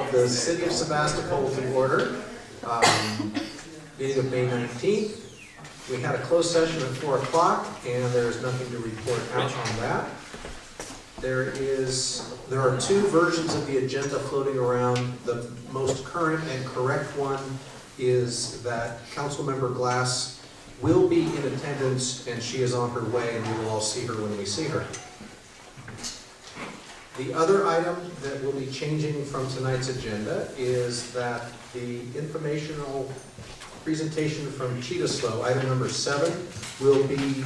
of the City of Sebastopol to order. Meeting of May 19th. We had a closed session at 4 o'clock, and there's nothing to report out on that. There are two versions of the agenda floating around. The most current and correct one is that Councilmember Glass will be in attendance, and she is on her way, and we will all see her when we see her. The other item that will be changing from tonight's agenda is that the informational presentation from Cheetah Slow, item number 7, will be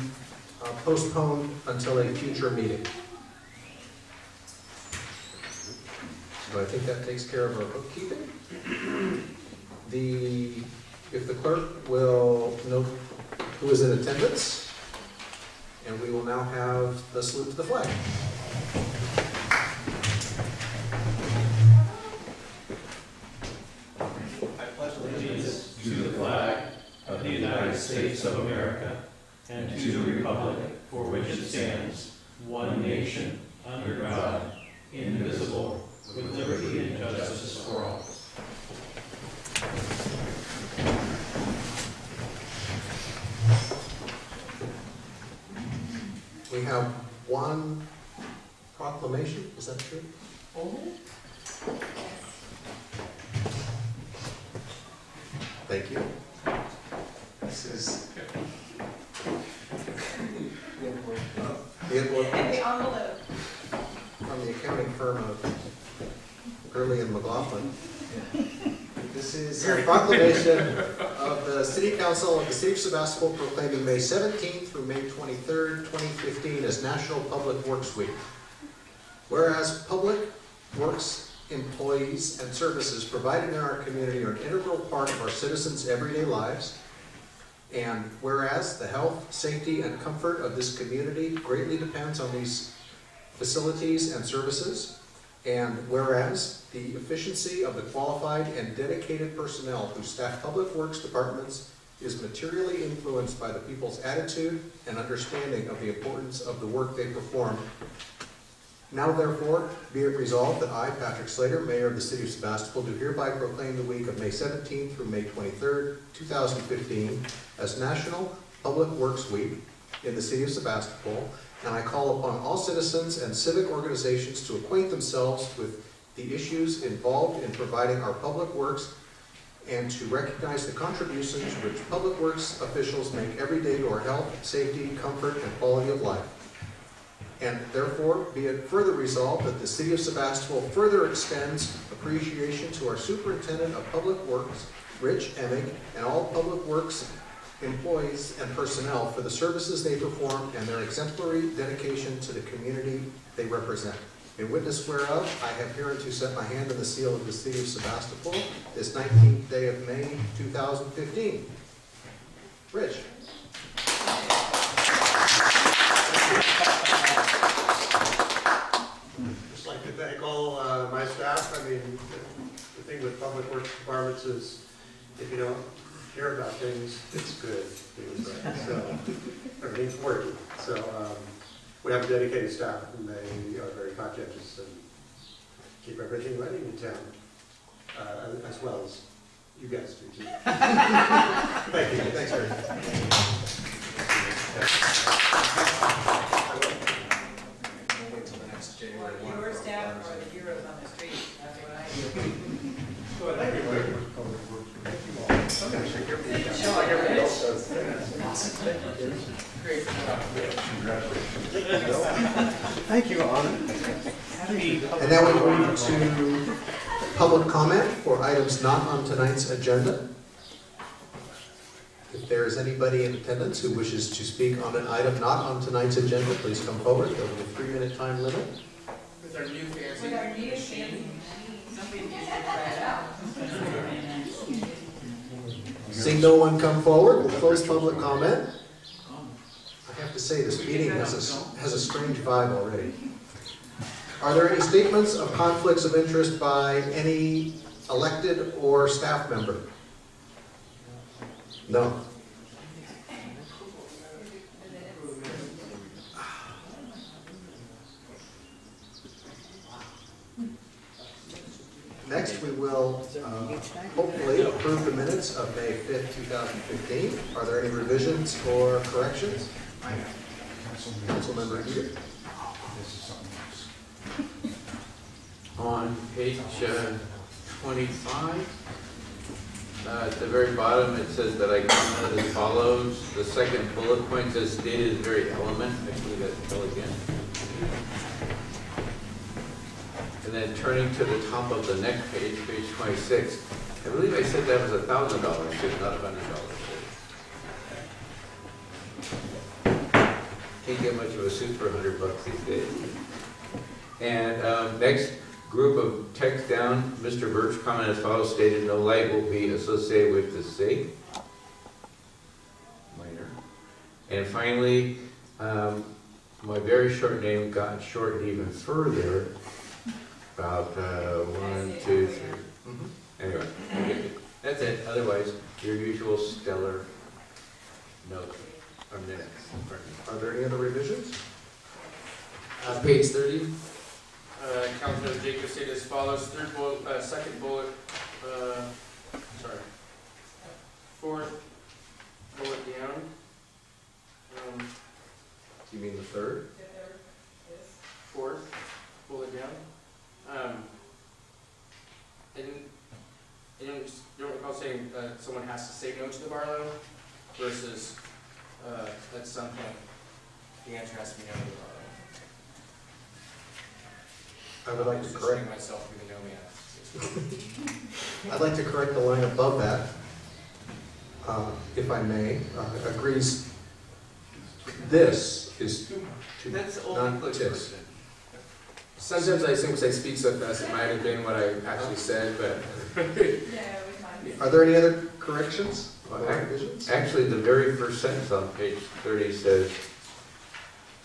postponed until a future meeting. So I think that takes care of our bookkeeping. If the clerk will note who is in attendance, and we will now have the salute to the flag. To the flag of the United States of America and to the republic for which it stands, one nation, under God, indivisible, with liberty and justice for all. We have one proclamation, is that true? Thank you. This is the envelope from the accounting firm of Gurley and McLaughlin. This is a proclamation of the City Council of the City of Sebastopol proclaiming May 17th through May 23rd, 2015 as National Public Works Week. Whereas public works employees and services provided in our community are an integral part of our citizens' everyday lives, and whereas the health, safety, and comfort of this community greatly depends on these facilities and services, and whereas the efficiency of the qualified and dedicated personnel who staff public works departments is materially influenced by the people's attitude and understanding of the importance of the work they perform. Now, therefore, be it resolved that I, Patrick Slater, Mayor of the City of Sebastopol, do hereby proclaim the week of May 17th through May 23rd, 2015 as National Public Works Week in the City of Sebastopol, and I call upon all citizens and civic organizations to acquaint themselves with the issues involved in providing our public works and to recognize the contributions which public works officials make every day to our health, safety, comfort, and quality of life. And therefore, be it further resolved that the City of Sebastopol further extends appreciation to our Superintendent of Public Works, Rich Emig, and all Public Works employees and personnel for the services they perform and their exemplary dedication to the community they represent. In witness whereof, I have hereunto set my hand on the seal of the City of Sebastopol this 19th day of May, 2015. Rich. Just like to thank all my staff. I mean, the thing with public works departments is if you don't hear about things, it's good. Right? So everything's working. So we have a dedicated staff and they are very conscientious and keep everything running in town, as well as you guys do too. Thank you. Thanks, Rich. Your staff are the heroes on the street. That's what I do. Thank you, Anna. And now we move to public comment for items not on tonight's agenda. If there is anybody in attendance who wishes to speak on an item not on tonight's agenda, please come forward. There will be a 3-minute time limit. With our new fancy machine. Somebody needs to try it out. Seeing no one come forward, we'll close public comment. I have to say, this meeting has a strange vibe already. Are there any statements of conflicts of interest by any elected or staff member? No. Next, we will hopefully approve the minutes of May 5th, 2015. Are there any revisions or corrections? Councilmember Edith. On page 25, at the very bottom, it says that I commented as follows. The second bullet point says stated is very element. Actually, that's elegant. And then turning to the top of the next page, page 26, I believe I said that was $1,000, it's not $100. Can't get much of a suit for $100 these days. And next group of text down, Mr. Birch comment as follows, stated no light will be associated with the SIG. Minor. And finally, my very short name got shortened even further. About 1, 2, 3. Anyway, that's it. Otherwise, your usual stellar note or minutes. Are there any other revisions? Page 30. Councilor Jacobs stated as follows, second bullet, fourth bullet down. Do you mean the third? Fourth bullet down. I don't recall saying someone has to say no to the Barlow versus at some point the answer has to be no to the Barlow. I would like to correct myself with the no man. I'd like to correct the line above that, if I may. Agrees. This is to That's not only this. Sometimes I assume because I speak so fast, it might have been what I actually said, but Are there any other corrections or Well, revisions? Actually, the very first sentence on page 30 says,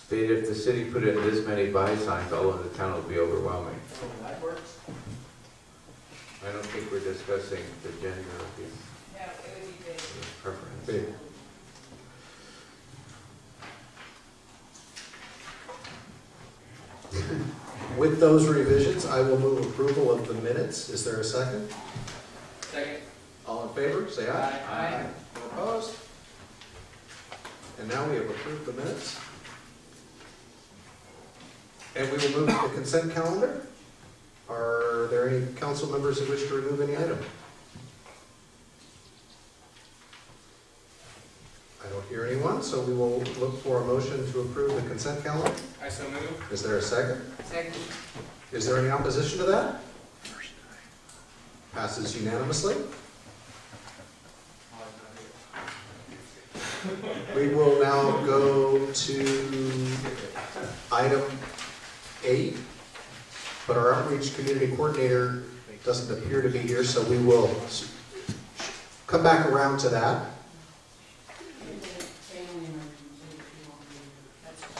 stated if the city put in this many buy signs, all of the town will be overwhelming. Oh, that works? I don't think we're discussing the gender of the No, it would be big. preference. Big. With those revisions, I will move approval of the minutes. Is there a second? Second. All in favor, say aye. Aye. All opposed? And now we have approved the minutes. And we will move to the consent calendar. Are there any council members who wish to remove any item? I don't hear anyone, so we will look for a motion to approve the consent calendar. I so move. Is there a second? Second. Is there any opposition to that? Passes unanimously. We will now go to item 8, but our outreach community coordinator doesn't appear to be here, so we will come back around to that.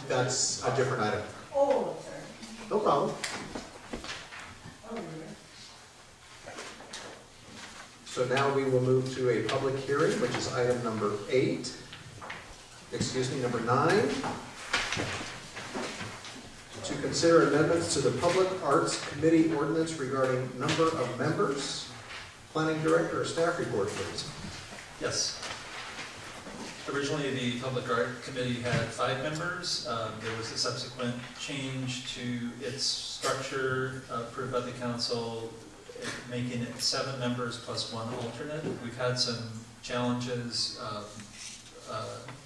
That's a different item. Oh, sorry. No problem. So now we will move to a public hearing, which is item number 8. Excuse me, number 9. To consider amendments to the Public Arts Committee ordinance regarding number of members. Planning Director, staff report, please. Yes. Originally, the Public Art Committee had 5 members. There was a subsequent change to its structure approved by the council, making it 7 members plus 1 alternate. We've had some challenges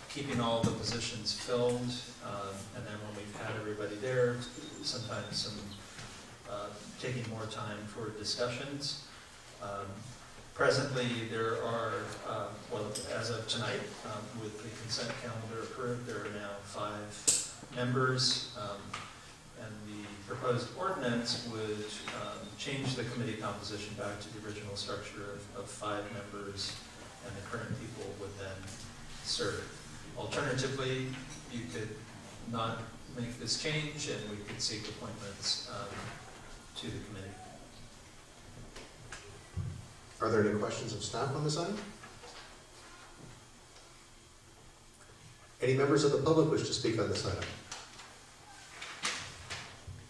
keeping all the positions filled, and then when we've had everybody there, sometimes some taking more time for discussions. Presently, there are, well, as of tonight, with the consent calendar approved, there are now 5 members, and the proposed ordinance would change the committee composition back to the original structure of 5 members, and the current people would then serve. Alternatively, you could not make this change, and we could seek appointments to the committee. Are there any questions of staff on this item? Any members of the public wish to speak on this item?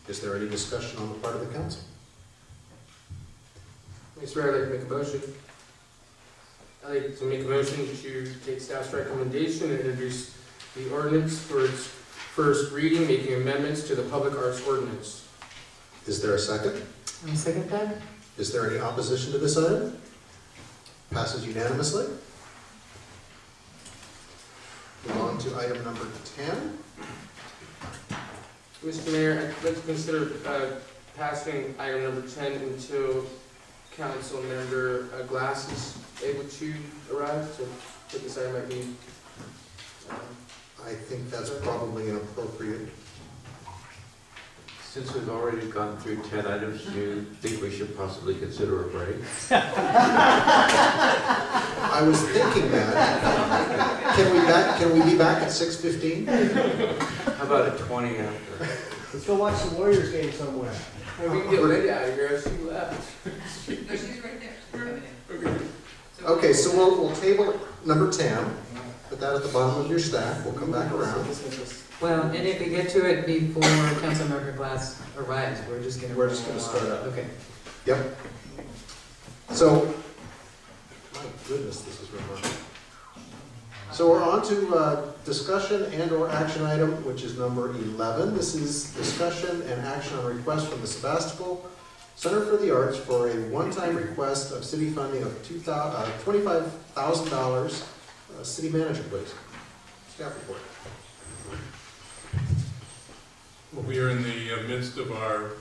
Is there any discussion on the part of the council? Mr. Mayor, I'd like to make a motion. I'd like to make a motion to take staff's recommendation and introduce the ordinance for its first reading, making amendments to the public arts ordinance. Is there a second? I second that. Is there any opposition to this item? Passes unanimously. Move on to item number 10. Mr. Mayor, I'd like to consider passing item number 10 until council member Glass is able to arrive. So I think this item might be. I think that's probably inappropriate. Since we've already gone through 10 items, do you think we should possibly consider a break? I was thinking that. Can we be back at 6:15? How about at 20 after? Let's go watch the Warriors game somewhere. We can get Linda out of here. She left. No, she's right there. She's coming in. Okay, so we'll table number 10. Put that at the bottom of your stack. We'll come back around. Well, and if we get to it before Councilmember Glass arrives, we're just gonna start up. Okay. Yep. So, my goodness, this is remarkable. So we're on to discussion and/or action item, which is number 11. This is discussion and action on request from the Sebastopol Center for the Arts for a one-time request of city funding of $25,000. City manager, please. Staff report. Well, we are in the midst of our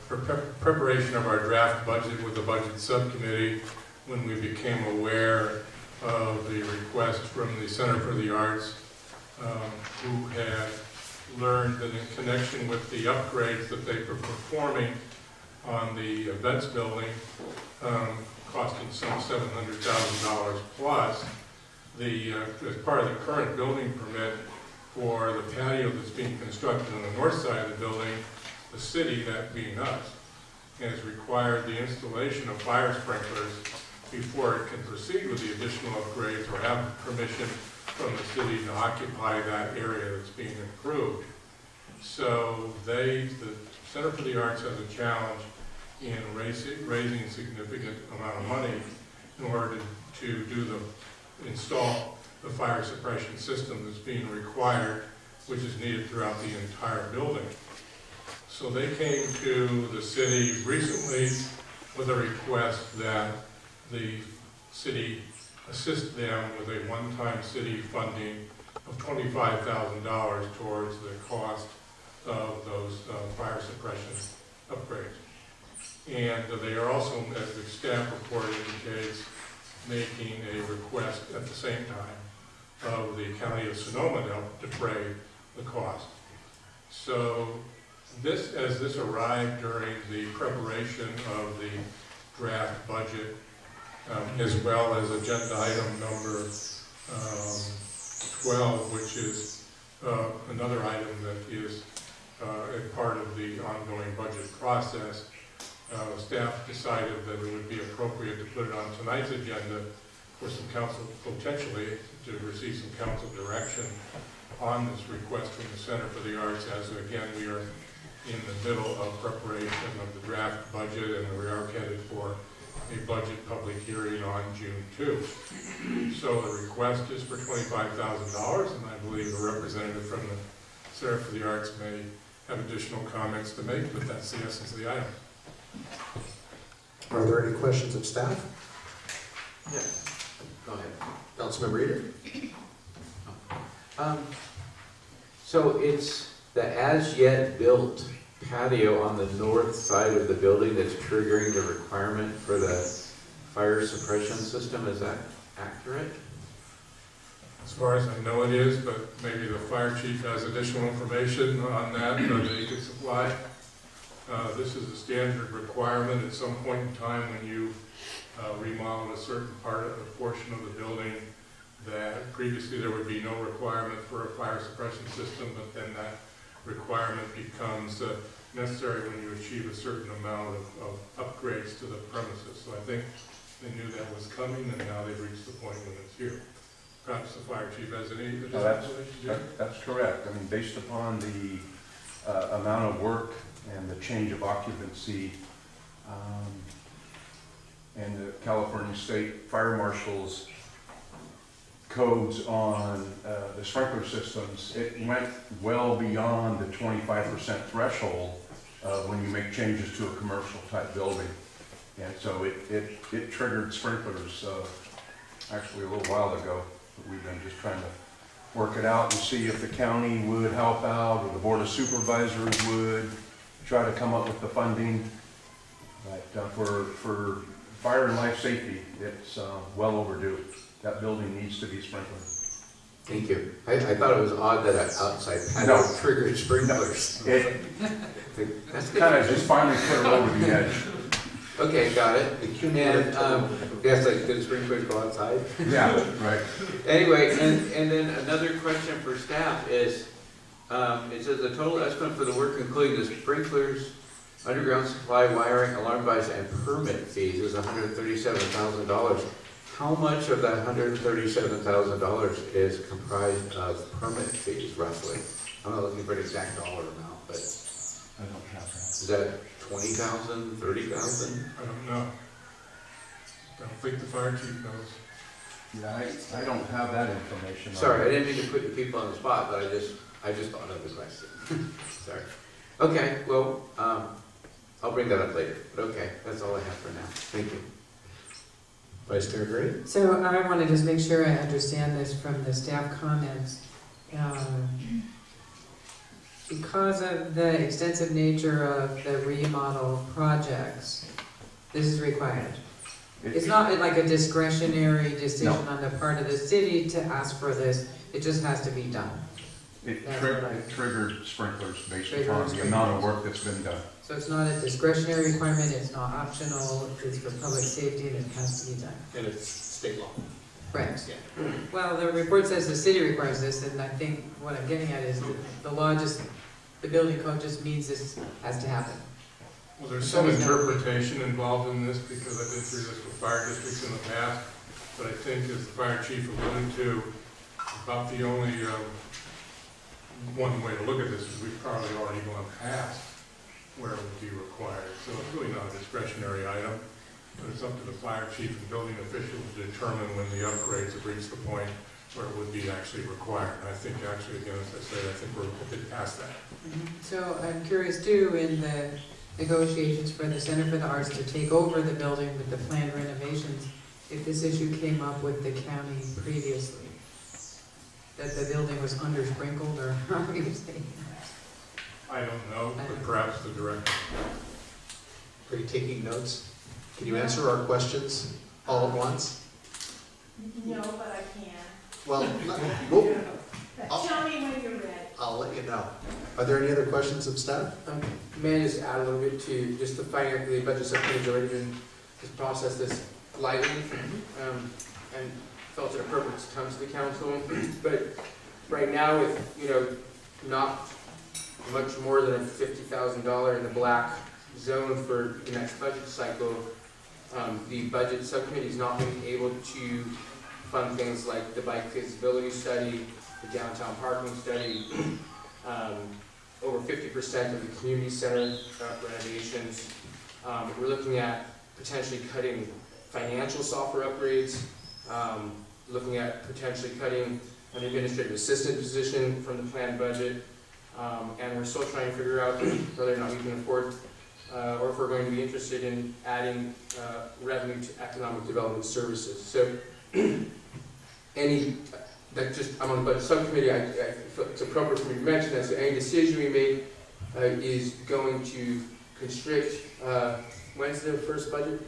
preparation of our draft budget with the budget subcommittee when we became aware of the request from the Center for the Arts, who had learned that in connection with the upgrades that they were performing on the events building, costing some $700,000 plus, as part of the current building permit for the patio that's being constructed on the north side of the building, the city, that being us, has required the installation of fire sprinklers before it can proceed with the additional upgrades or have permission from the city to occupy that area that's being improved. So the Center for the Arts has a challenge in raising a significant amount of money in order to install the fire suppression system that's being required, which is needed throughout the entire building. So they came to the city recently with a request that the city assist them with a one-time city funding of $25,000 towards the cost of those fire suppression upgrades. And they are also, as the staff report indicates, making a request at the same time of the County of Sonoma to help defray the cost. So as this arrived during the preparation of the draft budget, as well as agenda item number 12, which is another item that is a part of the ongoing budget process, staff decided that it would be appropriate to put it on tonight's agenda for some council, potentially to receive some council direction on this request from the Center for the Arts, as again we are in the middle of preparation of the draft budget and we are headed for a budget public hearing on June 2. So the request is for $25,000, and I believe a representative from the Center for the Arts may have additional comments to make, but that's the essence of the item. Are there any questions of staff? Yes. Go ahead. Councilmember Eder? So it's the as-yet built patio on the north side of the building that's triggering the requirement for the fire suppression system. Is that accurate? As far as I know it is, but maybe the fire chief has additional information on that that he could supply. This is a standard requirement at some point in time when you remodel a certain portion of the building, that previously there would be no requirement for a fire suppression system, but then that requirement becomes necessary when you achieve a certain amount of upgrades to the premises. So I think they knew that was coming, and now they've reached the point when it's here. Perhaps the fire chief has any additional information? That's correct. I mean, based upon the amount of work and the change of occupancy, and the California State Fire Marshal's codes on the sprinkler systems, it went well beyond the 25% threshold when you make changes to a commercial type building. And so it triggered sprinklers actually a little while ago. But we've been just trying to work it out and see if the county would help out or the Board of Supervisors would try to come up with the funding. But for fire and life safety, it's well overdue. That building needs to be sprinkled. Thank you. I thought it was odd that an outside panel triggered sprinklers. That's kind of just finally put it over the edge. Okay, got it. And yes, like, did the sprinklers go outside? Yeah, right. Anyway, and then another question for staff is, it says the total estimate for the work including the sprinklers, underground supply, wiring, alarm device, and permit fees is $137,000. How much of that $137,000 is comprised of permit fees, roughly? I'm not looking for an exact dollar amount, but I don't have that. Is that 20,000, 30,000? I don't know. I don't think the fire chief knows. Yeah, I don't have that information. Sorry, I didn't mean to put the people on the spot, but I just thought of the question. Sorry. Okay, well, I'll bring that up later. But okay, that's all I have for now. Thank you. Vice Chair Gray? So I want to just make sure I understand this from the staff comments. Because of the extensive nature of the remodel projects, this is required. It's not like a discretionary decision on the part of the city to ask for this. It just has to be done. It triggered sprinklers based upon the amount of work that's been done. So it's not a discretionary requirement, it's not optional, it's for public safety and it has to be done. And it's state law. Right. Well, the report says the city requires this, and I think what I'm getting at is the law just, the building code just means this has to happen. Well, there's some interpretation involved in this because I've been through this with fire districts in the past, but I think as the fire chief alluded to, about the only one way to look at this is we've probably already gone past where it would be required. So it's really not a discretionary item, but it's up to the fire chief and building officials to determine when the upgrades have reached the point where it would be actually required. And I think actually, again, as I said, I think we're a bit past that. So I'm curious too, in the negotiations for the Center for the Arts to take over the building with the planned renovations, if this issue came up with the county previously, that the building was under sprinkled, or how are you saying that? I don't know, but perhaps the director. Are you taking notes? Can you answer our questions all at once? No, but I can. Well, Tell me when you're ready. I'll let you know. Are there any other questions of staff? May I just add a little bit to just the the budget subcommittee's already been just processed this lightly and felt it appropriate to come to the council. But right now, with not much more than a $50,000 in the black zone for the next budget cycle, the budget subcommittee is not going to be able to fund things like the bike feasibility study, the downtown parking study, over 50% of the community center renovations. We're looking at potentially cutting financial software upgrades, looking at potentially cutting an administrative assistant position from the planned budget, and we're still trying to figure out whether or not we can afford or if we're going to be interested in adding revenue to economic development services. So I'm on the budget subcommittee, I feel it's appropriate for me to mention that. So any decision we make is going to constrict, when's the first budget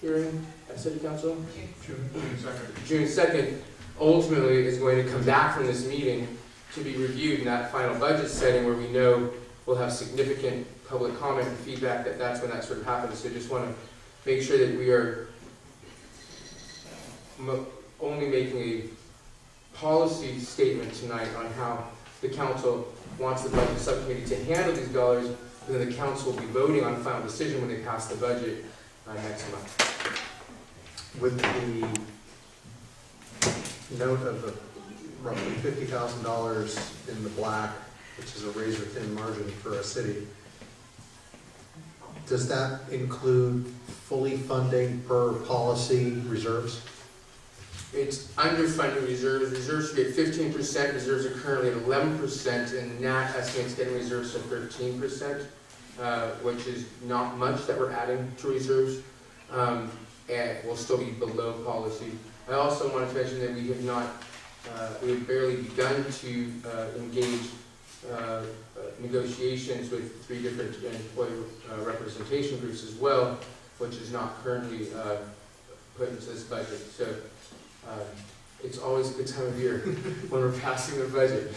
hearing at City Council? June 2nd. June 2nd, ultimately is going to come back from this meeting to be reviewed in that final budget setting where we know we'll have significant public comment and feedback that's when that sort of happens. So just want to make sure that we are only making a policy statement tonight on how the council wants the budget subcommittee to handle these dollars, and then the council will be voting on a final decision when they pass the budget next month. With the note of roughly $50,000 in the black, which is a razor-thin margin for a city, Does that include fully funding per policy reserves? It's underfunded reserves. Reserves should be at 15%. Reserves are currently at 11%, and NAT estimates getting reserves to 13%, which is not much that we're adding to reserves, and we'll still be below policy. I also wanted to mention that we have not, we have barely begun to engage negotiations with 3 different employee representation groups as well, which is not currently put into this budget. So it's always a good time of year when we're passing the budget.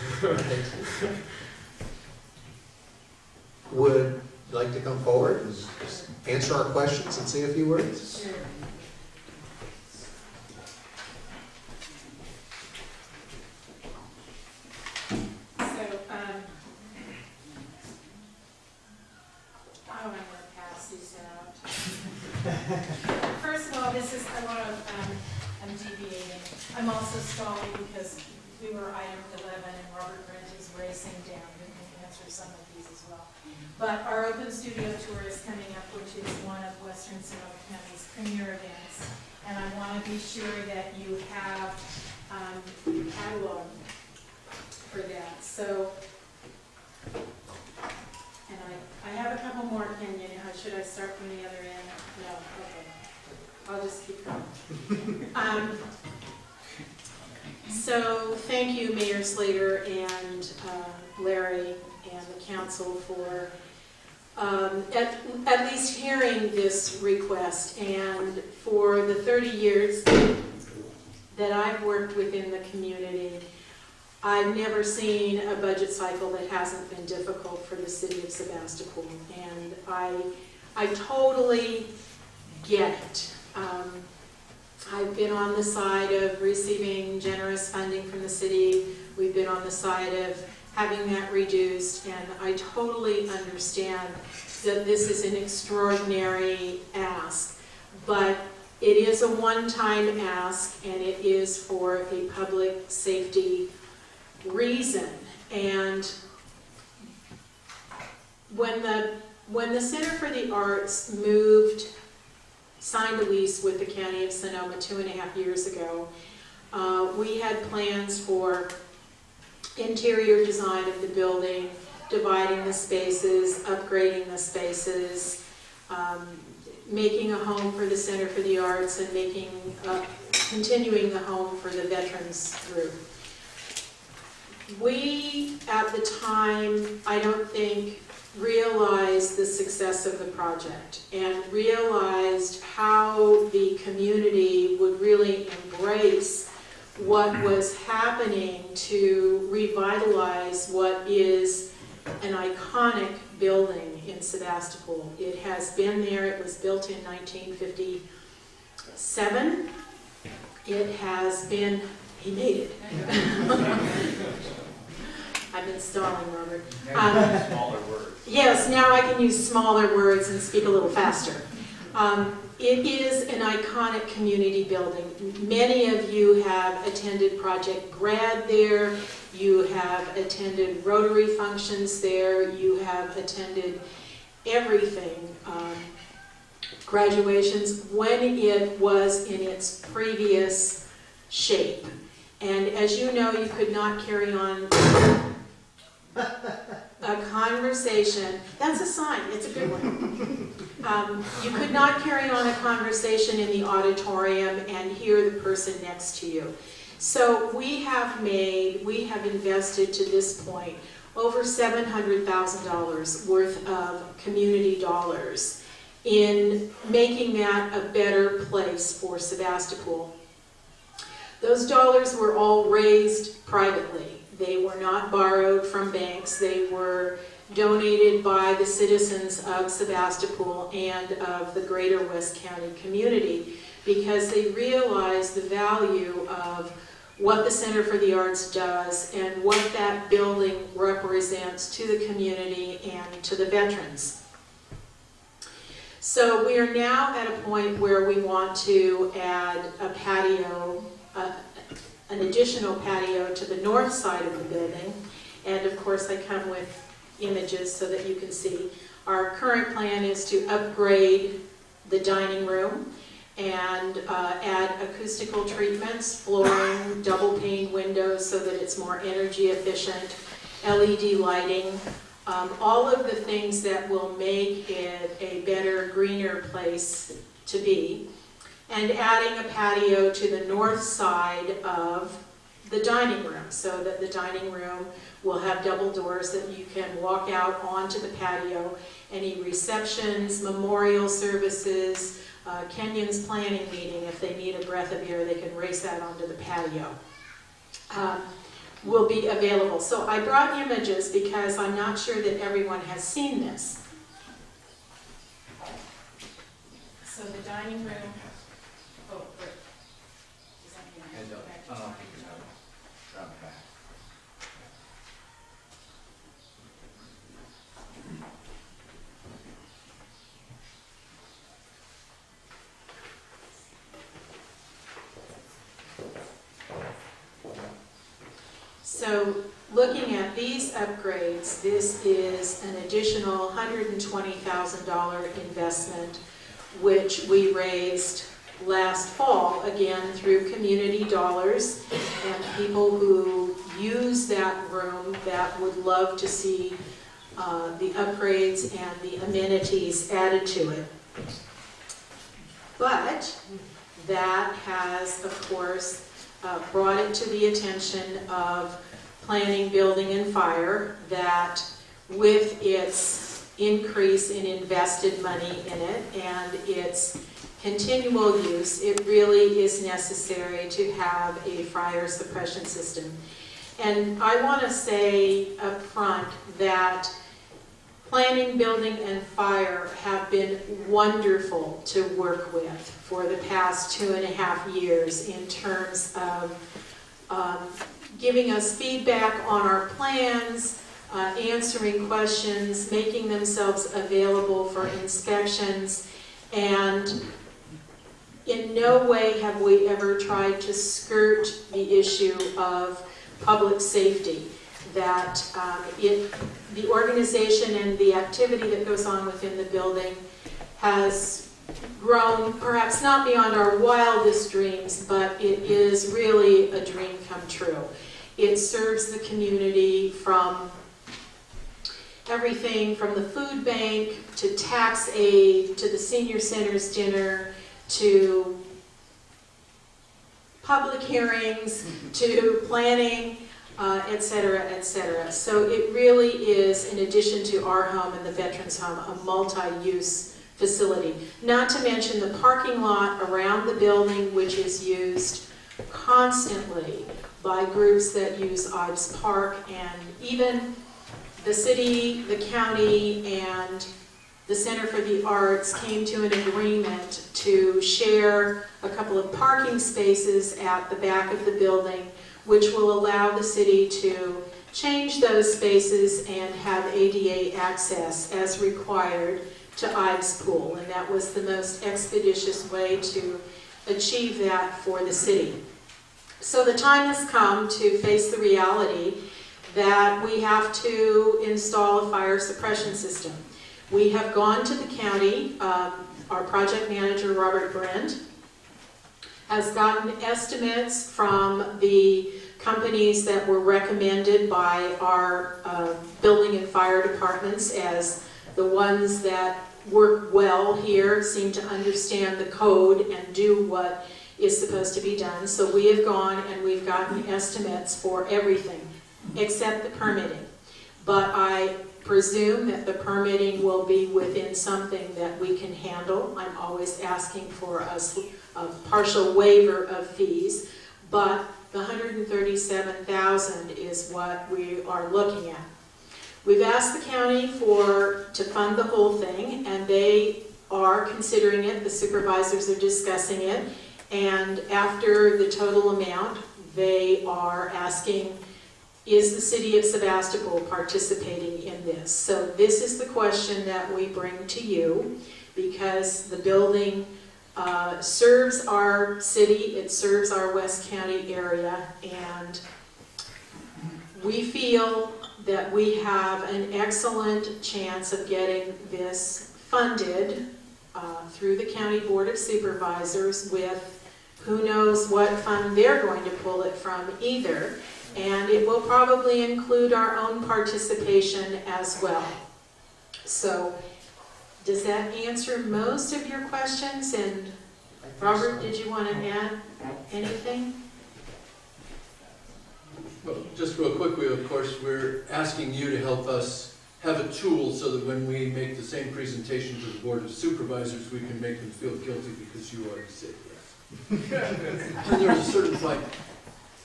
Would you like to come forward and answer our questions and say a few words? Sure. I'm going to pass these out. First of all, I'm deviating. I'm also stalling because we were item 11 and Robert Brent is racing down. He can answer some of these as well. But our Open Studio Tour is coming up, which is one of Western Sonoma County's premier events. And I want to be sure that you have your catalog for that. So, and I have a couple more, Kenyon. Should I start from the other end? No, okay. I'll just keep going. So thank you, Mayor Slater and Larry and the council for at least hearing this request. And for the 30 years that I've worked within the community, I've never seen a budget cycle that hasn't been difficult for the city of Sebastopol, and I totally get it. I've been on the side of receiving generous funding from the city. We've been on the side of having that reduced, and I totally understand that this is an extraordinary ask, but it is a one-time ask, and it is for a public safety reason. And when the Center for the Arts signed a lease with the County of Sonoma 2.5 years ago, we had plans for interior design of the building, dividing the spaces, upgrading the spaces, making a home for the Center for the Arts, and continuing the home for the Veterans Group. We, at the time, I don't think, realized the success of the project and realized how the community would really embrace what was happening to revitalize what is an iconic building in Sebastopol. It has been there. It was built in 1957. It has been, he made it. I've been stalling, Robert. Smaller words. Yes, now I can use smaller words and speak a little faster. It is an iconic community building. Many of you have attended Project Grad there. You have attended Rotary functions there. You have attended everything. Graduations when it was in its previous shape. And as you know, you could not carry on a conversation. That's a sign. It's a good one. You could not carry on a conversation in the auditorium and hear the person next to you. So we have invested to this point over $700,000 worth of community dollars in making that a better place for Sebastopol. Those dollars were all raised privately. They were not borrowed from banks. They were donated by the citizens of Sebastopol and of the greater West County community because they realized the value of what the Center for the Arts does and what that building represents to the community and to the veterans. So we are now at a point where we want to add a patio, an additional patio to the north side of the building. And of course I come with images so that you can see. Our current plan is to upgrade the dining room and add acoustical treatments, flooring, double pane windows so that it's more energy efficient, LED lighting, all of the things that will make it a better, greener place to be, and adding a patio to the north side of the dining room so that the dining room will have double doors that you can walk out onto the patio. Any receptions, memorial services, Kenyon's planning meeting, if they need a breath of air, they can race out onto the patio. Will be available. So I brought images because I'm not sure that everyone has seen this. So the dining room. Oh, wait. Is that behind? I don't think you know. Around the back. So looking at these upgrades, this is an additional $120,000 investment, which we raised last fall, again through community dollars, and people who use that room that would love to see the upgrades and the amenities added to it. But that has, of course, brought it to the attention of Planning, Building, and Fire that with its increase in invested money in it and its continual use, it really is necessary to have a fire suppression system. And I want to say up front that Planning, Building, and Fire have been wonderful to work with for the past 2.5 years in terms of giving us feedback on our plans, answering questions, making themselves available for inspections, and in no way have we ever tried to skirt the issue of public safety. That the organization and the activity that goes on within the building has grown, perhaps not beyond our wildest dreams, but it is really a dream come true. It serves the community from everything from the food bank to tax aid to the senior center's dinner to public hearings to planning, etc., etc. So it really is, in addition to our home and the Veterans Home, a multi-use facility. Not to mention the parking lot around the building, which is used constantly by groups that use Ives Park, and even the city, the county, and the Center for the Arts came to an agreement to share a couple of parking spaces at the back of the building, which will allow the city to change those spaces and have ADA access as required to Ives Pool. And that was the most expeditious way to achieve that for the city. So the time has come to face the reality that we have to install a fire suppression system. We have gone to the county. Our project manager, Robert Brent, has gotten estimates from the companies that were recommended by our building and fire departments as the ones that work well here, seem to understand the code and do what is supposed to be done. So we have gone and we've gotten estimates for everything except the permitting. But I presume that the permitting will be within something that we can handle. I'm always asking for a partial waiver of fees, but the $137,000 is what we are looking at. We've asked the county to fund the whole thing, and they are considering it. The supervisors are discussing it, and after the total amount, they are asking, is the city of Sebastopol participating in this? So this is the question that we bring to you, because the building serves our city, it serves our West County area, and we feel that we have an excellent chance of getting this funded through the County Board of Supervisors with who knows what fund they're going to pull it from either. And it will probably include our own participation as well. So, does that answer most of your questions? And Robert, did you want to add anything? Well, just real quickly, of course, we're asking you to help us have a tool so that when we make the same presentation to the Board of Supervisors, we can make them feel guilty because you already said yes. And there's a certain, like,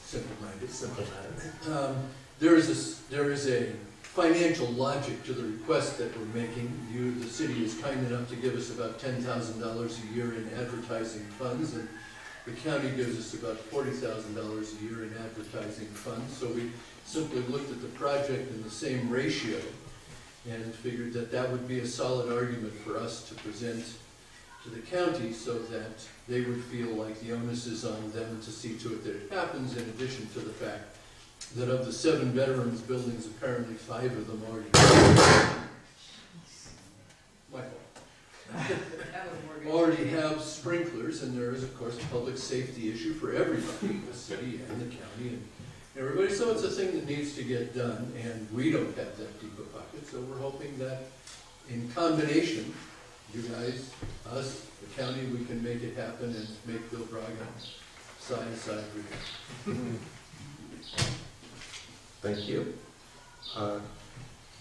simple-minded, simple matter. There is a financial logic to the request that we're making. The city is kind enough to give us about $10,000 a year in advertising funds, and the county gives us about $40,000 a year in advertising funds. So we simply looked at the project in the same ratio and figured that that would be a solid argument for us to present to the county so that they would feel like the onus is on them to see to it that it happens, in addition to the fact that of the 7 veterans buildings, apparently 5 of them already my fault. Already have sprinklers, and there is, of course, a public safety issue for everybody, the city and the county and everybody. So it's a thing that needs to get done, and we don't have that deep a pocket. So we're hoping that in combination, you guys, us, the county, we can make it happen and make Bill Braga sign aside for you. Thank you.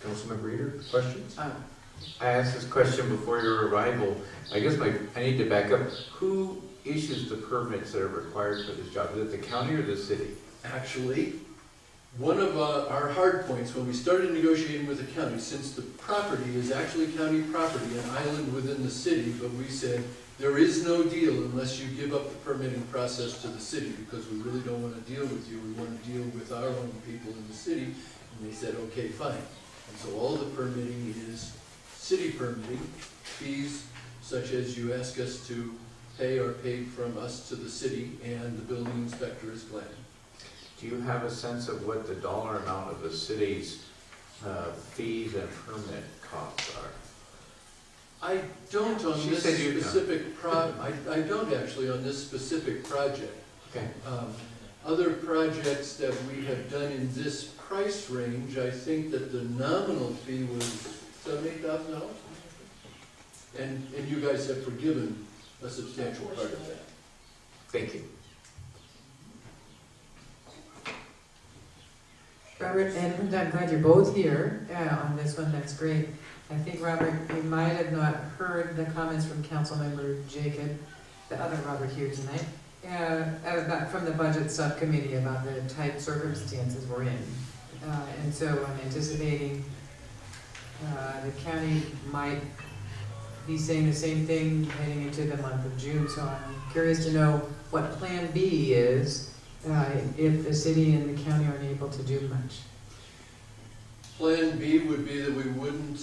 Councilmember Reader, questions? I asked this question before your arrival. I guess I need to back up. Who issues the permits that are required for this job? Is it the county or the city? Actually, one of our hard points when we started negotiating with the county, since the property is actually county property, an island within the city, but we said there is no deal unless you give up the permitting process to the city, because we really don't want to deal with you. We want to deal with our own people in the city. And they said, okay, fine. And so all the permitting is city permitting. Fees such as you ask us to pay are paid from us to the city, and the building inspector is Glenn. Do you have a sense of what the dollar amount of the city's fees and permit costs are? I don't on this specific I don't actually on this specific project. Okay. Other projects that we have done in this price range, I think that the nominal fee was $78,000, and you guys have forgiven a substantial part of that. Thank you. Robert and I'm glad you're both here on this one. That's great. I think, Robert, you might have not heard the comments from Councilmember Jacob, the other Robert here tonight, from the budget subcommittee about the tight circumstances we're in. And so I'm anticipating the county might be saying the same thing heading into the month of June. So I'm curious to know what Plan B is if the city and the county aren't able to do much. Plan B would be that we wouldn't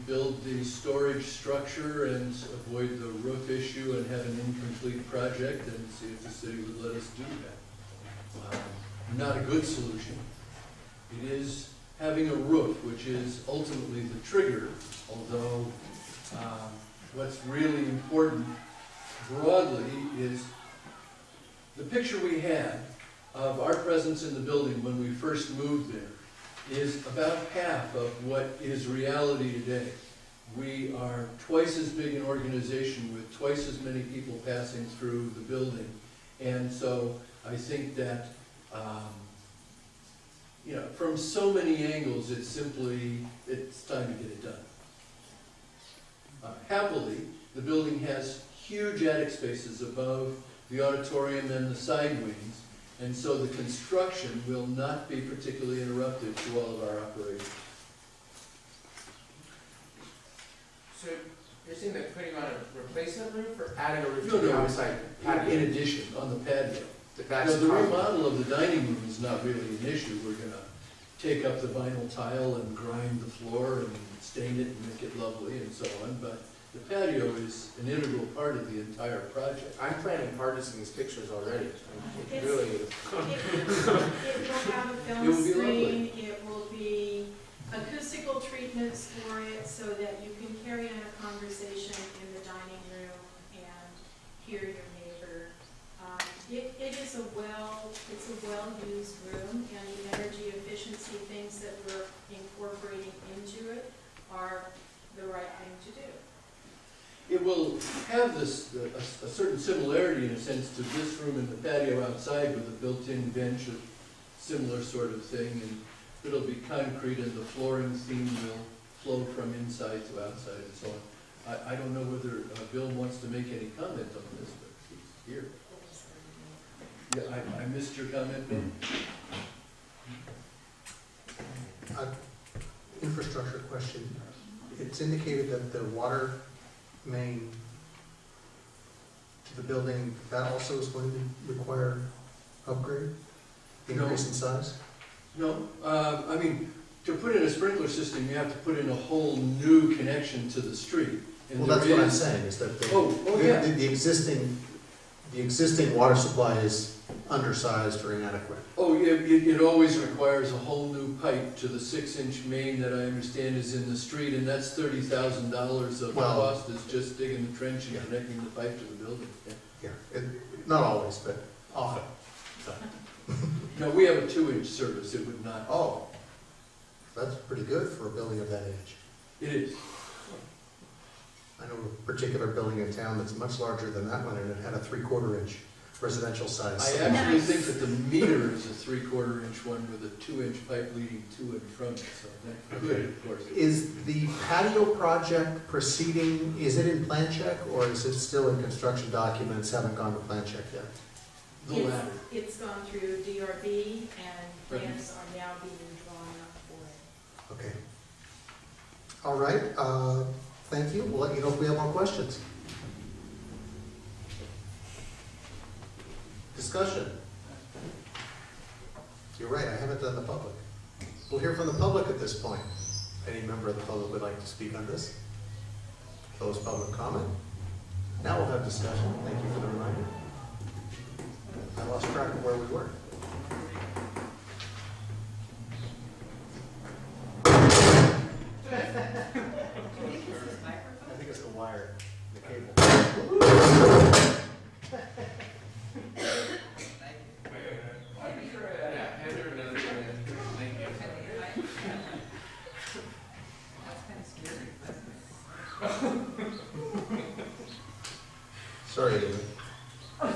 build the storage structure and avoid the roof issue and have an incomplete project, and see if the city would let us do that. Not a good solution. It is having a roof, which is ultimately the trigger, although what's really important broadly is the picture we had of our presence in the building when we first moved there is about half of what is reality today. We are twice as big an organization with twice as many people passing through the building. And so I think that, you know, from so many angles, it's time to get it done. Happily, the building has huge attic spaces above the auditorium and the side wings. And so the construction will not be particularly interruptive to all of our operations. So you're saying that putting on a replacement roof or adding a roof No, to the no, outside in patio? addition, on the patio. That's The remodel of the dining room is not really an issue. We're going to take up the vinyl tile and grind the floor and stain it and make it lovely and so on. But the patio is an integral part of the entire project. I'm planning hard to see these pictures already. It It's- really is. It will have a It film will be screen, lovely. it will be acoustical treatments for it so that you can carry on a conversation in the dining room and hear your neighbor. It is a well-used room, and the energy efficiency things that we're incorporating into it are the right thing to do. It will have this, a certain similarity in a sense to this room and the patio outside with a built-in bench of similar sort of thing, and it'll be concrete and the flooring theme will flow from inside to outside and so on. I don't know whether Bill wants to make any comment on this, but he's here. Yeah, I missed your comment, Bill. Infrastructure question. It's indicated that the water main to the building, that also is going to require upgrade, increase in size? No, I mean, to put in a sprinkler system, you have to put in a whole new connection to the street. And well, that's what I'm saying, is that the existing water supply is undersized or inadequate. Oh, yeah, it always requires a whole new pipe to the 6-inch main that I understand is in the street, and that's $30,000 of the cost is just digging the trench and connecting the pipe to the building. Yeah, not always, but often. No, we have a 2-inch service, it would not. Oh, that's pretty good for a building of that age. It is. I know a particular building in town that's much larger than that one, and it had a 3/4 inch residential size. I actually think that the meter is a 3/4 inch one with a 2-inch pipe leading to and from it, so that's good, of course. Is the patio project proceeding, is it in plan check, or is it still in construction documents, haven't gone to plan check yet? The latter. It's gone through DRB, and plans are now being drawn up for it. Okay. All right, thank you. We'll let you know if we have more questions. Discussion. You're right, I haven't done the public. We'll hear from the public at this point. Any member of the public would like to speak on this? Close public comment. Now we'll have discussion. Thank you for the reminder. I lost track of where we were. I think it's the wire, the cable. Sorry, David. I'll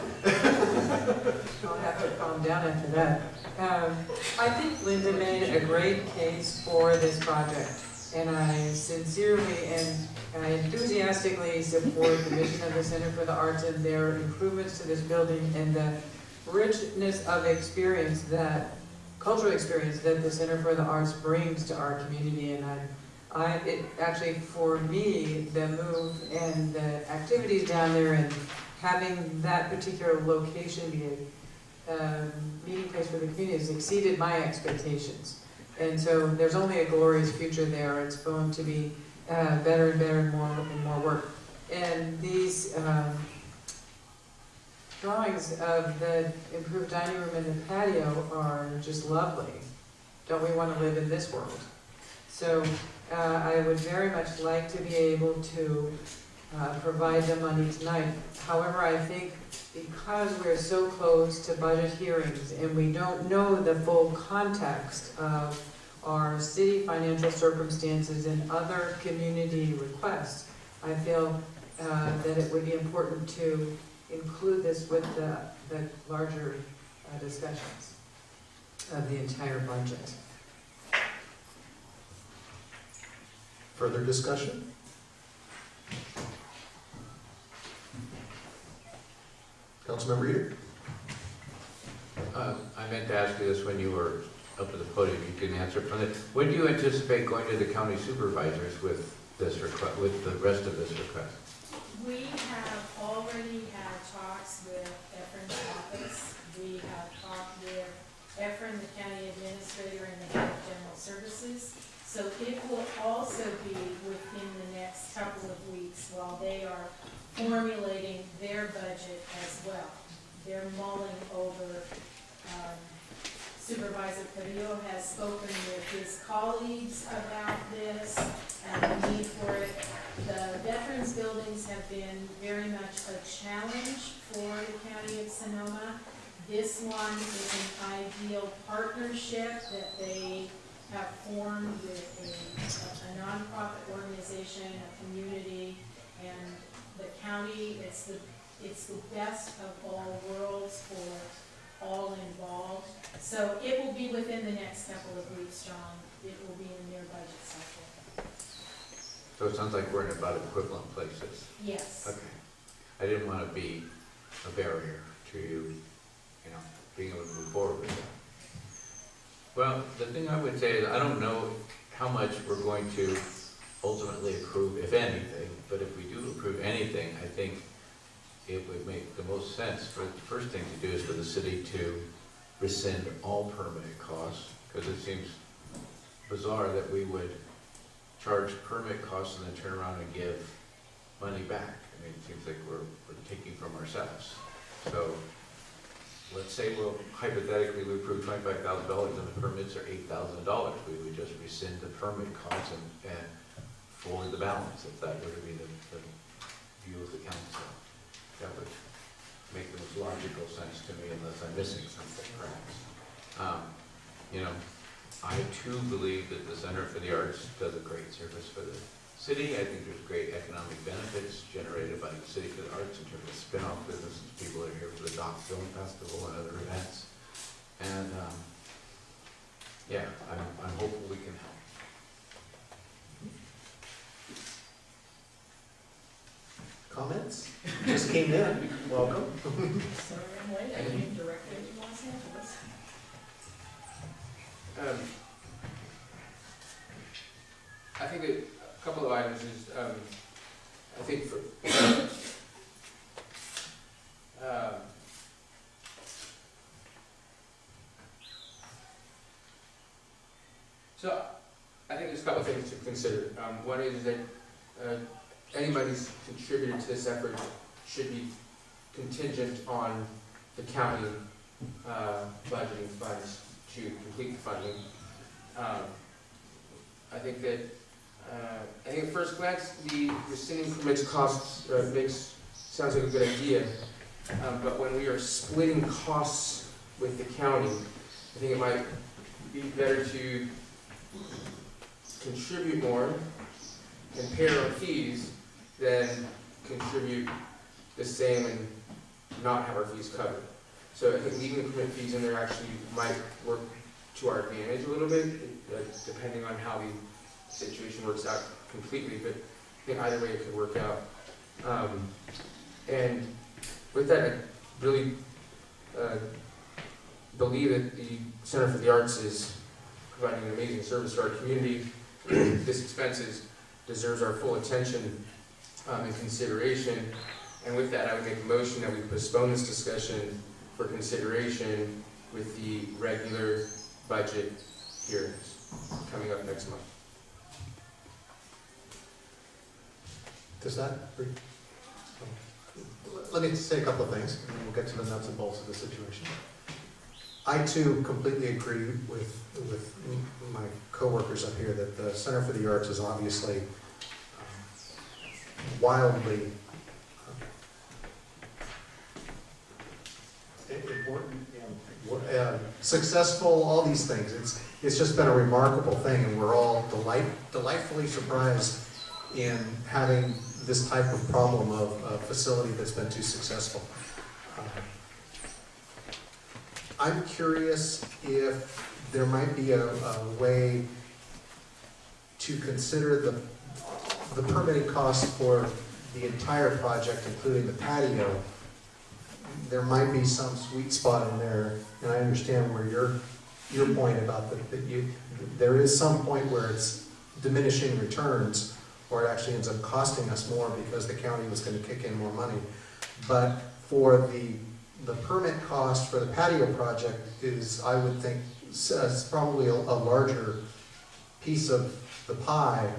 have to calm down after that. I think Linda made a great case for this project, and I sincerely and I enthusiastically support the mission of the Center for the Arts and their improvements to this building and the richness of experience cultural experience that the Center for the Arts brings to our community. And it actually, for me, the move and the activities down there and having that particular location be a meeting place for the community has exceeded my expectations. And so there's only a glorious future there. It's going to be better and better and more work. And these drawings of the improved dining room and the patio are just lovely. Don't we want to live in this world? So I would very much like to be able to provide the money tonight. However, I think because we're so close to budget hearings and we don't know the full context of our city financial circumstances and other community requests, I feel that it would be important to include this with the larger discussions of the entire budget. Further discussion? Councilmember Eater? I meant to ask you this when you were up at the podium. You can answer from it. When do you anticipate going to the county supervisors with this request, with the rest of this request? We have already had talks with Efren's office. We have talked with Efren, the county administrator, and the head of general services. So it will also be within the next couple of weeks while they are formulating their budget as well. They're mulling over Supervisor Carrillo has spoken with his colleagues about this and the need for it. The veterans buildings have been very much a challenge for the County of Sonoma. This one is an ideal partnership that they have formed with a nonprofit organization, a community, and the county. It's the best of all worlds for all involved. So it will be within the next couple of weeks, John. It will be in their budget cycle. So it sounds like we're in about equivalent places. Yes. Okay. I didn't want to be a barrier to you know, being able to move forward with that. Well, the thing I would say is I don't know how much we're going to ultimately approve, if anything, but if we do approve anything, I think it would make the most sense for the first thing to do is for the city to rescind all permit costs, because it seems bizarre that we would charge permit costs and then turn around and give money back. I mean, it seems like we're taking from ourselves. So let's say we'll hypothetically we approve $25,000 and the permits are $8,000. We would just rescind the permit costs and fully the balance, if that were to be the view of the council. That would make the most logical sense to me, unless I'm missing something, perhaps. You know, I too believe that the Center for the Arts does a great service for the city. I think there's great economic benefits generated by the City for the Arts in terms of spin-off businesses. People are here for the Doc Film Festival and other events. And yeah, I'm hopeful we can help. Comments? Just came in. Welcome. Sorry, I'm late. I came directly to Los Angeles. I think that a couple of items is, I think for, so I think there's a couple of things to consider. One is that anybody who's contributed to this effort should be contingent on the county budgeting funds to complete the funding. I think that at first glance, the rescinding permits costs sounds like a good idea, but when we are splitting costs with the county, I think it might be better to contribute more and pay our own fees than contribute the same and not have our fees covered. So I think leaving the permit fees in there actually might work to our advantage a little bit, depending on how the situation works out completely, but I think either way it could work out. And with that, I really believe that the Center for the Arts is providing an amazing service to our community. This expense deserves our full attention and consideration. And with that, I would make a motion that we postpone this discussion for consideration with the regular budget hearings coming up next month. Does that? Let me say a couple of things, and then we'll get to the nuts and bolts of the situation. I too completely agree with my coworkers up here that the Center for the Arts is obviously wildly important, successful, all these things. It's just been a remarkable thing, and we're all delightfully surprised in having this type of problem of a facility that's been too successful. I'm curious if there might be a way to consider the permitting costs for the entire project, including the patio. There might be some sweet spot in there, and I understand where your point about there is some point where it's diminishing returns, or it actually ends up costing us more because the county was going to kick in more money. But for the permit cost for the patio project is, I would think, probably a larger piece of the pie,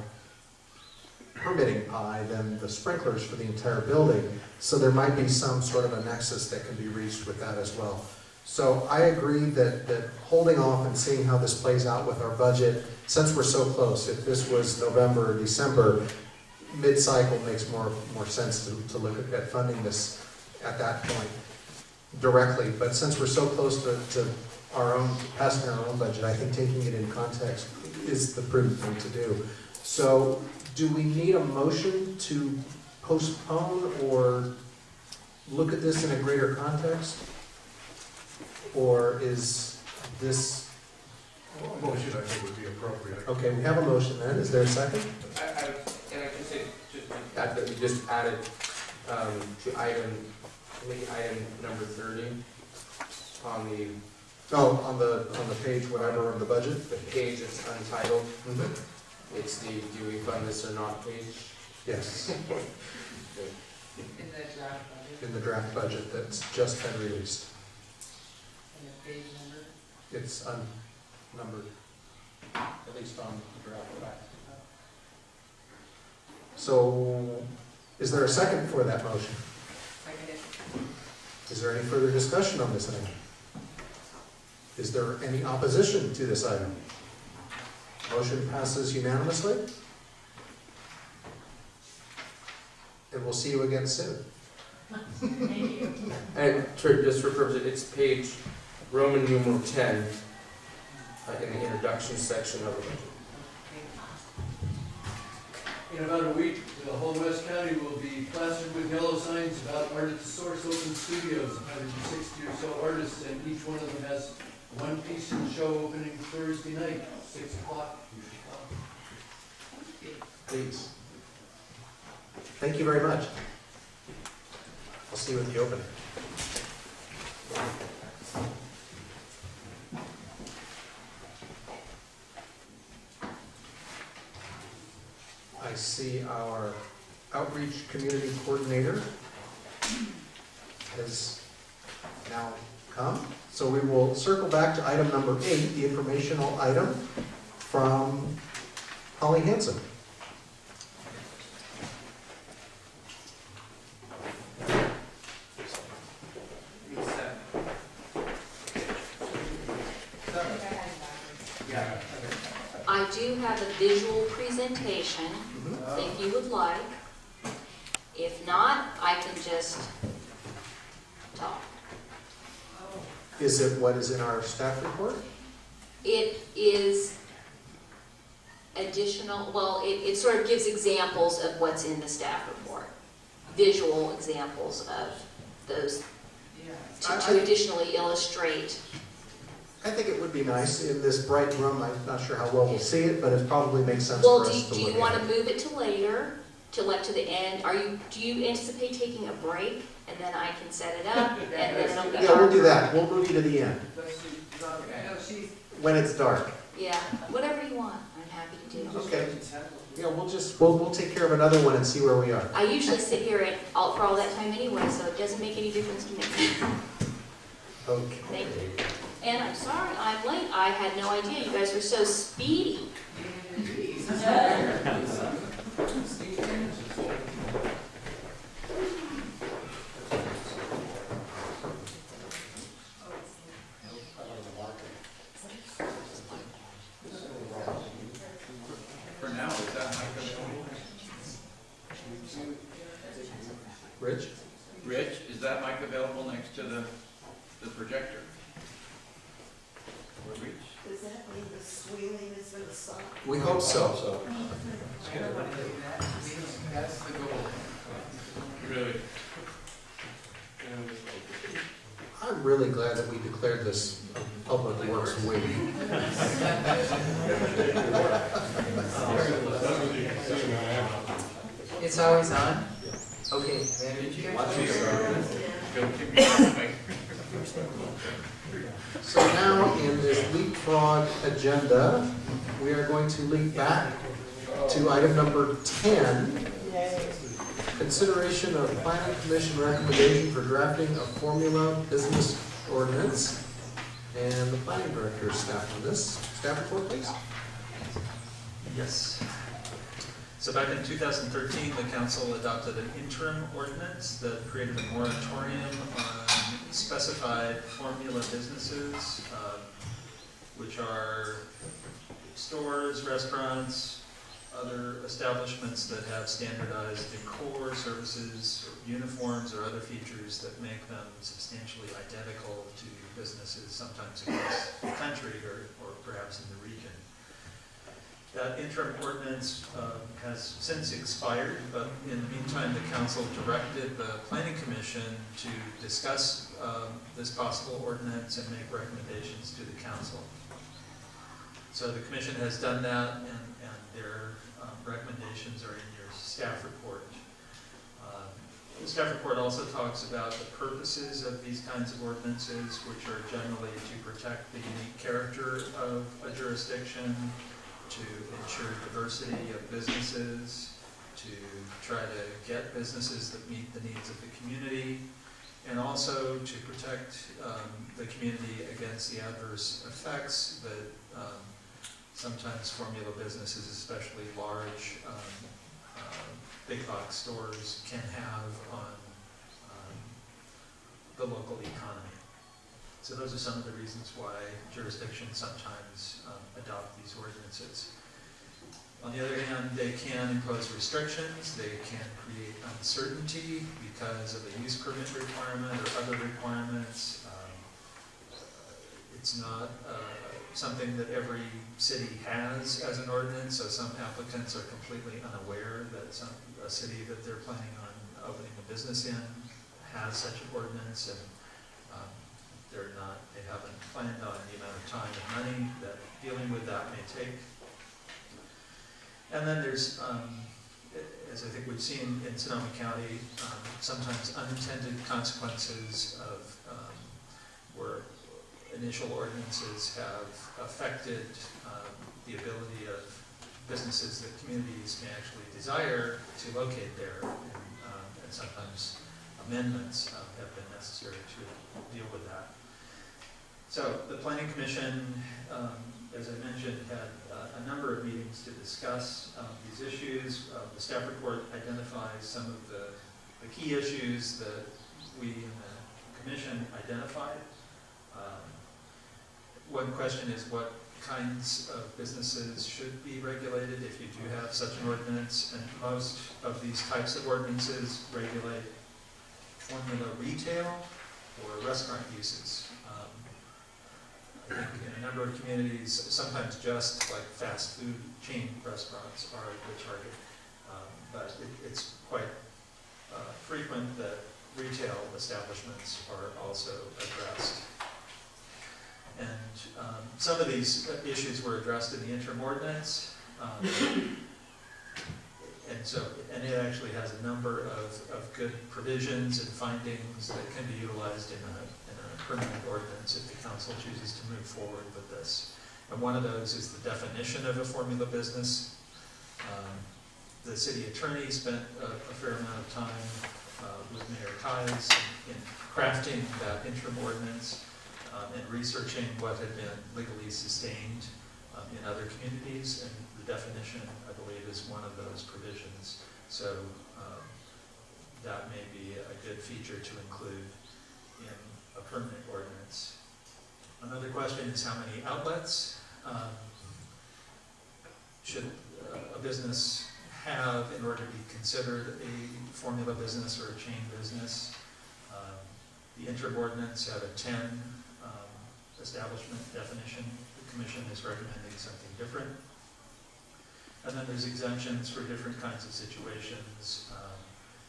permitting pie, than the sprinklers for the entire building. So there might be some sort of a nexus that can be reached with that as well. So I agree that holding off and seeing how this plays out with our budget, since we're so close, if this was November or December, mid-cycle makes more sense to look at funding this at that point directly. But since we're so close to passing our own budget, I think taking it in context is the prudent thing to do. So do we need a motion to postpone or look at this in a greater context? Or is this... A motion, I think, would be appropriate. Okay, we have a motion then. Is there a second? And I can say, that we just added to item number 30 on the... Oh, on the page, whatever, of the budget? The page that's untitled. Mm-hmm. It's the do we fund this or not page. Yes. In the draft budget. In the draft budget that's just been released. And the page number? It's unnumbered, at least on the draft back. So, is there a second for that motion? Second. Is there any further discussion on this item? Is there any opposition to this item? Motion passes unanimously. And we'll see you again soon. Thank you. And just for purpose, it's page Roman numeral 10 in the introduction section of the budget. In about a week, the whole West County will be plastered with yellow signs about Art Source Open Studios, 160 or so artists, and each one of them has one piece in the show opening Thursday night, 6 o'clock. You should come. Please. Thank you very much. I'll see you at the opening. I see our outreach community coordinator has now come. So we will circle back to item number 8, the informational item from Holly Hanson. I do have a visual presentation, if you would like. If not, I can just talk. Is it what is in our staff report? It is additional, well, it sort of gives examples of what's in the staff report. Visual examples of those to additionally illustrate. I think it would be nice in this bright room. I'm not sure how well we'll see it, but it probably makes sense Well, for us to do look you want at. to move it to later, to the end? Do you anticipate taking a break and then I can set it up and then it'll be Yeah, we'll do that. We'll move you to the end She's when it's dark. Yeah, whatever you want, I'm happy to do. Okay. Yeah, we'll take care of another one and see where we are. I usually sit here for all that time anyway, so it doesn't make any difference to me. Okay. Thank you. And I'm sorry I'm late. I had no idea you guys were so speedy. For now, is that mic available? Rich? Rich, is that mic available next to the projector? Or Rich? Does that mean the squealing is going to stop? We hope so. That's the goal. Really. I'm really glad that we declared this a public works week. It's always on. Okay, So now in this leapfrog agenda, we are going to leap back to item number 10. Consideration of Planning Commission recommendation for drafting a formula business ordinance. And the planning director's staff on this. Staff report, please. Yes. So back in 2013, the council adopted an interim ordinance that created a moratorium on specified formula businesses, which are stores, restaurants, other establishments that have standardized decor, services, uniforms, or other features that make them substantially identical to businesses sometimes across the country or perhaps in the region. That interim ordinance has since expired, but in the meantime, the council directed the planning commission to discuss this possible ordinance and make recommendations to the council. So the commission has done that, and their recommendations are in your staff report. The staff report also talks about the purposes of these kinds of ordinances, which are generally to protect the unique character of a jurisdiction, to ensure diversity of businesses, to try to get businesses that meet the needs of the community, and also to protect the community against the adverse effects that sometimes formula businesses, especially large big box stores, can have on the local economy. So those are some of the reasons why jurisdictions sometimes adopt these ordinances. On the other hand, they can impose restrictions, they can create uncertainty because of a use permit requirement or other requirements. It's not something that every city has as an ordinance, so some applicants are completely unaware that a city that they're planning on opening a business in has such an ordinance, and they haven't planned on the amount of time and money that dealing with that may take. And then there's, as I think we've seen in Sonoma County, sometimes unintended consequences of where initial ordinances have affected the ability of businesses that communities may actually desire to locate there, and sometimes amendments have been necessary to deal with that. So the Planning Commission, as I mentioned, had a number of meetings to discuss these issues. The staff report identifies some of the key issues that we in the Commission identified. One question is what kinds of businesses should be regulated if you do have such an ordinance, and most of these types of ordinances regulate formula retail or restaurant uses. I think in a number of communities, sometimes just like fast food chain restaurants are the target, but it's quite frequent that retail establishments are also addressed. And some of these issues were addressed in the interim ordinance, and it actually has a number of good provisions and findings that can be utilized in a permanent ordinance if the council chooses to move forward with this. And one of those is the definition of a formula business. The city attorney spent a fair amount of time with Mayor Tides in crafting that interim ordinance and researching what had been legally sustained in other communities, and the definition, I believe, is one of those provisions. So that may be a good feature to include in a permanent ordinance. Another question is how many outlets should a business have in order to be considered a formula business or a chain business. The interim ordinance had a 10 establishment definition. The Commission is recommending something different. And then there's exemptions for different kinds of situations.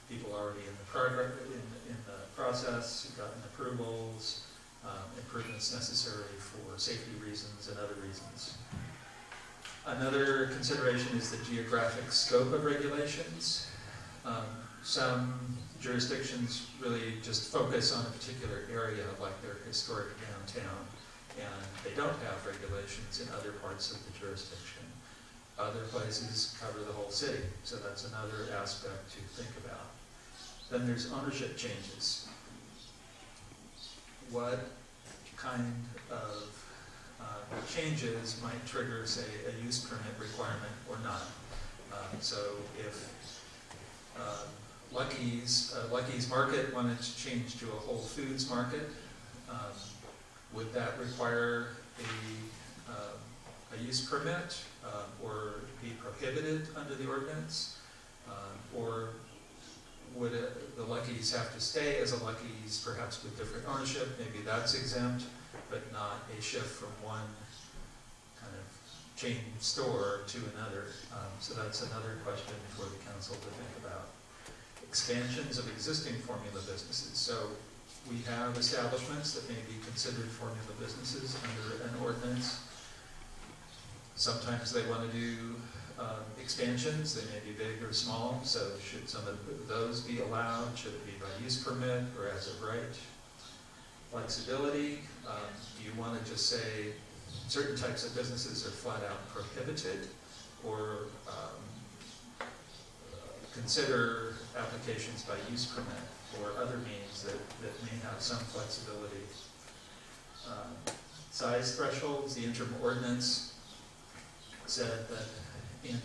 People already in the process, gotten approvals, improvements necessary for safety reasons and other reasons. Another consideration is the geographic scope of regulations. Some jurisdictions really just focus on a particular area, like their historic downtown, and they don't have regulations in other parts of the jurisdiction. Other places cover the whole city, so that's another aspect to think about. Then there's ownership changes. What kind of changes might trigger, say, a use permit requirement or not? So if Lucky's Market wanted to change to a Whole Foods Market. Would that require a use permit or be prohibited under the ordinance? Or would the Lucky's have to stay as a Lucky's, perhaps with different ownership? Maybe that's exempt, but not a shift from one kind of chain store to another. So that's another question for the council to think about. Expansions of existing formula businesses. So we have establishments that may be considered formula businesses under an ordinance. Sometimes they want to do expansions. They may be big or small. So should some of those be allowed? Should it be by use permit or as of right? Flexibility. Do you want to just say certain types of businesses are flat out prohibited, or consider applications by use permit or other means that may have some flexibility? Size thresholds. The interim ordinance said that in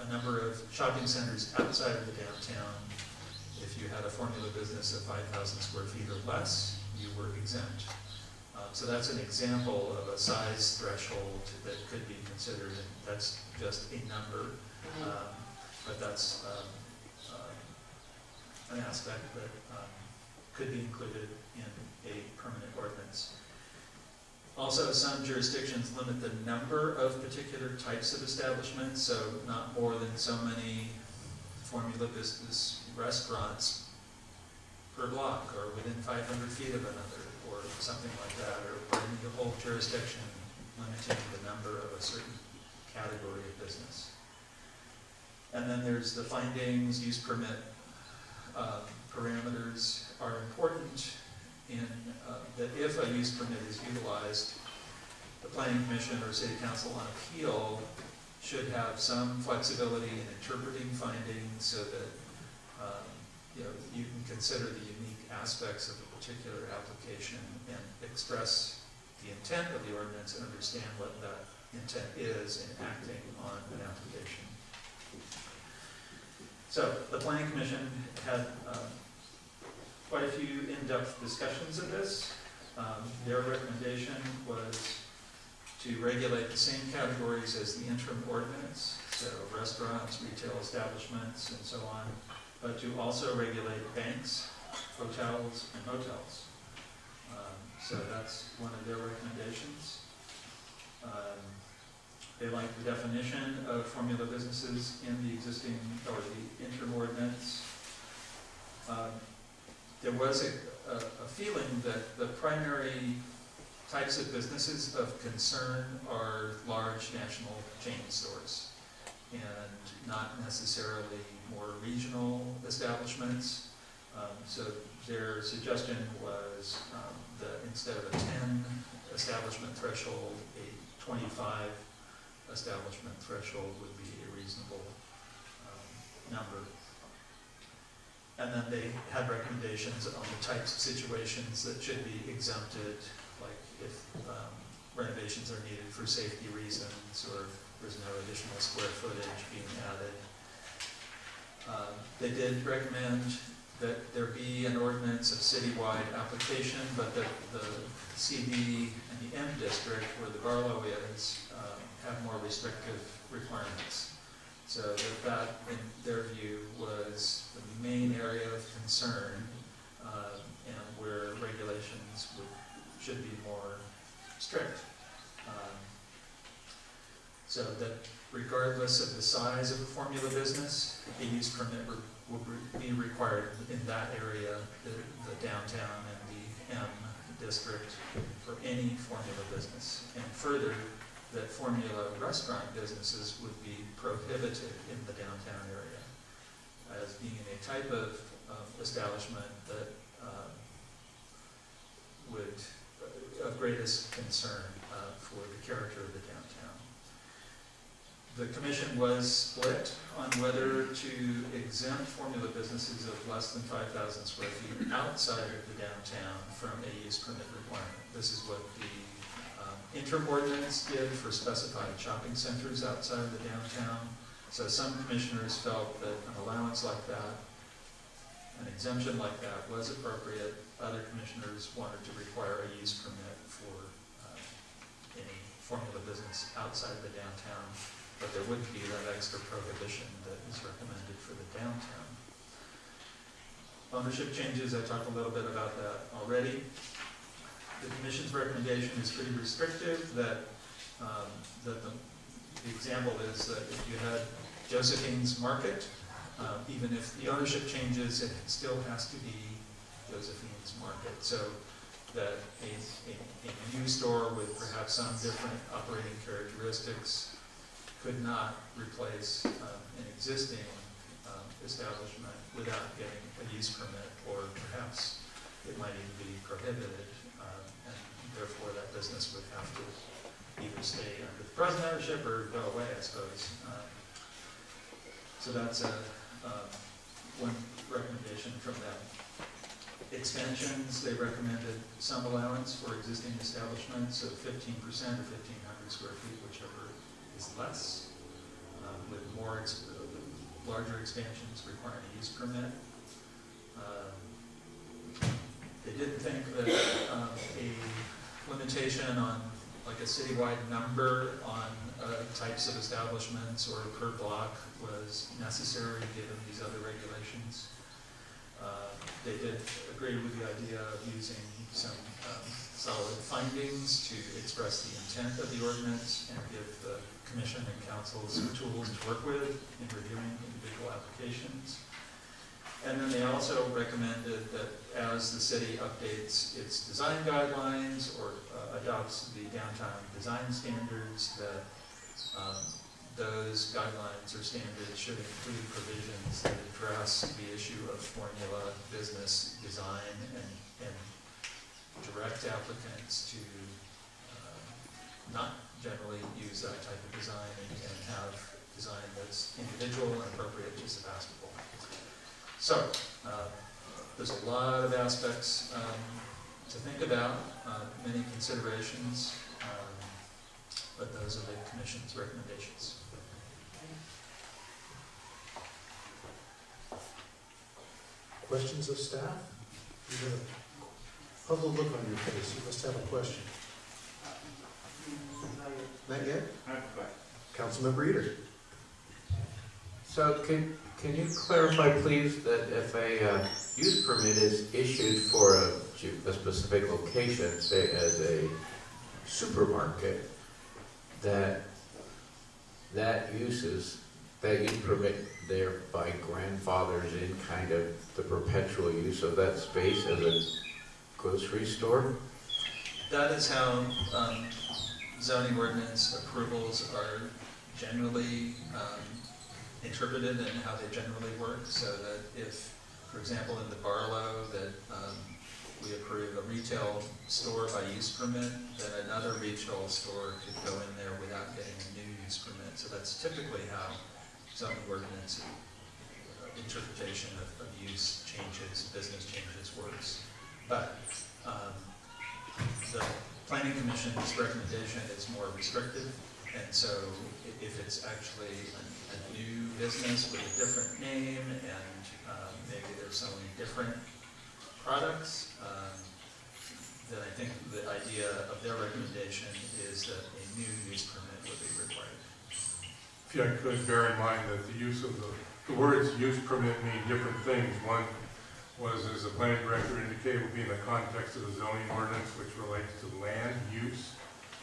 a number of shopping centers outside of the downtown, if you had a formula business of 5,000 square feet or less, you were exempt. So that's an example of a size threshold that could be considered, and that's just a number, but that's an aspect that could be included in a permanent ordinance. Also, some jurisdictions limit the number of particular types of establishments, so not more than so many formula business restaurants per block or within 500 feet of another, or something like that, or in the whole jurisdiction limiting the number of a certain category of business. And then there's the findings. Use permit parameters are important in that if a use permit is utilized, the Planning Commission or City Council on appeal should have some flexibility in interpreting findings so that you can consider the unique aspects of a particular application and express the intent of the ordinance and understand what that intent is in acting on an application. So the Planning Commission had quite a few in-depth discussions of this. Their recommendation was to regulate the same categories as the interim ordinance, so restaurants, retail establishments, and so on, but to also regulate banks, hotels, and motels. So that's one of their recommendations. They like the definition of formula businesses in the existing, or the interim ordinance. There was a feeling that the primary types of businesses of concern are large national chain stores and not necessarily more regional establishments. So their suggestion was that instead of a 10 establishment threshold, a 25 establishment threshold would be a reasonable number. And then they had recommendations on the types of situations that should be exempted, like if renovations are needed for safety reasons or there's no additional square footage being added. They did recommend that there be an ordinance of citywide application, but that the CD and the M district, where the Barlow is, have more restrictive requirements. So that, in their view, was the main area of concern, and where regulations should be more strict. So that regardless of the size of a formula business, a use permit would be required in that area, the downtown and the M district, for any formula business. And further, that formula restaurant businesses would be prohibited in the downtown area as being a type of establishment that would of greatest concern for the character of the downtown. The commission was split on whether to exempt formula businesses of less than 5,000 square feet outside of the downtown from a use permit requirement. This is what the interim ordinance did for specified shopping centers outside of the downtown. So some commissioners felt that an allowance like that an exemption like that was appropriate. Other commissioners wanted to require a use permit for any formula business outside the downtown, but there would be that extra prohibition that is recommended for the downtown. Ownership changes, I talked a little bit about that already. The commission's recommendation is pretty restrictive, that the example is that if you had Josephine's Market, even if the ownership changes, it still has to be Josephine's Market. So that a new store with perhaps some different operating characteristics could not replace an existing establishment without getting a use permit, or perhaps it might even be prohibited, and therefore that business would have to either stay under the present ownership or go away, I suppose. So that's one recommendation from them. Expansions, they recommended some allowance for existing establishments of 15% or 1,500 square feet, whichever is less, with more larger expansions requiring a use permit. They didn't think that a limitation on like a citywide number on types of establishments or per block was necessary given these other regulations. They did agree with the idea of using some solid findings to express the intent of the ordinance and give the commission and council some tools to work with in reviewing individual applications. And then they also recommended that as the city updates its design guidelines or adopts the downtown design standards, that those guidelines or standards should include provisions that address the issue of formula business design and direct applicants to not generally use that type of design and have design that's individual and appropriate to Sebastopol. So, there's a lot of aspects to think about, many considerations, but those are the Commission's recommendations. Questions of staff? You have a puzzled look on your face. You must have a question. Not yet? Councilmember Eater. So can you clarify, please, that if a use permit is issued for a specific location, say as a supermarket, that use permit thereby grandfathers in kind of the perpetual use of that space as a grocery store? That is how zoning ordinance approvals are generally interpreted and how they generally work, so that if, for example, in the Barlow, that we approve a retail store by use permit, then another retail store could go in there without getting a new use permit. So that's typically how zoning ordinance interpretation of use changes, business changes works. But the Planning Commission's recommendation is more restrictive, and so if it's actually a new business with a different name and maybe they're selling different products, then I think the idea of their recommendation is that a new use permit would be required. If I could bear in mind that the use of the words use permit mean different things. One was, as the planning director indicated, would be in the context of the zoning ordinance, which relates to land use.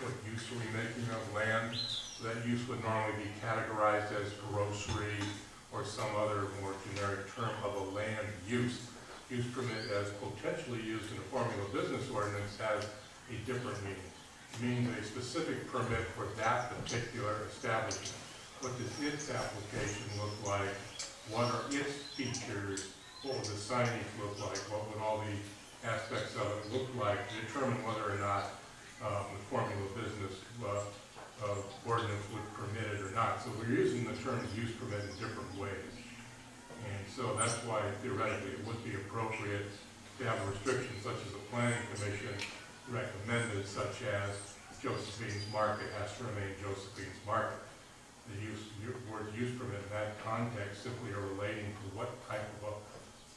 What use are we making of land? So that use would normally be categorized as grocery or some other more generic term of a land use. Use permit as potentially used in a formula business ordinance has a different meaning. It means a specific permit for that particular establishment. What does its application look like? What are its features? What would the signage look like? What would all the aspects of it look like to determine whether or not the formula business ordinance would permit it or not? So we're using the term use permit in different ways. And so that's why theoretically it would be appropriate to have a restriction such as the Planning Commission recommended, such as Josephine's Market has to remain Josephine's Market. The word use permit in that context simply are relating to what type of a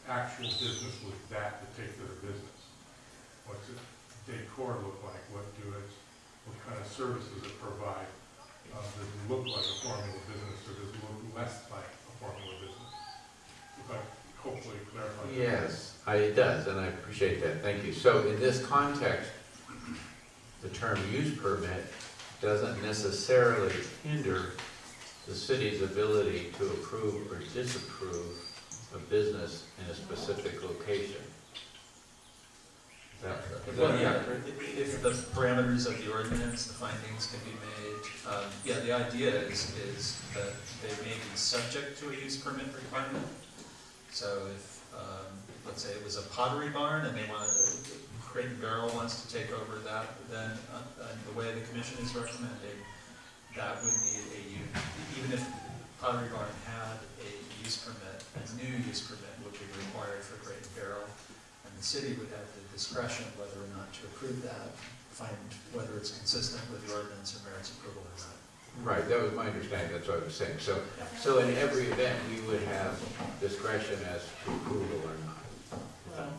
actual business with that particular business. What's its decor look like? What kind of services it provide? Does it look like a formula business, or does it look less like a formula business? If I hopefully clarify that. Yes, it does, and I appreciate that. Thank you. So in this context, the term use permit doesn't necessarily hinder the city's ability to approve or disapprove a business in a specific location. Well, yeah, if the parameters of the ordinance, the findings can be made, yeah, the idea is that they may be subject to a use permit requirement. So if, let's say it was a pottery barn and they want, Crate and Barrel wants to take over that, then the way the commission is recommending, that would need a use, even if Pottery Barn had a use permit, a new use permit would be required for Crate and Barrel, and the city would have the discretion whether or not to approve that, find whether it's consistent with the ordinance or merits approval or not. Right, that was my understanding, that's what I was saying. So in every event, we would have discretion as to approval or not.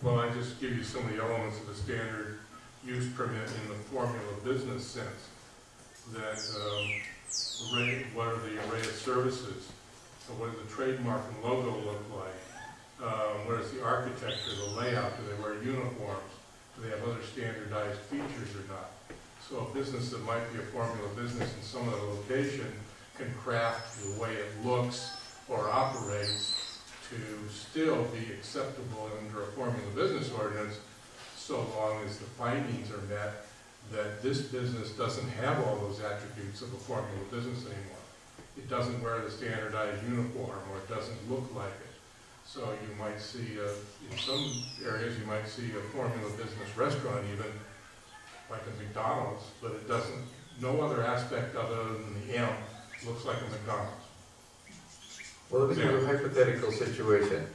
Well, I just give you some of the elements of the standard use permit in the formula business sense. That what are the array of services? So what does the trademark and logo look like? What is the architecture, the layout? Do they wear uniforms? Do they have other standardized features or not? So a business that might be a formula business in some other location can craft the way it looks or operates to still be acceptable under a formula business ordinance, so long as the findings are met that this business doesn't have all those attributes of a formula business anymore. It doesn't wear the standardized uniform, or it doesn't look like it. So you might see, in some areas, you might see a formula business restaurant even, like a McDonald's, but it doesn't, no other aspect other than the M looks like a McDonald's. Well, let me give you a hypothetical situation.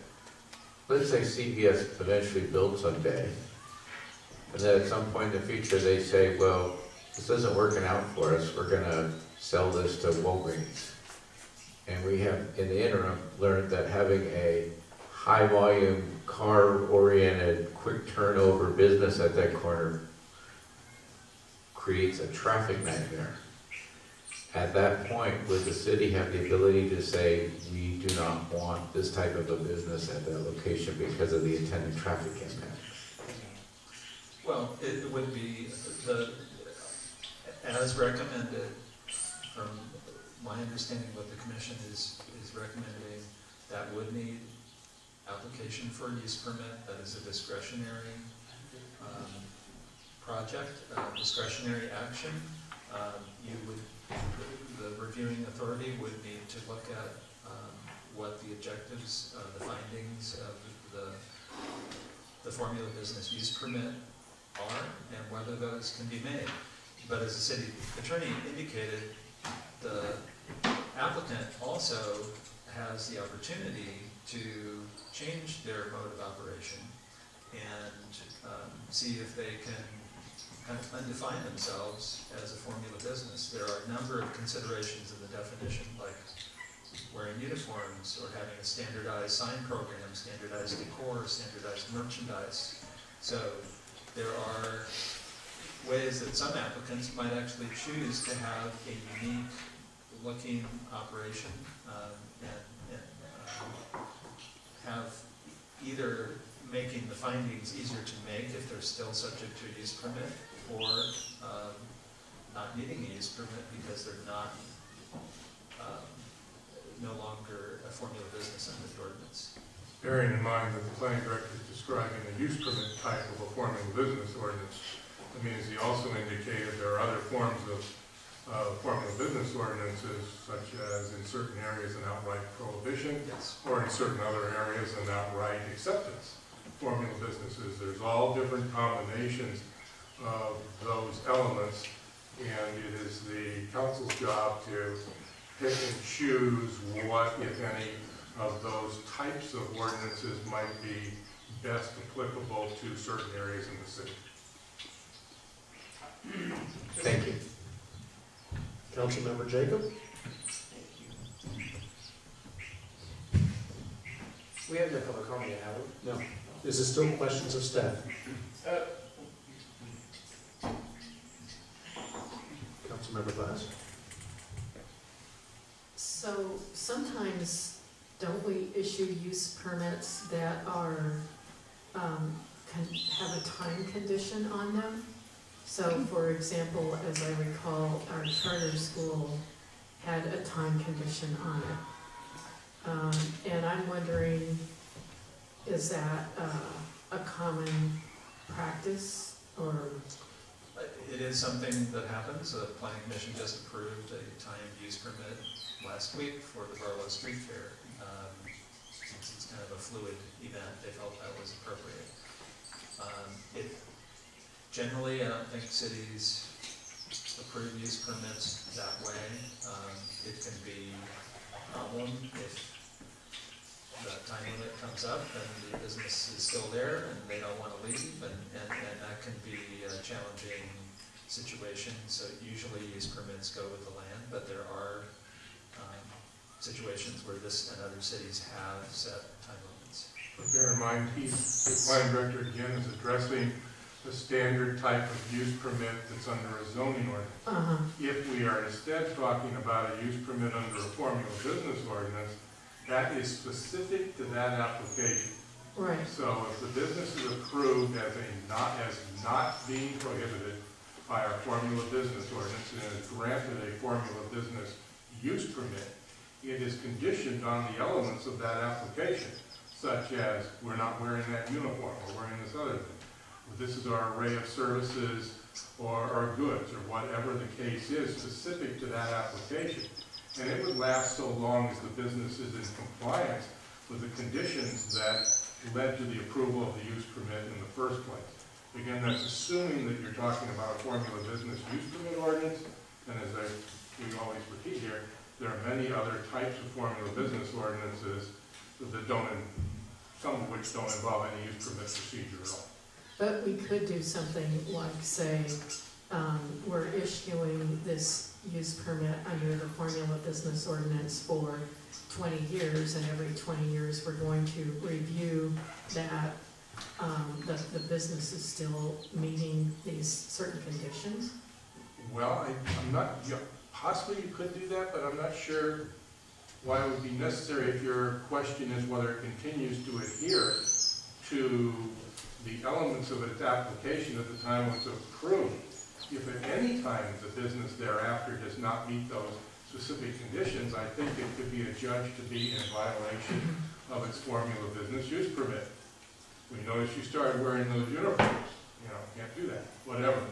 Let's say CVS eventually builds someday, and then at some point in the future they say, well, this isn't working out for us, we're going to sell this to Walgreens. And we have, in the interim, learned that having a high-volume, car-oriented, quick turnover business at that corner creates a traffic nightmare. At that point, would the city have the ability to say, we do not want this type of a business at that location because of the attendant traffic impact? Well, it would be as recommended, from my understanding what the commission is recommending, that would need application for a use permit. That is a discretionary project, discretionary action. The reviewing authority would need to look at what the objectives, the findings of the formula business use permit are, and whether those can be made. But as the city attorney indicated, the applicant also has the opportunity to change their mode of operation and see if they can kind of undefine themselves as a formula business. There are a number of considerations in the definition, like wearing uniforms or having a standardized sign program, standardized decor, standardized merchandise. So there are ways that some applicants might actually choose to have a unique looking operation and have either making the findings easier to make if they're still subject to a use permit, or not needing a use permit because they're not no longer a formula business under the ordinance. Bearing in mind that the planning director is describing the use permit type of a formula business ordinance, that means he also indicated there are other forms of formula business ordinances, such as in certain areas an outright prohibition, yes, or in certain other areas an outright acceptance. Formula businesses, there's all different combinations of those elements, and it is the council's job to pick and choose what, if any, of those types of ordinances might be best applicable to certain areas in the city. Thank you. Councilmember Jacob? We have no public comment yet, have we? No. Is there still questions of staff? Councilmember Glass? So sometimes don't we issue use permits that are, have a time condition on them? So for example, as I recall, our charter school had a time condition on it. And I'm wondering, is that a common practice or? It is something that happens. The Planning Commission just approved a timed use permit last week for the Barlow Street Fair. Since it's kind of a fluid event, they felt that was appropriate. Generally, I don't think cities approve use permits that way. It can be a problem if the time limit comes up and the business is still there and they don't want to leave, and that can be a challenging situation. So usually use permits go with the land, but there are situations where this and other cities have set time limits. But bear in mind, the planning director again is addressing the standard type of use permit that's under a zoning ordinance. If we are instead talking about a use permit under a formula business ordinance, that is specific to that application. Right. So if the business is approved as not being prohibited by our formula business ordinance and is granted a formula business use permit, it is conditioned on the elements of that application, such as we're not wearing that uniform, we're wearing this other thing. This is our array of services or goods or whatever the case is specific to that application. And it would last so long as the business is in compliance with the conditions that led to the approval of the use permit in the first place. Again, that's assuming that you're talking about a formula business use permit ordinance, and as we always repeat here, there are many other types of formula business ordinances that some of which don't involve any use permit procedure at all. But we could do something like say, we're issuing this use permit under the formula business ordinance for 20 years, and every 20 years we're going to review that the business is still meeting these certain conditions? Well, I'm not, possibly you could do that, but I'm not sure why it would be necessary if your question is whether it continues to adhere to the elements of its application at the time it's approved. If at any time the business thereafter does not meet those specific conditions, I think it could be adjudged to be in violation of its formula business use permit. We notice you started wearing those uniforms. Can't do that. Whatever.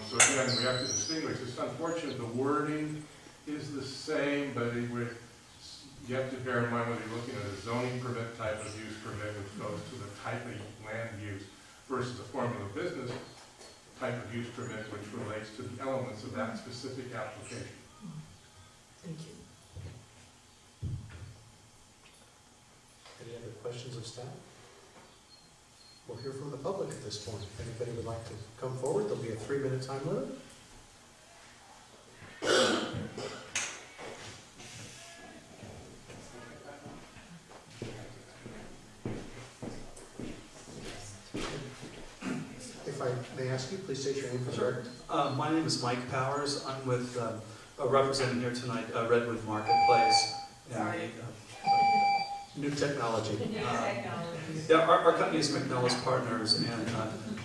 So again, we have to distinguish. It's unfortunate the wording is the same, but you have to bear in mind whether you're looking at a zoning permit type of use permit, which goes to the type of land use, versus a formula business type of use permit, which relates to the elements of that specific application. Thank you. Any other questions of staff? We'll hear from the public at this point. If anybody would like to come forward, there'll be a 3-minute time limit. If I may ask you, please state your name for the record. My name is Mike Powers. I'm with representing here tonight Redwood Marketplace. New technology. Yeah, our company is McNellis Partners, and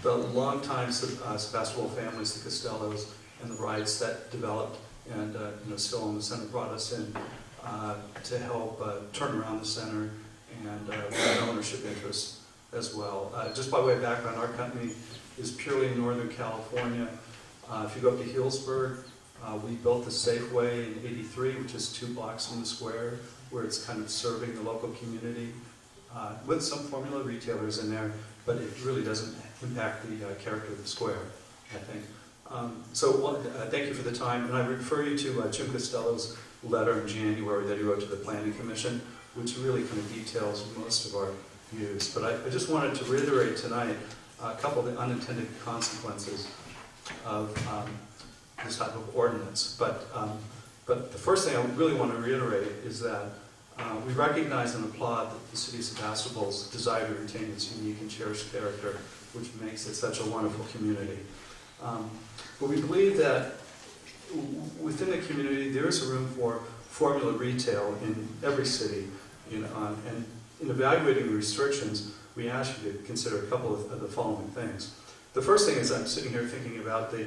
the longtime Sebastopol families, the Costellos, and the Wrights that developed and still own the center brought us in to help turn around the center and an ownership interest as well. Just by way of background, our company is purely in Northern California. If you go up to Healdsburg, we built the Safeway in '83, which is 2 blocks from the square, where it's kind of serving the local community with some formula retailers in there, but it really doesn't impact the character of the square, I think. Thank you for the time, and I refer you to Jim Costello's letter in January that he wrote to the Planning Commission, which really kind of details most of our views. But I just wanted to reiterate tonight a couple of the unintended consequences of this type of ordinance. But the first thing I really want to reiterate is that We recognize and applaud the city of Sebastopol's desire to retain its unique and cherished character, which makes it such a wonderful community. But we believe that within the community there is a room for formula retail in every city. And in evaluating the restrictions, we ask you to consider a couple of the following things. The first thing is I'm sitting here thinking about the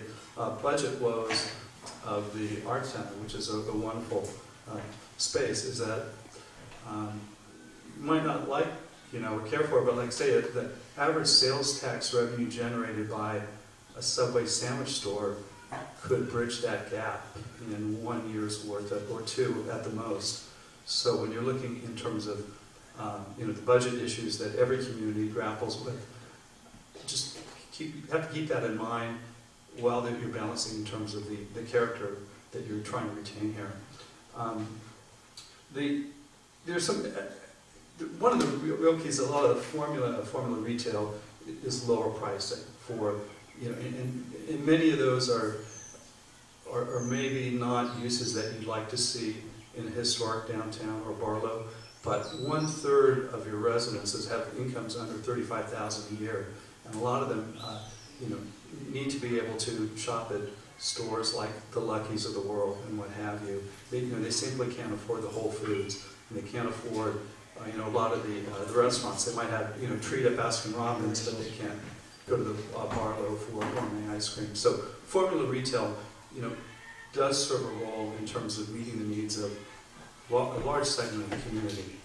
budget woes of the Art Center, which is a wonderful space, is that you might not like, or care for it, but like say the average sales tax revenue generated by a Subway sandwich store could bridge that gap in 1 year's worth of, or two at the most. So when you're looking in terms of the budget issues that every community grapples with, just you have to keep that in mind while that you're balancing in terms of the character that you're trying to retain here. There's some, one of the real keys, a lot of the formula retail is lower pricing for, and many of those are maybe not uses that you'd like to see in a historic downtown or Barlow, but 1/3 of your residences have incomes under $35,000 a year, and a lot of them, need to be able to shop at stores like the Lucky's of the world and what have you. They simply can't afford the Whole Foods, and they can't afford, a lot of the restaurants. They might have, treat at Baskin-Robbins, but they can't go to the Barlow for gourmet ice cream. So formula retail, does serve a role in terms of meeting the needs of a large segment of the community.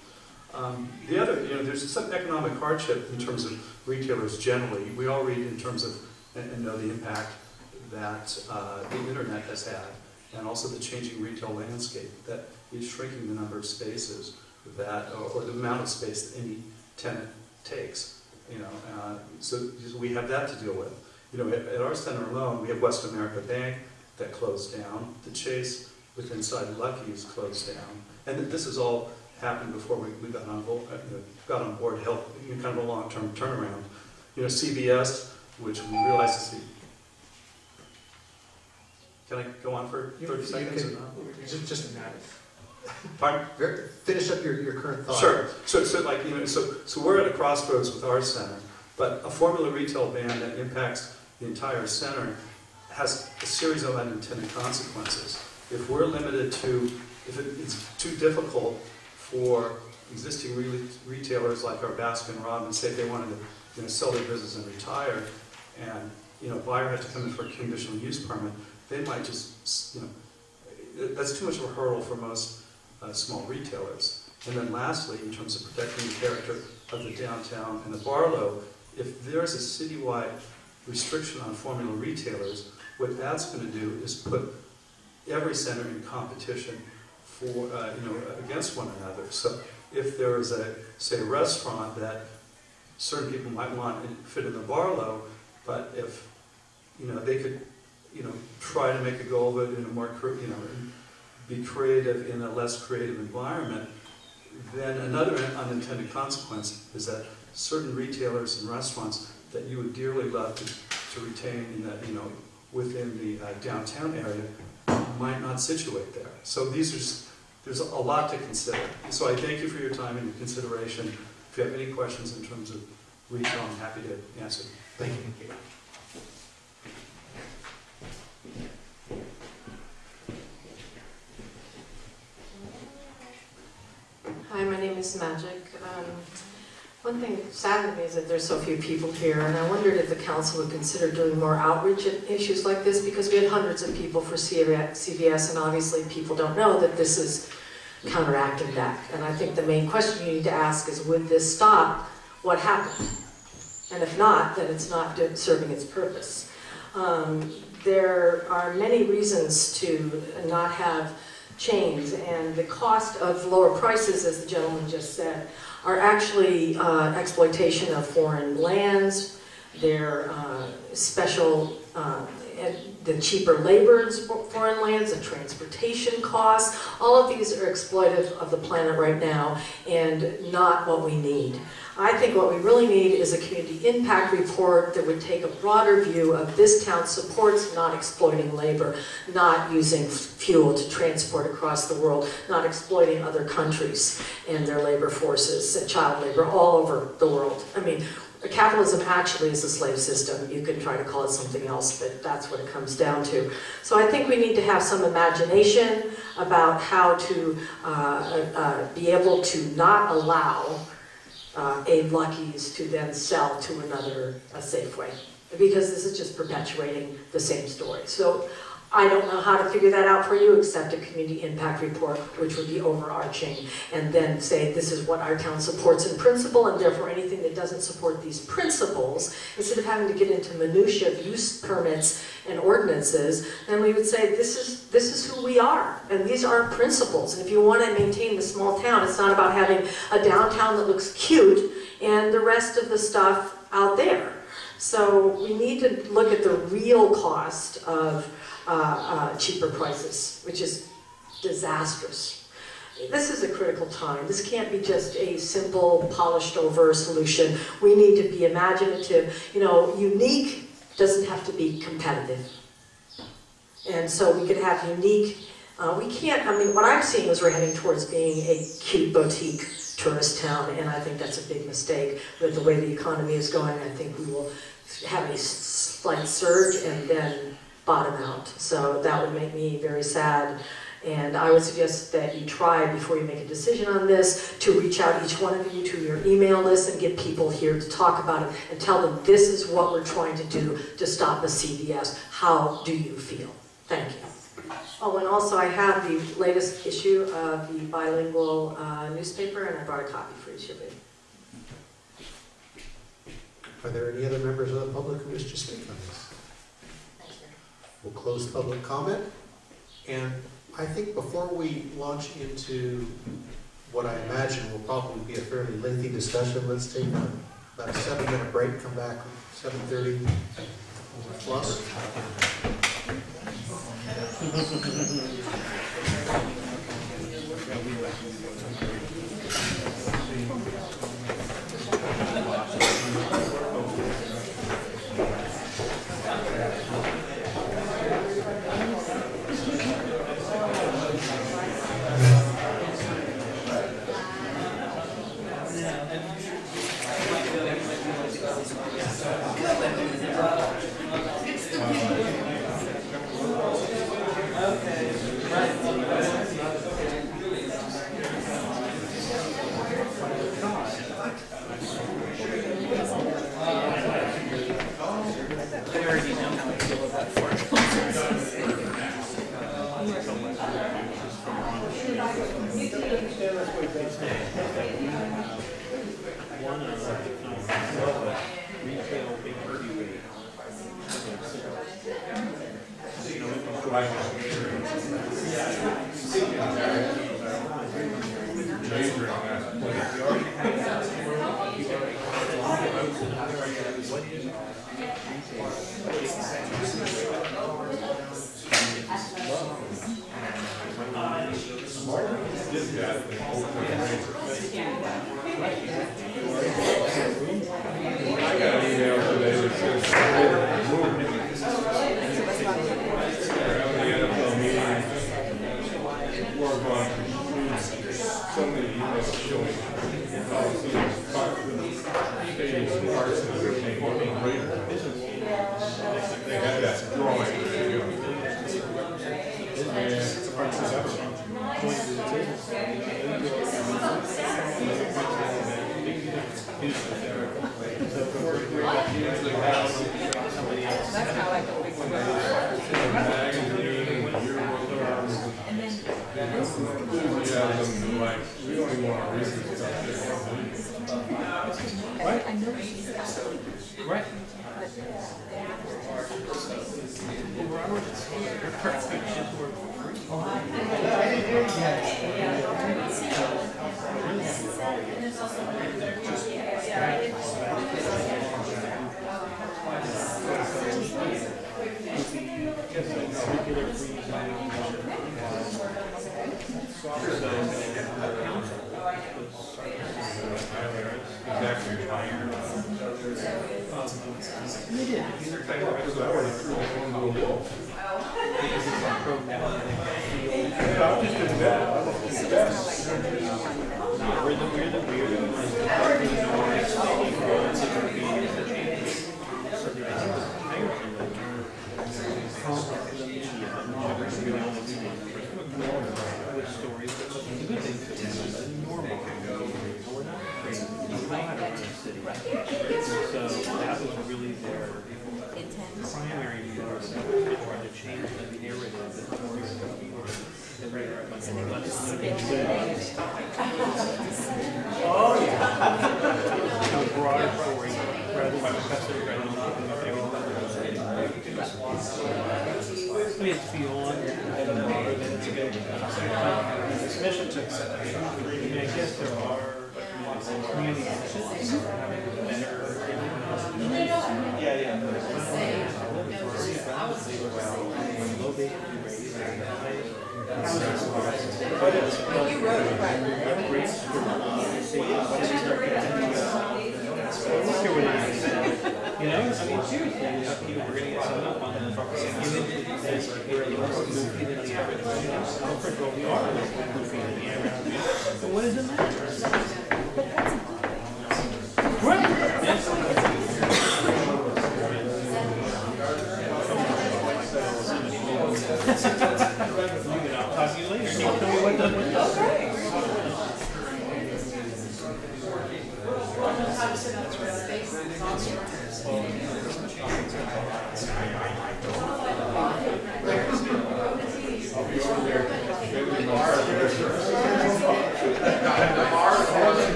The other, there's some economic hardship in terms of retailers generally. We all read in terms of, and know the impact that the internet has had, and also the changing retail landscape that is shrinking the number of spaces that, or the amount of space that any tenant takes. So we have that to deal with. At our center alone, we have West America Bank that closed down. The Chase within inside Lucky's closed down, and this has all happened before we got on board to help kind of a long-term turnaround. CVS, which we realized is the. Can I go on for 30 seconds or not? Just a minute. Pardon? Finish up your current thought. Sure. So we're at a crossroads with our center, but a formula retail ban that impacts the entire center has a series of unintended consequences. If we're limited to, if it's too difficult for existing retailers like our Baskin-Robbins, say they wanted to sell their business and retire, and a buyer had to come in for a conditional use permit, they might just, that's too much of a hurdle for most small retailers. And then lastly, in terms of protecting the character of the downtown and the Barlow, if there's a citywide restriction on formula retailers, what that's going to do is put every center in competition for, against one another. So if there is say a restaurant that certain people might want to fit in the Barlow, but if, they could, try to make a go of it in a more, be creative in a less creative environment, then another unintended consequence is that certain retailers and restaurants that you would dearly love to retain in that, within the downtown area might not situate there. So there's a lot to consider. So I thank you for your time and your consideration. If you have any questions in terms of retail, I'm happy to answer. Thank you. Hi, my name is Magic. One thing that saddened me is that there's so few people here, and I wondered if the council would consider doing more outreach at issues like this, because we had hundreds of people for CVS, and obviously people don't know that this is counteracting that. And I think the main question you need to ask is, would this stop what happened? And if not, then it's not serving its purpose. There are many reasons to not have chains, and the cost of lower prices, as the gentleman just said, are actually exploitation of foreign lands, their special, the cheaper labor in foreign lands, the transportation costs. All of these are exploitive of the planet right now and not what we need. I think what we really need is a community impact report that would take a broader view of this town supports not exploiting labor, not using fuel to transport across the world, not exploiting other countries and their labor forces and child labor all over the world. I mean, capitalism actually is a slave system. You could try to call it something else, but that's what it comes down to. So I think we need to have some imagination about how to be able to not allow a Lucky's to then sell to another Safeway, because this is just perpetuating the same story. So I don't know how to figure that out for you except a community impact report, which would be overarching, and then say this is what our town supports in principle, and therefore anything that doesn't support these principles, instead of having to get into minutia of use permits and ordinances, then we would say this is who we are, and these are our principles. And if you want to maintain the small town, it's not about having a downtown that looks cute and the rest of the stuff out there. So we need to look at the real cost of cheaper prices, which is disastrous. This is a critical time. This can't be just a simple, polished over solution. We need to be imaginative. You know, unique doesn't have to be competitive. And so we could have unique, we can't, I mean, what I'm seeing is we're heading towards being a cute boutique tourist town, and I think that's a big mistake. With the way the economy is going, I think we will have a slight surge and then bottom out. So that would make me very sad. And I would suggest that you try, before you make a decision on this, to reach out, each one of you, to your email list and get people here to talk about it and tell them this is what we're trying to do to stop a CVS. How do you feel? Thank you. Oh, and also I have the latest issue of the bilingual newspaper, and I brought a copy for each of you. Are there any other members of the public who wish to speak on this? We'll close public comment. And I think before we launch into what I imagine will probably be a fairly lengthy discussion, let's take about a 7-minute break, come back 7:30 plus.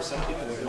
Something new.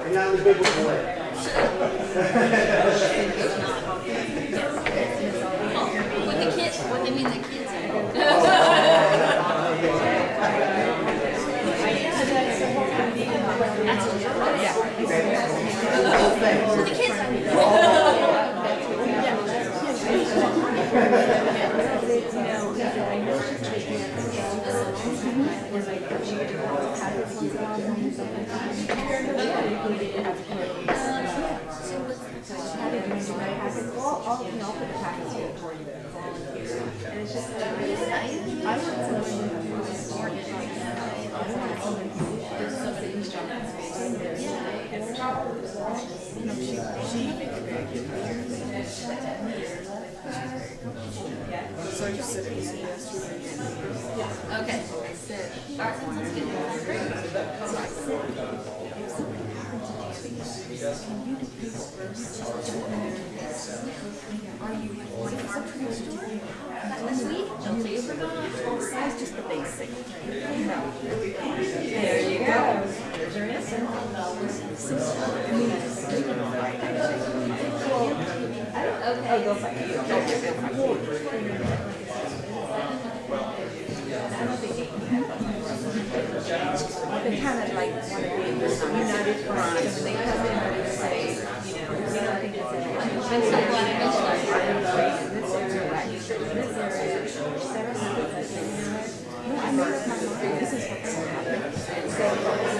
And now the big boy. When the kids, what they mean the kids. With the kids. Okay. Just the basic. There you go. Okay. Go find it. They kind of like want to be united front, and they come in and say, you know, we don't think it's in I'm so glad I missed that. in this area, right? In this area, Sarah said, you know what? No, I know it's not going to be. This is what's going to happen.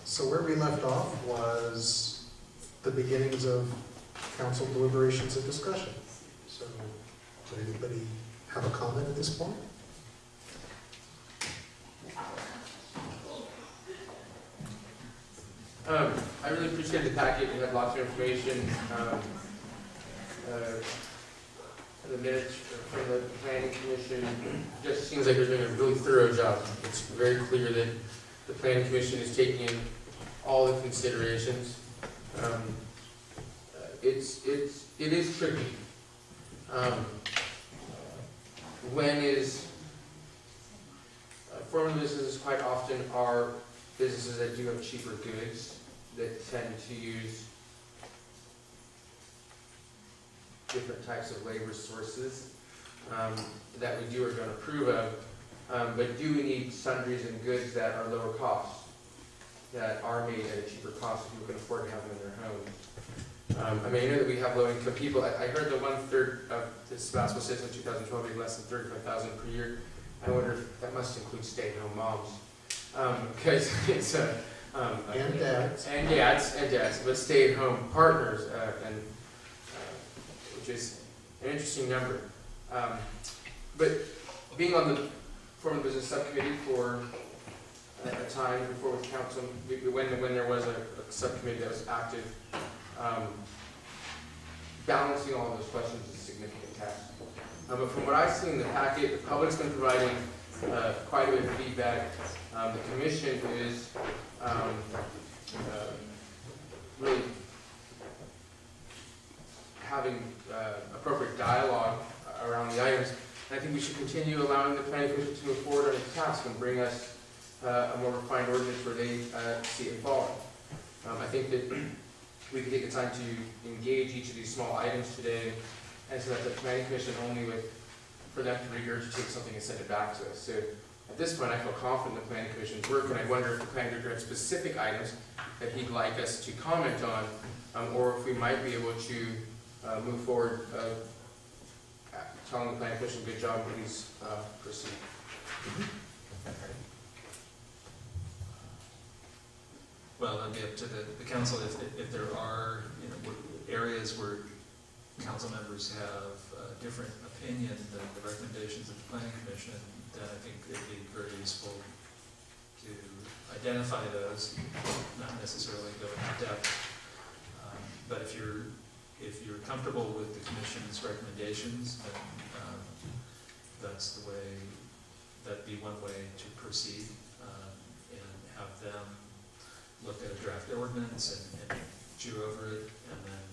So where we left off was the beginnings of council deliberations and discussion. So would anybody have a comment at this point? I really appreciate the packet. We had lots of information. the minutes from the planning commission, just seems like they're doing a really thorough job. It's very clear that the planning commission is taking in all the considerations. It is tricky. Formula businesses quite often are businesses that do have cheaper goods, that tend to use different types of labor sources that we do or don't approve of, but do we need sundries and goods that are lower cost, that are made at a cheaper cost so people can afford to have them in their homes? I mean, I know that we have low-income people. I heard that 1/3 of the Sebastopol citizens in 2012 made less than $35,000 per year. I wonder if that must include stay-at-home moms, because it's and dads, but stay-at-home partners, which is an interesting number. But being on the Formula Business Subcommittee for a time before with council, when there was a subcommittee that was active, balancing all of those questions is a significant task. But from what I've seen in the packet, the public's been providing quite a bit of feedback. The commission is really having appropriate dialogue around the items. And I think we should continue allowing the planning commission to move forward on its task and bring us a more refined ordinance where they see it falling. I think that we can take the time to engage each of these small items today, and so that the planning commission for them to regurgitate something and send it back to us. So at this point, I feel confident in the planning commission's work, and I wonder if the planning director has specific items that he'd like us to comment on, or if we might be able to move forward, telling the planning commission, good job, please proceed. Well, that'd be up to the council if there are areas where council members have a different opinion than the recommendations of the planning commission, then I think it'd be very useful to identify those, not necessarily go into depth. But if you're comfortable with the commission's recommendations, then that's the way. That'd be one way to proceed, and have them look at a draft ordinance and chew over it, and then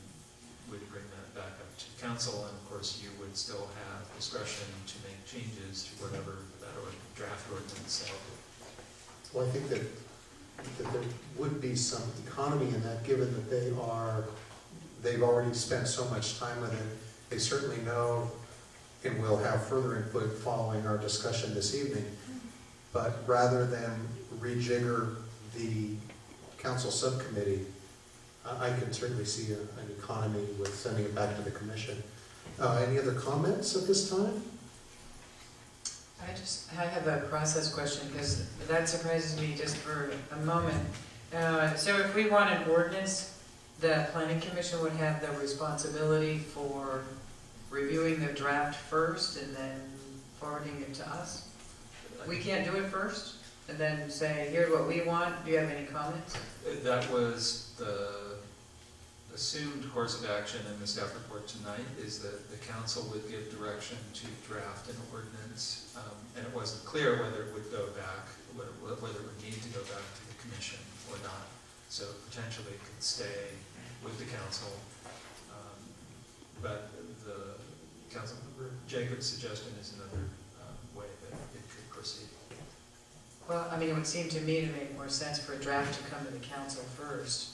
we'd bring that back up to council, and of course you would still have discretion to make changes to whatever that draft ordinance said. Well, I think that there would be some economy in that, given that they've already spent so much time with it. They certainly know and will have further input following our discussion this evening. But rather than rejigger the council subcommittee, I can certainly see an economy with sending it back to the commission. Any other comments at this time? I have a process question, because that surprises me just for a moment. So if we want an ordinance, the planning commission would have the responsibility for reviewing the draft first and then forwarding it to us? We can't do it first and then say, here's what we want, do you have any comments? That was the assumed course of action in the staff report tonight, is that the council would give direction to draft an ordinance, and it wasn't clear whether it would go back, whether it would need to go back to the commission or not. So potentially it could stay with the council, but the council member Jacob's suggestion is another way that it could proceed. Well, I mean, it would seem to me to make more sense for a draft to come to the council first.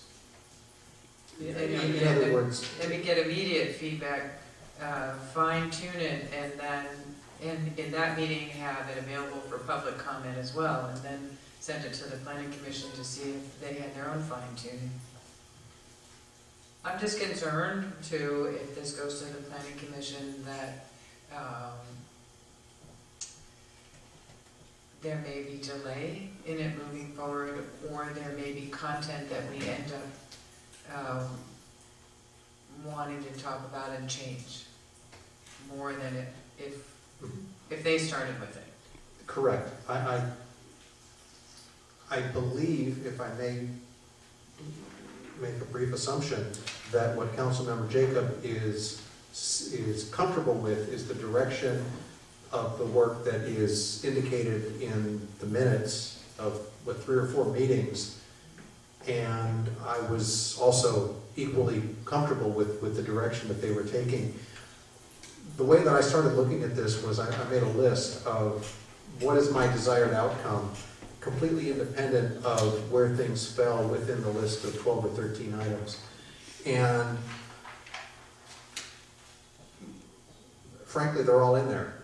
In other words, and we get immediate feedback, fine tune it, and then in that meeting have it available for public comment as well, and then send it to the planning commission to see if they had their own fine tuning. I'm just concerned too, if this goes to the planning commission, that there may be delay in it moving forward, or there may be content that we end up wanting to talk about and change more than if they started with it. correct. I believe, if I may make a brief assumption, that what Councilmember Jacob is is comfortable with is the direction of the work that is indicated in the minutes of, what, 3 or 4 meetings. And I was also equally comfortable with the direction that they were taking. The way that I started looking at this was I made a list of what is my desired outcome, completely independent of where things fell within the list of 12 or 13 items. And frankly, they're all in there.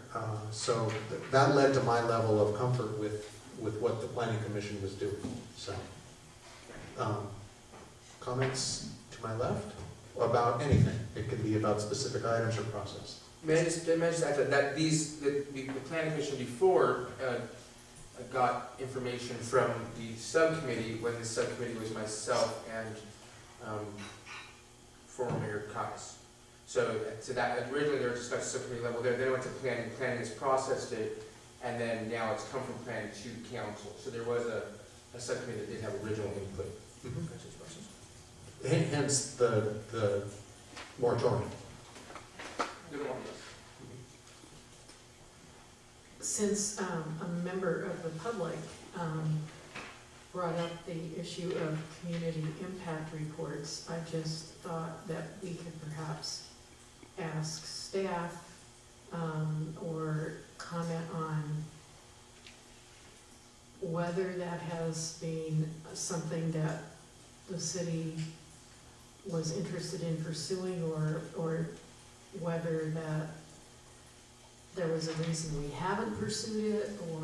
So that led to my level of comfort with what the Planning Commission was doing. So, comments to my left about anything. It could be about specific items or process. May I just add that the Planning Commission before got information from the subcommittee when the subcommittee was myself and former Mayor Cox. So that originally they were discussed at subcommittee level. Then it went to planning. Planning has processed it, and then now it's come from planning to council. So there was a subcommittee that did have original input. Hence the moratorium. Since a member of the public brought up the issue of community impact reports, I just thought that we could perhaps ask staff or comment on whether that has been something that the city was interested in pursuing, or whether that there was a reason we haven't pursued it, or,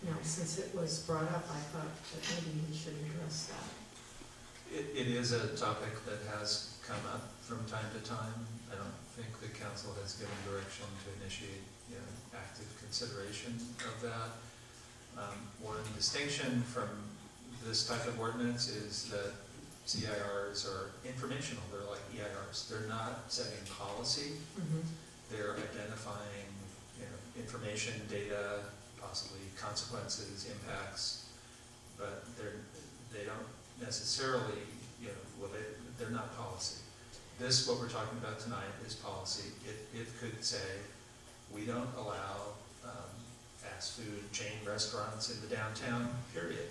you know, since it was brought up, I thought that maybe we should address that. It is a topic that has come up from time to time. I don't think the council has given direction to initiate, you know, active consideration of that. One distinction from this type of ordinance is that CIRs are informational. They're like EIRs. They're not setting policy. They're identifying, you know, information, data, possibly consequences, impacts, but they don't necessarily, you know, well, they're not policy. This, what we're talking about tonight, is policy. It could say, we don't allow fast food chain restaurants in the downtown, period.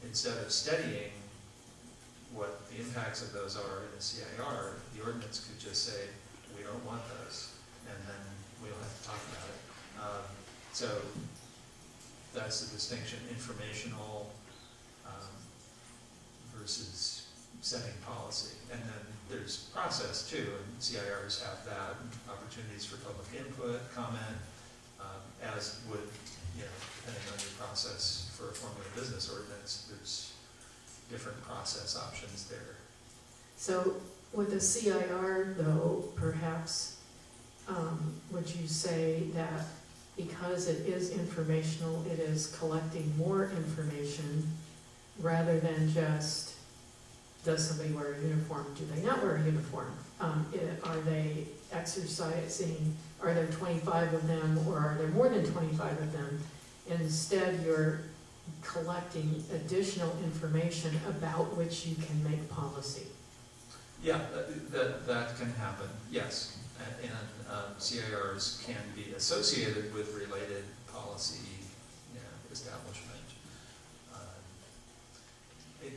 Instead of studying what the impacts of those are in a CIR, the ordinance could just say, we don't want those, and then we don't have to talk about it. So that's the distinction, informational versus setting policy. And then there's process too, and CIRs have that, and opportunities for public input, comment, as would, you know, depending on your process for a formula business ordinance, there's different process options there. So with a CIR though, perhaps, would you say that because it is informational, it is collecting more information rather than just, does somebody wear a uniform, do they not wear a uniform? Are they exercising, are there 25 of them, or are there more than 25 of them? Instead, you're collecting additional information about which you can make policy. Yeah, that can happen, yes. And CIRs can be associated with related policy, you know, establishment.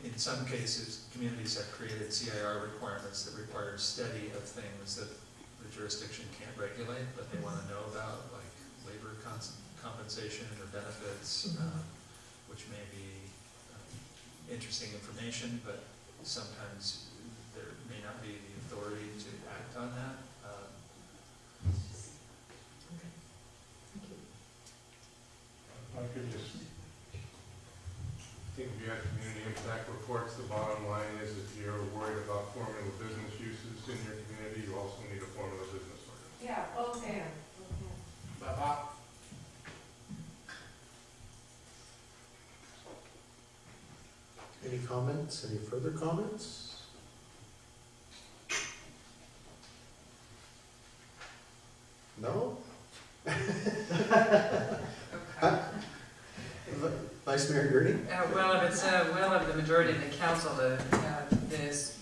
In some cases, communities have created CIR requirements that require study of things that the jurisdiction can't regulate, but they want to know about, like labor compensation or benefits, which may be interesting information, but sometimes there may not be the authority to act on that. I could just think if you had community impact reports, the bottom line is if you're worried about formula business uses in your community, you also need a formula business ordinance. Yeah, okay. Any comments? Any further comments? No? Vice Mayor Gurney? Well, if it's will of the majority of the council to have this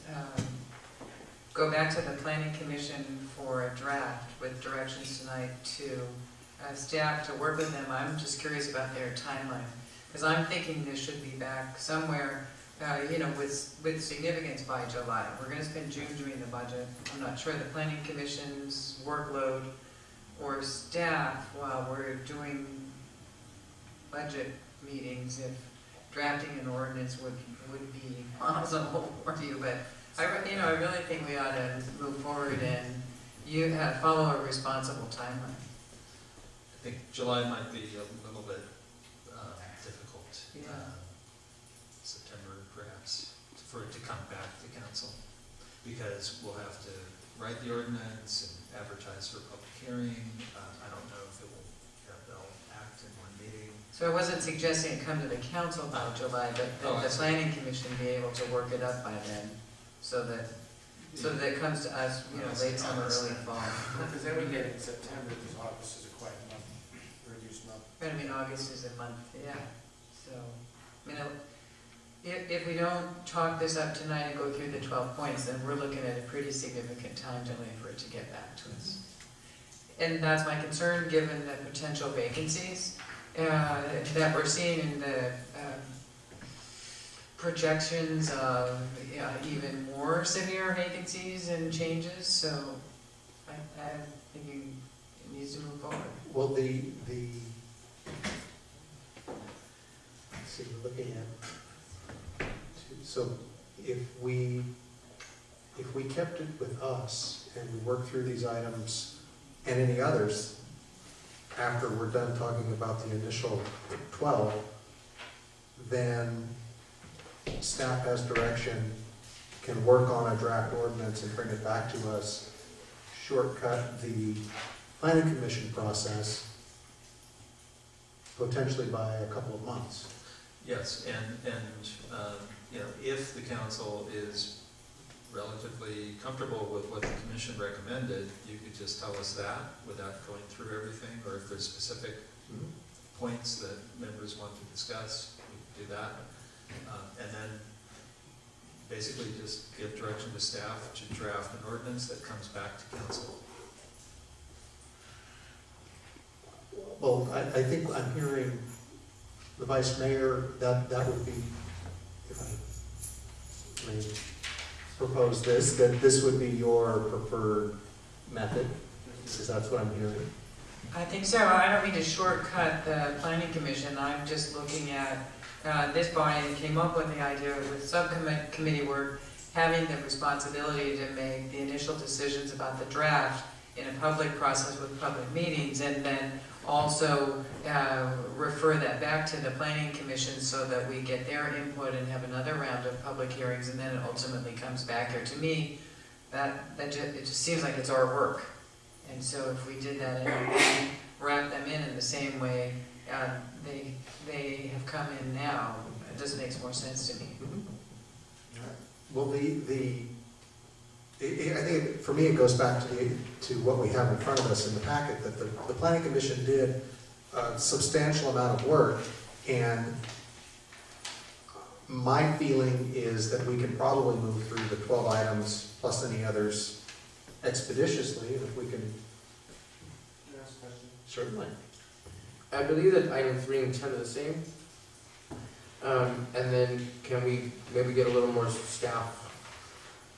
go back to the planning commission for a draft with directions tonight to staff to work with them. I'm just curious about their timeline, because I'm thinking this should be back somewhere, with significance by July. We're going to spend June doing the budget. I'm not sure the planning commission's workload or staff while we're doing budget meetings, if drafting an ordinance would be possible for you, but I really think we ought to move forward and follow a responsible timeline. I think July might be a little bit difficult. Yeah. September perhaps, for it to come back to council, because we'll have to write the ordinance and advertise for public hearing. I don't know if they'll act in one meeting. So I wasn't suggesting it come to the council by July, but that the planning commission be able to work it up by then, so that it comes to us, late summer, early fall. Because then we get in September, because August is a quiet month, reduced month. But August is a month, yeah. So, if we don't talk this up tonight and go through the 12 points, then we're looking at a pretty significant time delay for it to get back to us. And that's my concern, given the potential vacancies that we're seeing in the projections of even more severe vacancies and changes. So I'm thinking it needs to move forward. Well, let's see, we're looking at, so if we kept it with us and we worked through these items and any others after we're done talking about the initial 12, then staff has direction, can work on a draft ordinance and bring it back to us, shortcut the planning commission process potentially by a couple of months. Yes, and if the council is relatively comfortable with what the commission recommended, you could just tell us that without going through everything, or if there's specific points that members want to discuss, we can do that. And then basically just give direction to staff to draft an ordinance that comes back to council. Well, I think I'm hearing the vice mayor, that would be, if I may propose this, that this would be your preferred method, because that's what I'm hearing. I think so. I don't mean to shortcut the planning commission. I'm just looking at this body came up with the idea with subcommittee work, having the responsibility to make the initial decisions about the draft in a public process with public meetings, and then also refer that back to the planning commission so that we get their input and have another round of public hearings, and then it ultimately comes back here. To me, it just seems like it's our work. And so if we did that and we wrap them in the same way they have come in now, it just makes more sense to me. Well, I think for me it goes back to what we have in front of us in the packet, that the planning commission did a substantial amount of work, and my feeling is that we can probably move through the 12 items plus any others expeditiously, and if we can. Certainly. I believe that item 3 and 10 are the same. And then can we maybe get a little more staff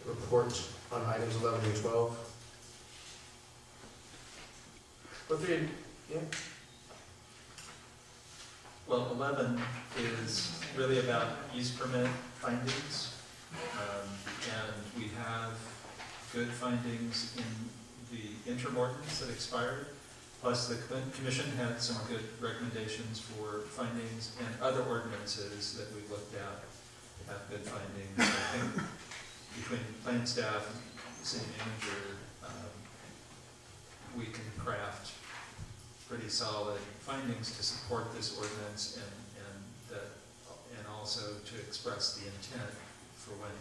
report on items 11 and 12? Yeah. Well, 11 is really about use permit findings, and we have good findings in the interim ordinance that expired. Plus, the commission had some good recommendations for findings, and other ordinances that we've looked at have good findings. I think between planning staff and city manager, we can craft pretty solid findings to support this ordinance, and also to express the intent for when,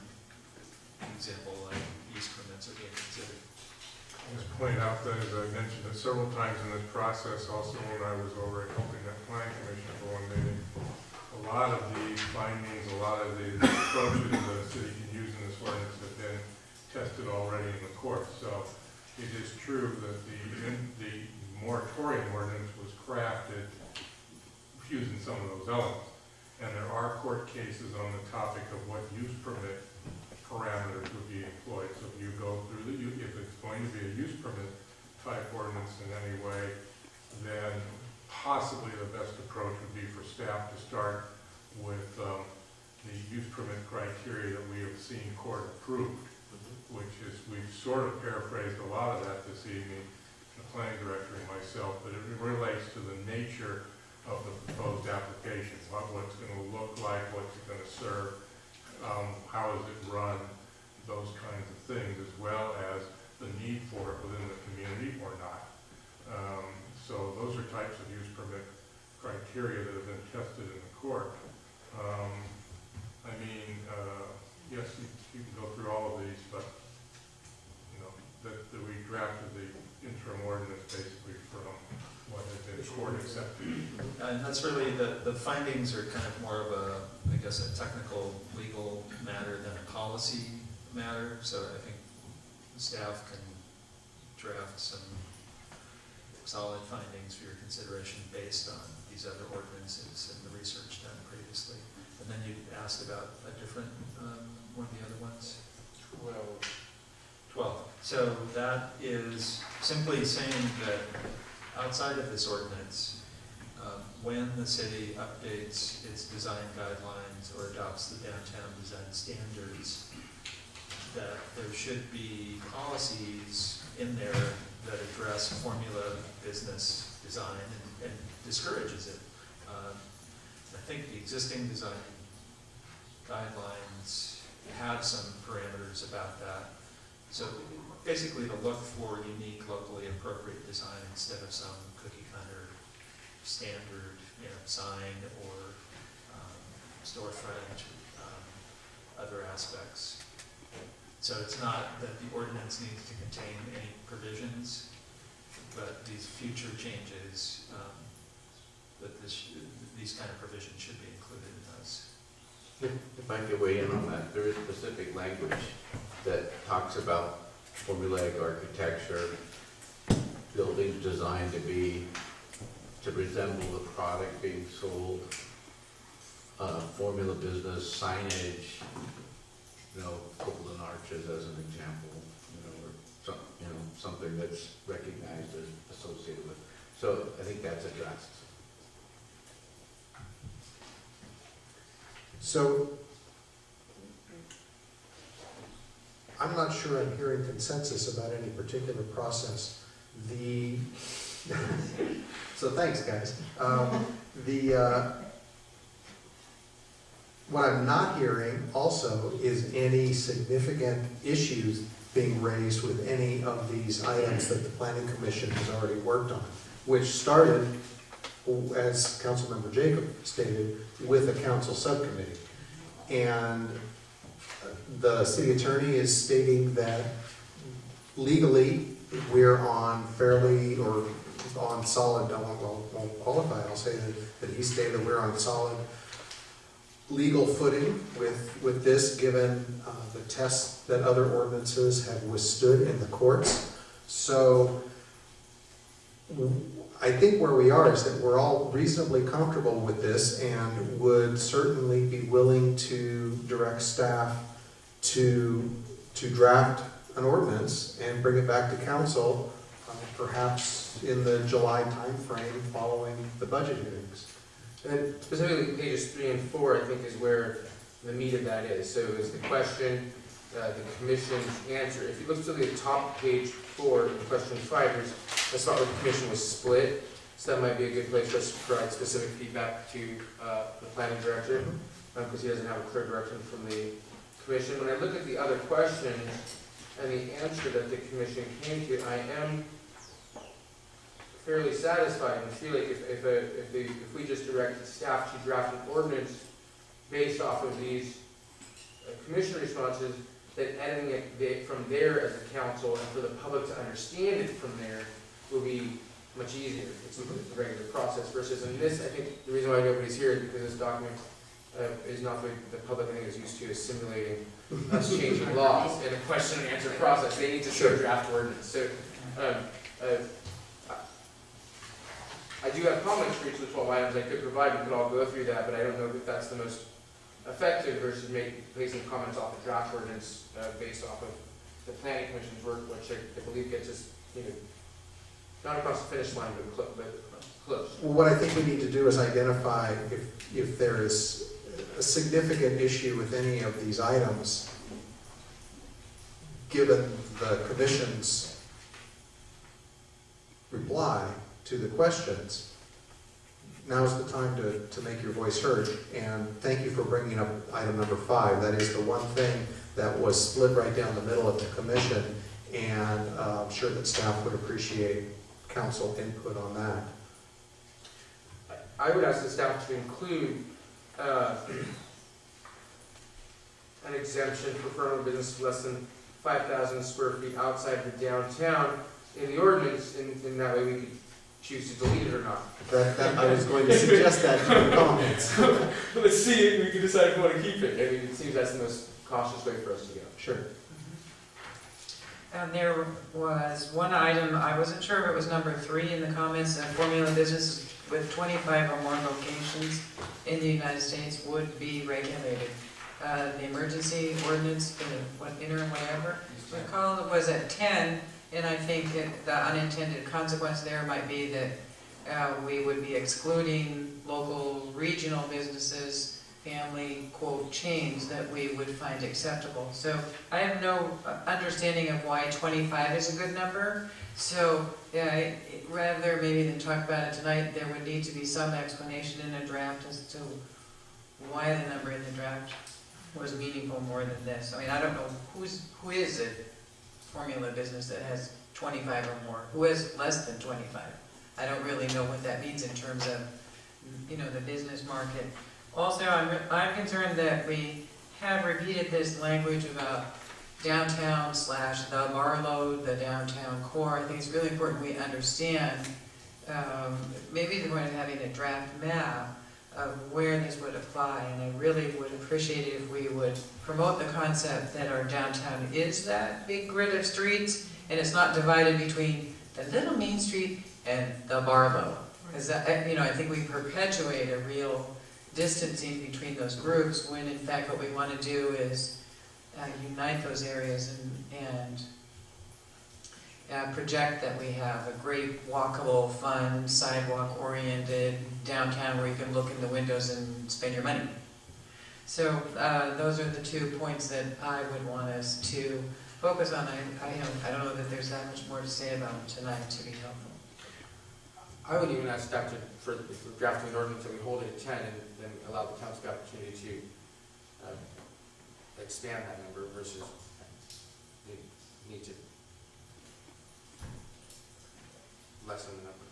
for example, like use permits are being considered. Just point out that, as I mentioned it several times in this process, also when I was over at helping that planning commission for one meeting, a lot of the findings, a lot of the approaches that a city can use in this ordinance have been tested already in the court. So it is true that the moratorium ordinance was crafted fusing some of those elements. And there are court cases on the topic of what use permit parameters would be employed. So if you go through if it's going to be a use permit type ordinance in any way, then possibly the best approach would be for staff to start with the use permit criteria that we have seen court approved, which is, we've sort of paraphrased a lot of that this evening, the planning director and myself, but it relates to the nature of the proposed application, what's going to look like, what's it going to serve, how is it run, those kinds of things, as well as the need for it within the community or not. So those are types of use permit criteria that have been tested in the court. I mean, yes, you can go through all of these, but you know that we drafted the interim ordinance basically from what had been court accepted. And that's really, the findings are kind of more of a, I guess, a technical legal matter than a policy matter. So I think the staff can draft some solid findings for your consideration based on these other ordinances and the research done previously. And then you asked about a different, one of the other ones? 12. So that is simply saying that outside of this ordinance, when the city updates its design guidelines or adopts the downtown design standards, that there should be policies in there that address formula business design and discourages it. I think the existing design guidelines have some parameters about that. So basically to look for unique, locally appropriate design instead of some cookie cutter standard, sign or storefront, other aspects. So it's not that the ordinance needs to contain any provisions, but these future changes, that these kind of provisions should be included in those. If I could weigh in on that, there is specific language that talks about formulaic architecture, buildings designed to resemble the product being sold, formula business signage, golden arches as an example, or something that's recognized as associated with. So I think that's addressed. So, I'm not sure I'm hearing consensus about any particular process. So thanks, guys. What I'm not hearing also is any significant issues being raised with any of these items that the Planning Commission has already worked on, which started, as Councilmember Jacob stated, with a council subcommittee. And the city attorney is stating that legally we're on fairly, or on solid, I won't qualify, I'll say that he stated that we're on solid legal footing with this, given the tests that other ordinances have withstood in the courts. So I think where we are is that we're all reasonably comfortable with this and would certainly be willing to direct staff to draft an ordinance and bring it back to council, perhaps in the July timeframe following the budget hearings. And specifically pages 3 and 4, I think, is where the meat of that is. So is the question, the commission's answer. If you look to the top page 4, in question 5, that's not where the commission was split. So that might be a good place for us to provide specific feedback to the planning director, because he doesn't have a clear direction from the commission. When I look at the other question and the answer that the commission came to, I am fairly satisfied and feel like if we just directed staff to draft an ordinance based off of these commission responses, that editing it from there as a council and for the public to understand it from there will be much easier. It's a regular process versus in this. I think the reason why nobody's here is because this document is not what the public, I think, is used to, is simulating us changing laws in a question and answer process. They need to see a draft ordinance. So, I do have comments for each of the 12 items I could provide. We could all go through that, but I don't know if that's the most effective versus placing comments off the draft ordinance based off of the planning commission's work, which I believe gets us, not across the finish line, but close. Well, what I think we need to do is identify if there is a significant issue with any of these items, given the commission's reply to the questions. Now's the time to make your voice heard, and thank you for bringing up item number 5. That is the one thing that was split right down the middle of the commission, and I'm sure that staff would appreciate council input on that. I would ask the staff to include an exemption for firm or business less than 5,000 square feet outside the downtown in the ordinance, and that way we could choose to delete it or not. I was going to suggest that in your comments. Let's see, we can decide if we want to keep it. I mean, it seems that's the most cautious way for us to go. Sure. And there was one item, I wasn't sure if it was number 3 in the comments, formula businesses with 25 or more locations in the United States would be regulated. The emergency ordinance, interim whatever, recall it was at 10, and I think the unintended consequence there might be that we would be excluding local regional businesses, family, quote, chains that we would find acceptable. So I have no understanding of why 25 is a good number. So yeah, rather maybe than talk about it tonight, there would need to be some explanation in a draft as to why the number in the draft was meaningful more than this. I mean, I don't know who is a formula business that has 25 or more, who has less than 25. I don't really know what that means in terms of, the business market. Also, I'm concerned that we have repeated this language about downtown / the Barlow, the downtown core. I think it's really important we understand, maybe the point of having a draft map of where this would apply, and I really would appreciate it if we would promote the concept that our downtown is that big grid of streets, and it's not divided between the little Main Street and the Barlow. Because I think we perpetuate a real distancing between those groups when in fact what we want to do is unite those areas and project that we have a great walkable, fun, sidewalk-oriented downtown where you can look in the windows and spend your money. So those are the 2 points that I would want us to focus on. I don't know that there's that much more to say about them tonight to be helpful. I would even ask staff for drafting an ordinance that we hold it at 10 and then allow the council the opportunity to expand that number versus the need to lessen the number.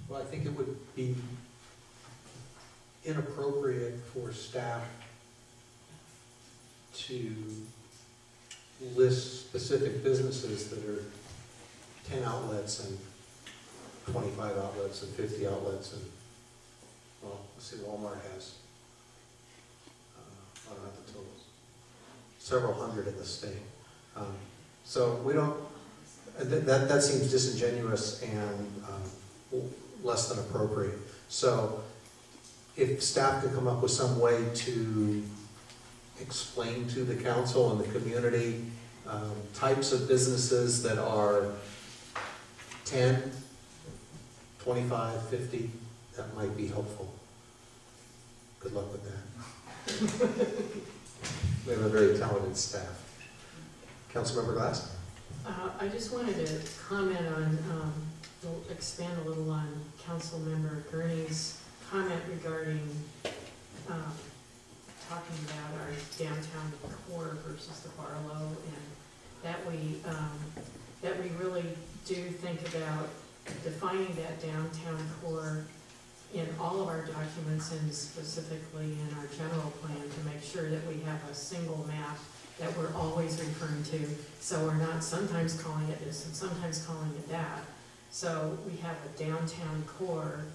Well, I think it would be inappropriate for staff to list specific businesses that are 10 outlets and 25 outlets and 50 outlets and, well, let's see, Walmart has, I don't know the totals, several hundred in the state. So we don't, that seems disingenuous and less than appropriate. So if staff could come up with some way to explain to the council and the community types of businesses that are 10, 25, 50, that might be helpful. Good luck with that. We have a very talented staff. Councilmember Glass? I just wanted to comment on, expand a little on Councilmember Gurney's comment regarding talking about our downtown core versus the Barlow, and that we really do think about defining that downtown core in all of our documents and specifically in our general plan to make sure that we have a single map that we're always referring to, so we're not sometimes calling it this and sometimes calling it that. So we have a downtown core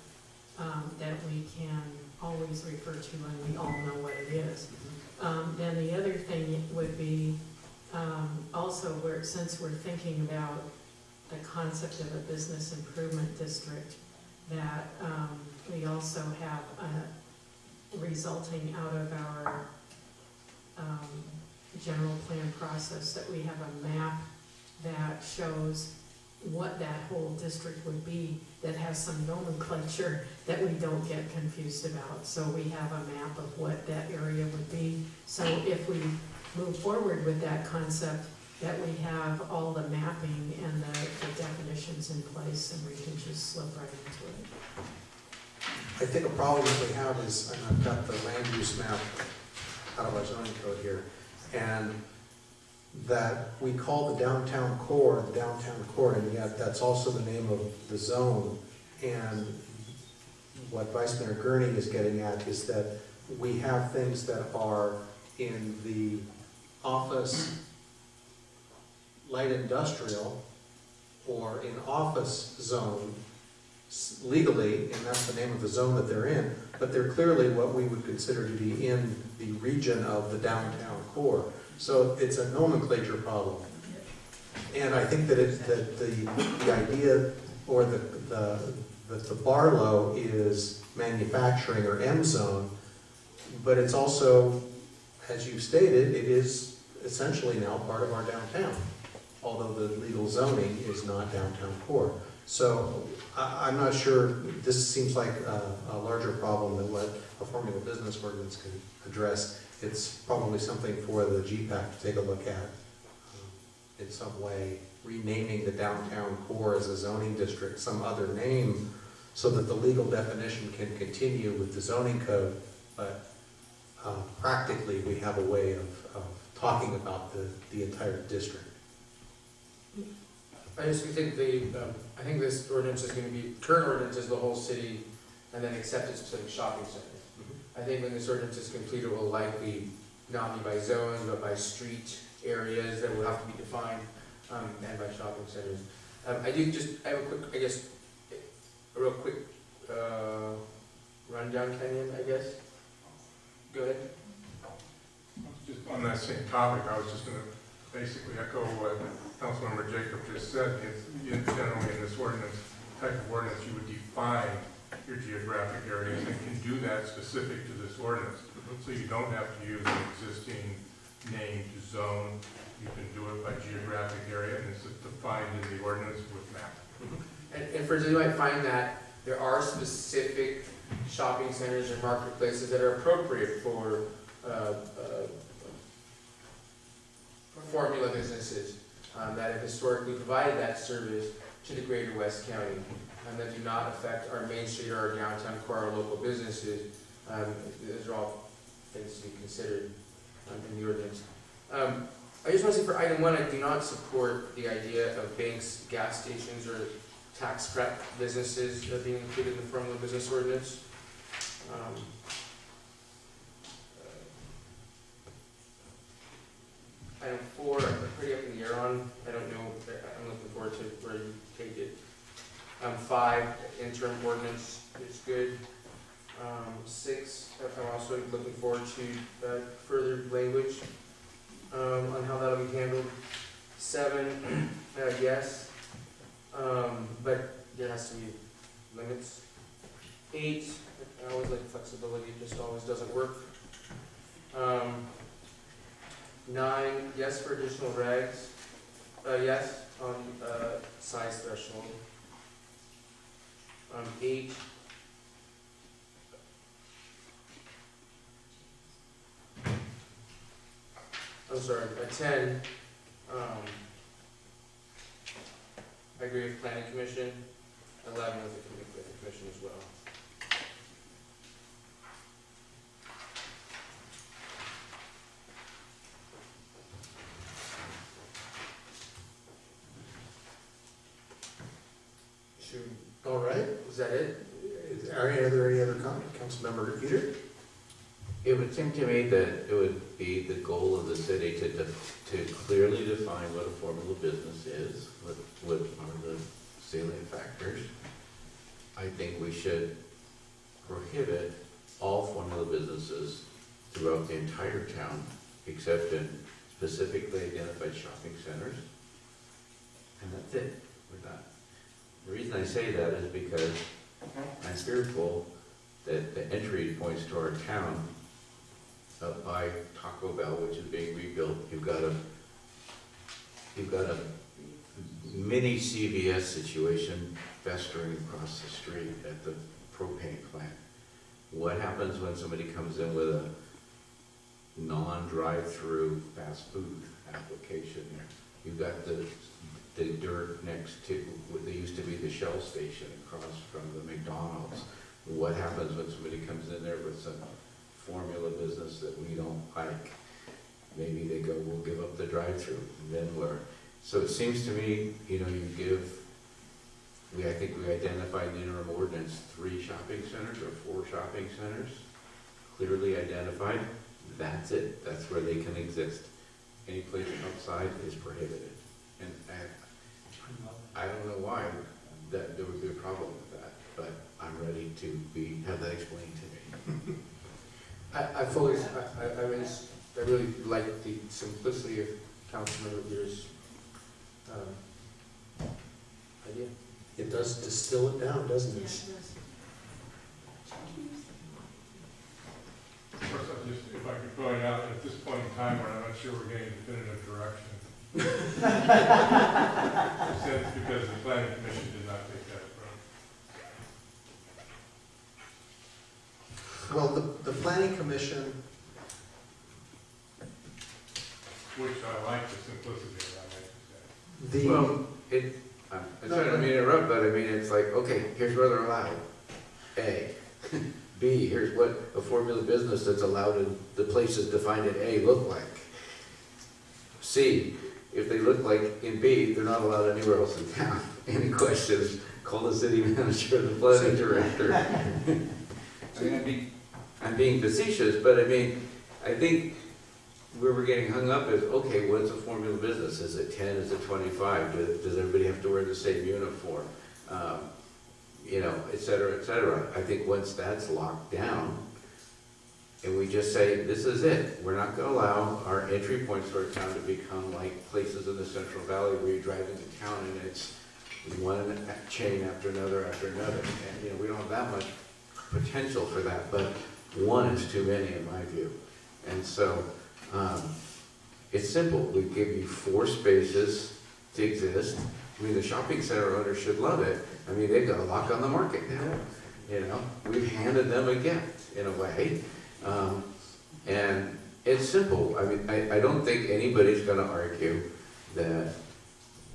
that we can always refer to, and we all know what it is. Then the other thing would be also where, since we're thinking about the concept of a business improvement district, that we also have resulting out of our general plan process, that we have a map that shows what that whole district would be, that has some nomenclature that we don't get confused about. So we have a map of what that area would be. So if we move forward with that concept, that we have all the mapping and the definitions in place, and we can just slip right into it. I think a problem that we have is, and I've got the land use map out of our zoning code here, and that we call the downtown core, and yet that's also the name of the zone. And what Vice Mayor Gurney is getting at is that we have things that are in the office light industrial or in office zone legally, and that's the name of the zone that they're in, but they're clearly what we would consider to be in the region of the downtown core. So it's a nomenclature problem. And I think that the idea, or the Barlow is manufacturing or M zone, but it's also, as you stated, it is essentially now part of our downtown, although the legal zoning is not downtown core. So I'm not sure, this seems like a larger problem than what a formula business ordinance can address. It's probably something for the GPAC to take a look at in some way, renaming the downtown core as a zoning district, some other name, so that the legal definition can continue with the zoning code, but practically we have a way of talking about the entire district. I just think I think this ordinance is going to be, current ordinance is the whole city, and then accepted specific shopping centers. I think when this ordinance is complete, it will likely not be by zones, but by street areas that will have to be defined, and by shopping centers. I have a quick, I guess, a real quick rundown, Kenyon, I guess. Go ahead. Just on that same topic, I was just going to basically echo what Councilmember Jacob just said. Generally in this ordinance, type of ordinance, you would define your geographic areas and can do that specific to this ordinance. So you don't have to use an existing named zone. You can do it by geographic area, and it's defined in the ordinance with map. And for those who might find that there are specific shopping centers and marketplaces that are appropriate for formula businesses that have historically provided that service to the greater West County, and that do not affect our Main Street or our downtown core, our local businesses. Those are all things to be considered in the ordinance. I just want to say for item 1, I do not support the idea of banks, gas stations, or tax prep businesses being included in the formula business ordinance. Item 4, I'm pretty up in the air on. I don't know. I'm looking forward to where you take it. 5, interim ordinance is good. 6, I'm also looking forward to further language on how that'll be handled. 7, yes, but there has to be limits. 8, I always like flexibility, it just always doesn't work. 9, yes for additional regs. Yes on size threshold. 8, I'm sorry, 10, I agree with planning commission. 11 with the commission as well. All right. Is that it? Are there any other comments? Councilmember Peter? It would seem to me that it would be the goal of the city to clearly define what a formula business is, what are the salient factors. I think we should prohibit all formula businesses throughout the entire town, except in specifically identified shopping centers. And that's it, we're done. The reason I say that is because I'm fearful that the entry points to our town up by Taco Bell, which is being rebuilt, you've got a mini CVS situation festering across the street at the propane plant. What happens when somebody comes in with a non-drive-through fast food application there? You've got the dirt next to what they used to be the Shell station across from the McDonald's. What happens when somebody comes in there with some formula business that we don't like? Maybe they go, we'll give up the drive-through, and then we're. So it seems to me, you know, I think we identified in the interim ordinance 3 shopping centers or 4 shopping centers, clearly identified. That's it. That's where they can exist. Any place outside is prohibited. And I don't know why that there would be a problem with that, but I'm ready to have that explained to me. I really like the simplicity of Councilmember Beer's idea. It does distill it down, doesn't it? Yes, yes. Of course, if I could point out, at this point in time, we're not sure we're getting definitive direction. Since because the planning commission did not take that approach. Well, the planning commission, Which I like the simplicity of that, I have to say. Well, I'm sorry, I don't mean to interrupt, but I mean, it's like, okay, here's where they're allowed. A. B, here's what a formula business that's allowed in the places defined in A look like. C, if they look like in B, they're not allowed anywhere else in town. Any questions, call the city manager or the planning director. I mean, I'm being facetious, but I mean, I think where we're getting hung up is, okay, what's a formula business? Is it 10, is it 25? Does everybody have to wear the same uniform? You know, et cetera, et cetera. I think once that's locked down, and we just say, this is it. We're not going to allow our entry points to our town to become like places in the Central Valley where you drive into town and it's one chain after another after another. And, you know, we don't have that much potential for that, but one is too many in my view. And so, it's simple. We give you 4 spaces to exist. I mean, the shopping center owners should love it. I mean, they've got a lock on the market now. You know, we've handed them a gift in a way. And it's simple. I mean, I don't think anybody's going to argue that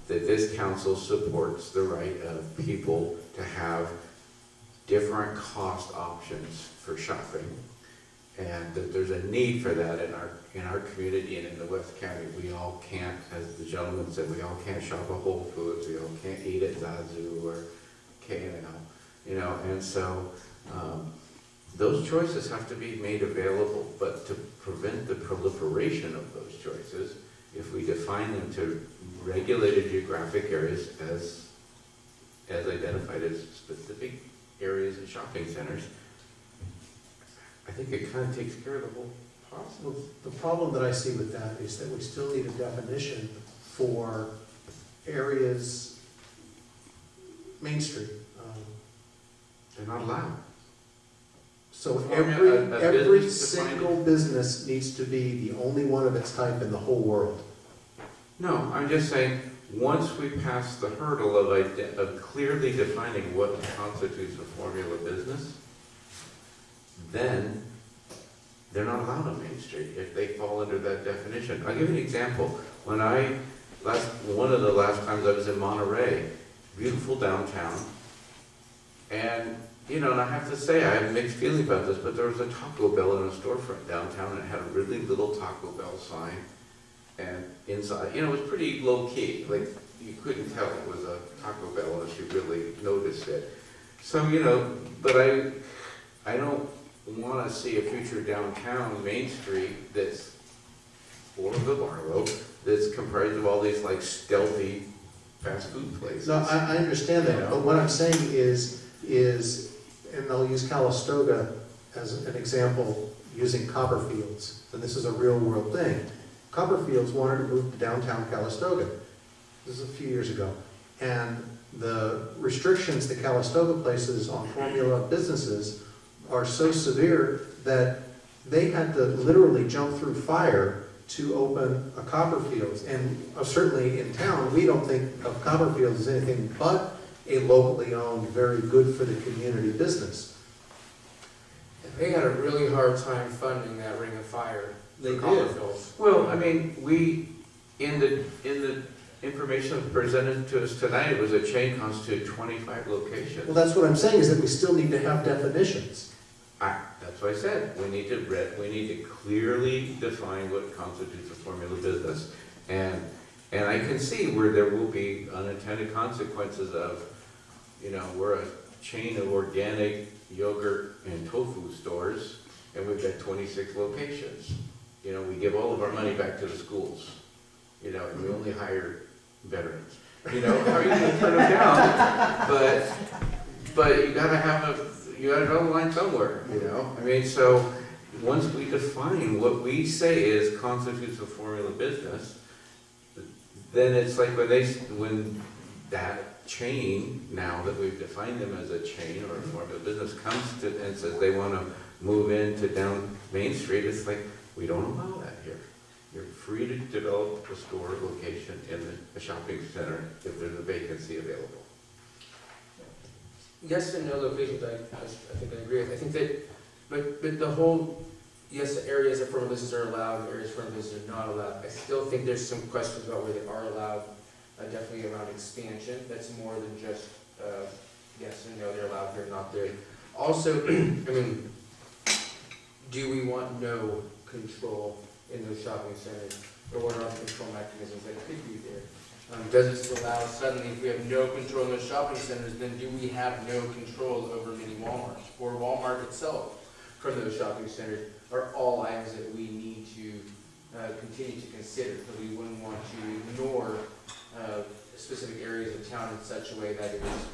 this council supports the right of people to have different cost options for shopping, and that there's a need for that in our community and in the West County. We all can't, as the gentleman said, we all can't shop at Whole Foods, we all can't eat at Zazu or K&L, you know, and so those choices have to be made available, but to prevent the proliferation of those choices, if we define them to regulated geographic areas as identified as specific areas and shopping centers, I think it kind of takes care of the whole process. Well, the problem that I see with that is that we still need a definition for areas, Main Street. They're not allowed. So A every business single business needs to be the only one of its type in the whole world. No, I'm just saying, once we pass the hurdle of clearly defining what constitutes a formula business, then they're not allowed on Main Street if they fall under that definition. I'll give you an example. When one of the last times I was in Monterey, beautiful downtown, and you know, and I have to say, I have mixed feelings about this, but there was a Taco Bell in a storefront downtown, and it had a really little Taco Bell sign, and inside, you know, it was pretty low key. Like, you couldn't tell it was a Taco Bell unless you really noticed it. So, you know, but I don't want to see a future downtown Main Street that's full of the Barlow, that's comprised of all these like stealthy fast food places. No, I understand that, but what I'm saying is, and I'll use Calistoga as an example, using Copperfields, and this is a real world thing. Copperfields wanted to move to downtown Calistoga. This is a few years ago. And the restrictions that Calistoga places on formula businesses are so severe that they had to literally jump through fire to open a Copperfields. And certainly in town, we don't think of Copperfields as anything but a locally owned, very good for the community business. They had a really hard time funding that Ring of Fire. They did. Copperfields. Well, I mean, in the information presented to us tonight, it was a chain constituted 25 locations. Well, that's what I'm saying, is that we still need to have definitions. That's what I said. We need to clearly define what constitutes a formula business. And I can see where there will be unintended consequences of, we're a chain of organic yogurt and tofu stores, and we've got 26 locations. We give all of our money back to the schools, and we only hire veterans. How are you going to turn them down? But you gotta draw the line somewhere, I mean, so once we define what we say is constitutes a formula business, then it's like when that chain, now that we've defined them as a chain or a formula business, comes to and says they want to move into down Main Street, it's like, we don't allow that here. You're free to develop a store location in a shopping center if there's a vacancy available. Yes and no locations, I think I agree with. I think that, but the whole, yes, the areas of formula businesses are allowed, areas of formula businesses are not allowed. I still think there's some questions about where they are allowed, definitely around expansion. That's more than just yes and no, they're allowed here, not there. Also, I mean, do we want no control in those shopping centers, or what are the control mechanisms that could be there? Does this allow suddenly, if we have no control in those shopping centers, then do we have no control over mini Walmarts or Walmart itself from those shopping centers? Are all items that we need to continue to consider, because we wouldn't want to ignore specific areas of town in such a way that it is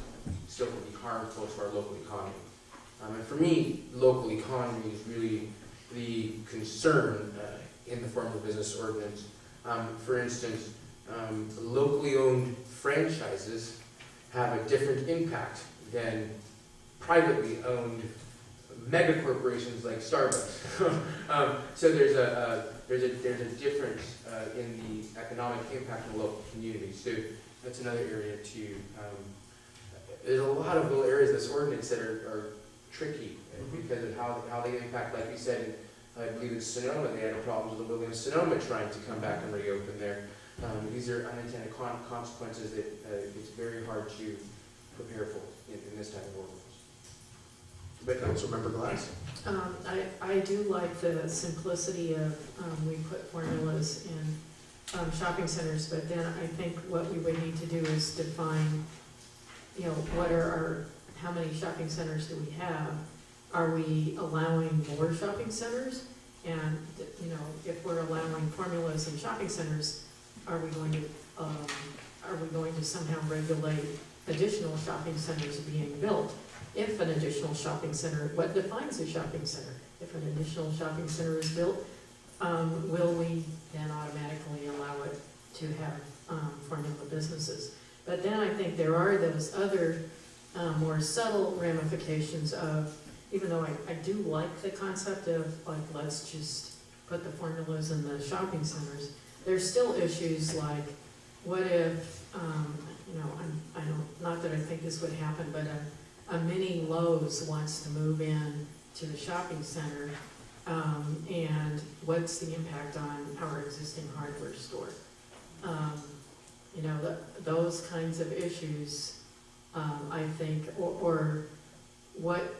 still can be harmful to our local economy. And for me, local economy is really the concern in the formula business ordinance. For instance, locally owned franchises have a different impact than privately owned mega corporations like Starbucks. So there's a difference in the economic impact of the local community. So that's another area too. There's a lot of little areas of this ordinance that are tricky because of how they impact, like we said, I believe in Sonoma, they had problems with the Williams-Sonoma trying to come back and reopen there. These are unintended consequences that it's very hard to prepare for in this type of ordinance. But Councilmember Glass? I do like the simplicity of we put formulas in shopping centers, but then I think what we would need to do is define, what are how many shopping centers do we have? Are we allowing more shopping centers? And, if we're allowing formulas in shopping centers, are we going to somehow regulate additional shopping centers being built? If an additional shopping center, what defines a shopping center? If an additional shopping center is built, will we then automatically allow it to have formula businesses? But then I think there are those other more subtle ramifications of, even though I do like the concept of, like, let's just put the formulas in the shopping centers, there's still issues like, what if, I don't, not that I think this would happen, but a mini Lowe's wants to move in to the shopping center, and what's the impact on our existing hardware store? Those kinds of issues, I think, or what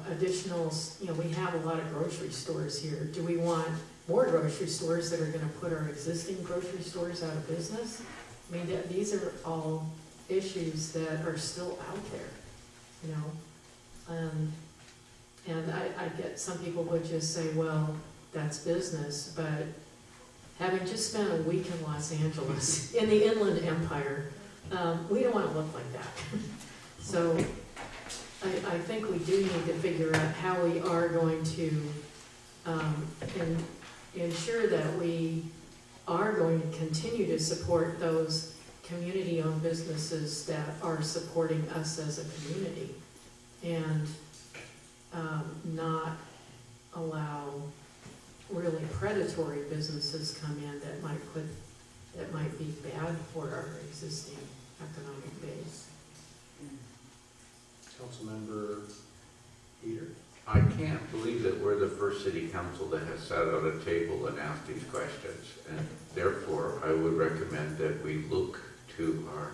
additional, we have a lot of grocery stores here. Do we want more grocery stores that are going to put our existing grocery stores out of business? I mean, these are all issues that are still out there, and I get some people would just say, well, that's business, but having just spent a week in Los Angeles, in the Inland Empire, we don't want to look like that. So I think we do need to figure out how we are going to ensure that we are going to continue to support those community-owned businesses that are supporting us as a community, and not allow really predatory businesses come in that might be bad for our existing economic base. Councilmember Peter? I can't believe that we're the first city council that has sat at a table and asked these questions, and therefore I would recommend that we look to our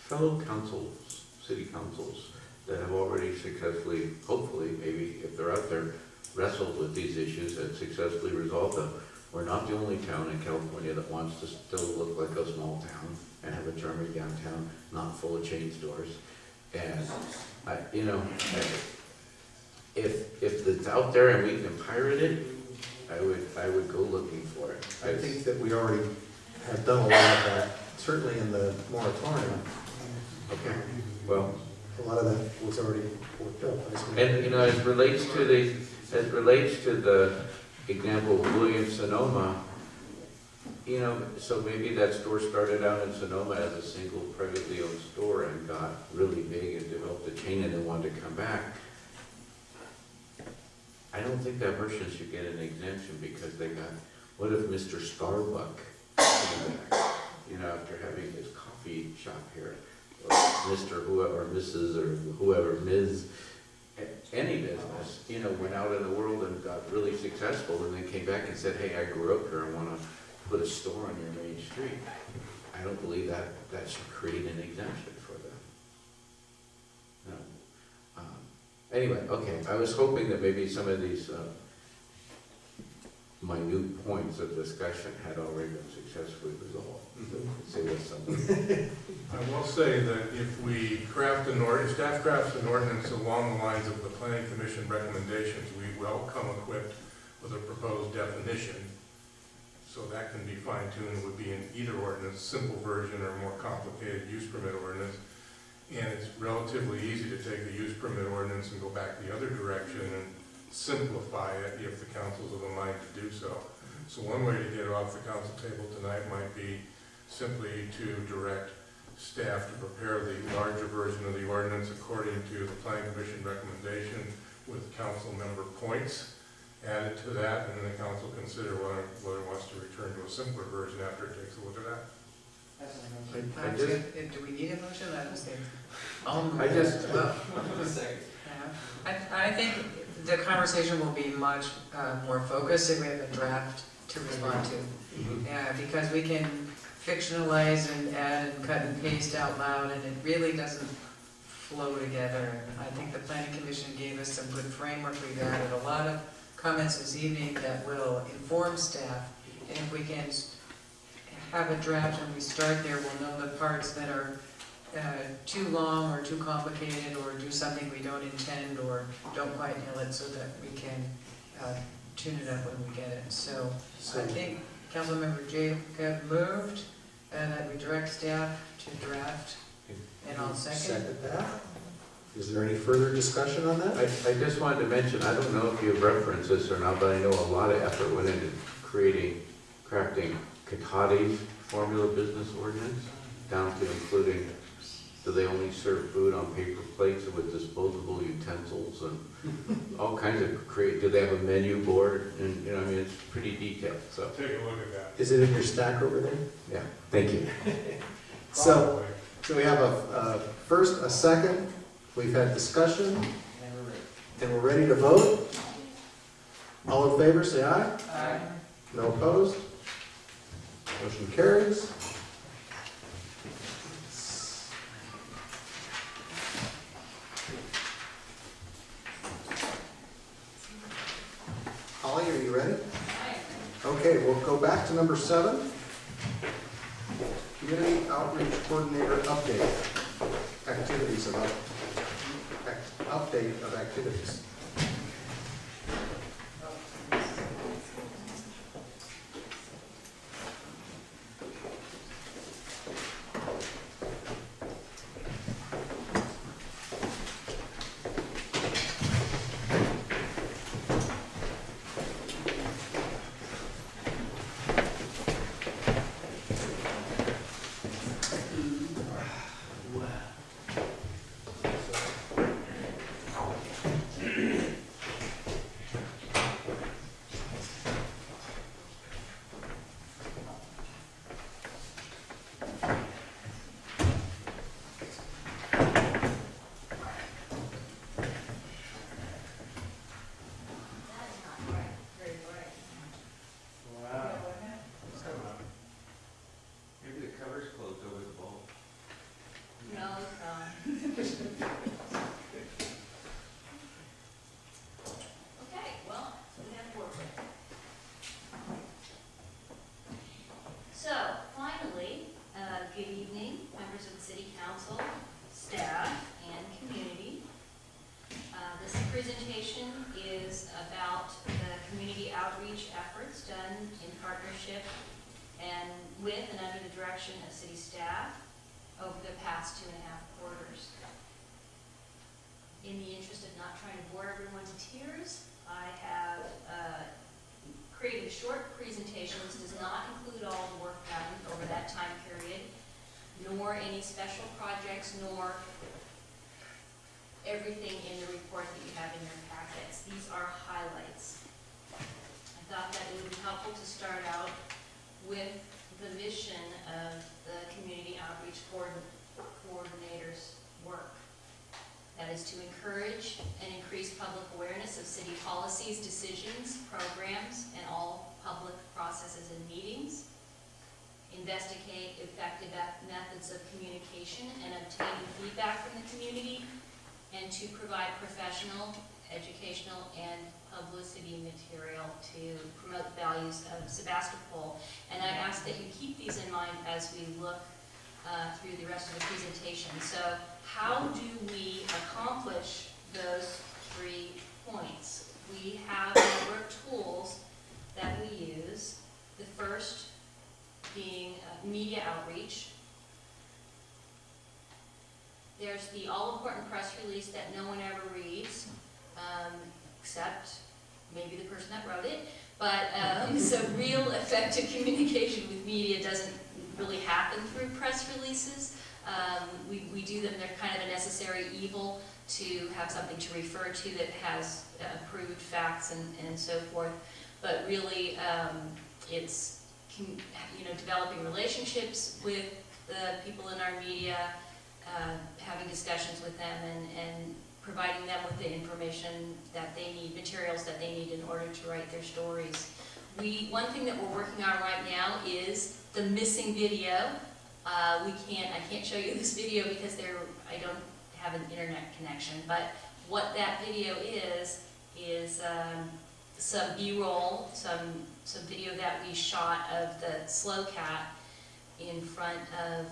fellow councils, city councils, that have already successfully, hopefully, maybe if they're out there, wrestled with these issues and successfully resolved them. We're not the only town in California that wants to still look like a small town and have a charming downtown, not full of chain stores. And if it's out there and we can pirate it, I would go looking for it. I think that we already have done a lot of that, certainly in the moratorium. Okay. Well, a lot of that was already worked out. And as relates to the example of Williams-Sonoma, so maybe that store started out in Sonoma as a single privately owned store and got really big and developed a chain and then wanted to come back. I don't think that person should get an exemption because they got, what if Mr. Starbuck came back, after having his coffee shop here, or Mr. whoever, or Mrs. or whoever, Ms., any business, went out in the world and got really successful and then came back and said, hey, I grew up here and want to put a store on your main street. I don't believe that should create an exemption for them. No. Anyway, okay, I was hoping that maybe some of these minute points of discussion had already been successfully resolved. Say with somebody. I will say that if we craft if staff crafts an ordinance along the lines of the Planning Commission recommendations, we will come equipped with a proposed definition. So that can be fine-tuned. It would be in either ordinance, simple version or more complicated use permit ordinance. And it's relatively easy to take the use permit ordinance and go back the other direction and simplify it if the council's of a mind to do so. So one way to get it off the council table tonight might be simply to direct staff to prepare the larger version of the ordinance according to the Planning Commission recommendation with council member points. Add it to that, and then the council consider whether it wants to return to a simpler version after it takes a look at that. Do we need a motion? I don't think. I think the conversation will be much more focused if we have a draft to respond to. Because we can fictionalize and add and cut and paste out loud, and it really doesn't flow together. I think the Planning Commission gave us some good framework. We've added a lot of comments this evening that will inform staff, and if we can have a draft and we start there, we'll know the parts that are too long or too complicated or do something we don't intend or don't quite nail it, so that we can tune it up when we get it. So I think Councilmember Jacob moved that we direct staff to draft, and I'll second that. Is there any further discussion on that? I just wanted to mention, I don't know if you've referenced this or not, but I know a lot of effort went into crafting Katati's formula business ordinance, down to including, do they only serve food on paper plates with disposable utensils and all kinds of do they have a menu board? And it's pretty detailed. So take a look at that. Is it in your stack over there? Yeah, thank you. So we have a first, a second. We've had discussion, and we're ready to vote. All in favor, say aye. Aye. No opposed? Motion carries. Holly, are you ready? Okay, we'll go back to number 7. Community Outreach Coordinator update. Update of activities. Good evening, members of the City Council, staff, and community. This presentation is about the community outreach efforts done in partnership and with and under the direction of city staff over the past 2.5 quarters. In the interest of not trying to bore everyone to tears, I have created a short presentation. This does not include all the work done over that time period, nor any special projects, nor everything in the report that you have in your packets. These are highlights. I thought that it would be helpful to start out with the mission of the Community Outreach Coordinator's work. That is to encourage and increase public awareness of city policies, decisions, programs, and all public processes and meetings. Investigate effective methods of communication and obtaining feedback from the community, and to provide professional, educational, and publicity material to promote the values of Sebastopol. And I ask that you keep these in mind as we look through the rest of the presentation. So how do we accomplish those 3 points? We have a number of tools that we use. The first being media outreach. There's the all-important press release that no one ever reads, except maybe the person that wrote it. But so real effective communication with media doesn't really happen through press releases. We do them, they're kind of a necessary evil to have something to refer to that has proved facts and so forth. But really, it's developing relationships with the people in our media, having discussions with them, and providing them with the information that they need, materials that they need in order to write their stories. One thing that we're working on right now is the missing video. I can't show you this video because I don't have an internet connection, but what that video is some B-roll, some video that we shot of the Slow Cat in front of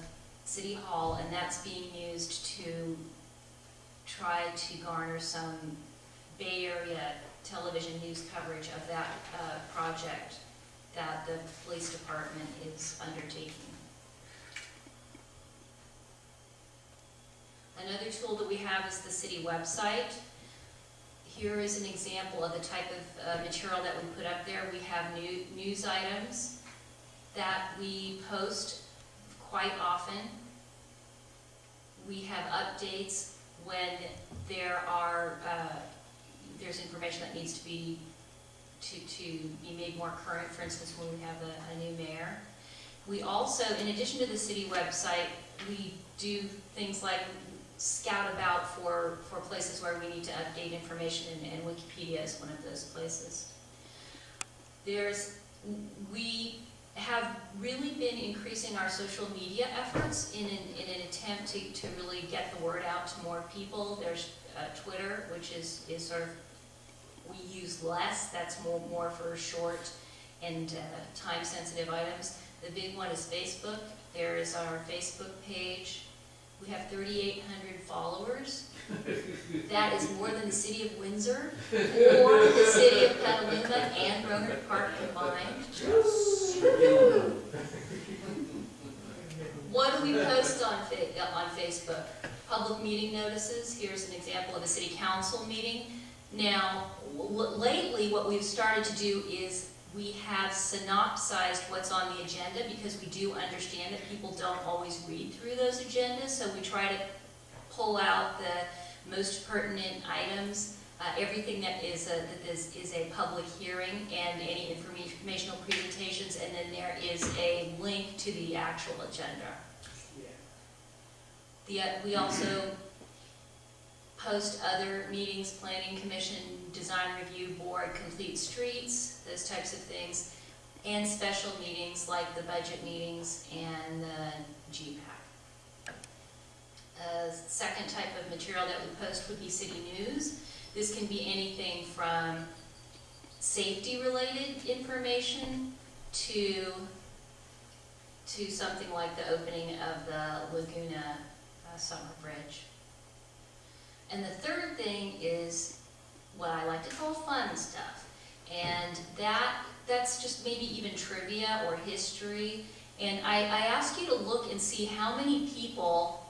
City Hall, and that's being used to try to garner some Bay Area television news coverage of that project that the police department is undertaking. Another tool that we have is the city website. Here is an example of the type of material that we put up there. We have news items that we post quite often. We have updates when there's information that needs to be made more current, for instance, when we have a new mayor. We also, in addition to the city website, we do things like scout about for places where we need to update information, and Wikipedia is one of those places. We have really been increasing our social media efforts in an attempt to really get the word out to more people. There's Twitter, which is sort of, we use less. That's more for short and time-sensitive items. The big one is Facebook. There is our Facebook page. We have 3,800 followers. That is more than the city of Windsor or the city of Petaluma and Rohnert Park combined. What do we post on Facebook? Public meeting notices. Here's an example of a city council meeting. Now, lately what we've started to do is we have synopsized what's on the agenda, because we do understand that people don't always read through those agendas, so we try to pull out the most pertinent items, everything that is a public hearing, and any informational presentations, and then there is a link to the actual agenda. We also post other meetings, planning commission, design review board, complete streets, those types of things, and special meetings like the budget meetings and the GPAC. A second type of material that we post would be city news. This can be anything from safety related information to to something like the opening of the Laguna Summer Bridge. And the third thing is what I like to call fun stuff. And that's just maybe even trivia or history. And I ask you to look and see how many people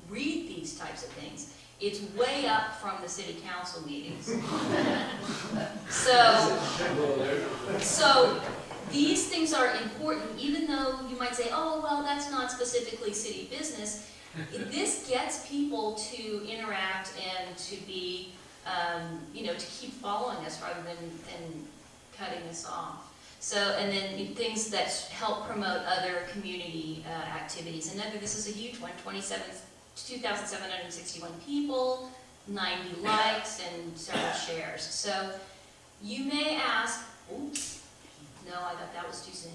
read these types of things. It's way up from the city council meetings. So these things are important, even though you might say, oh, well, that's not specifically city business. This gets people to interact and to be, you know, to keep following us rather than cutting us off. So, and then things that help promote other community activities. And this is a huge one, 2,761 people, 90 likes, and several shares. So you may ask, oops, no, I thought that was too soon.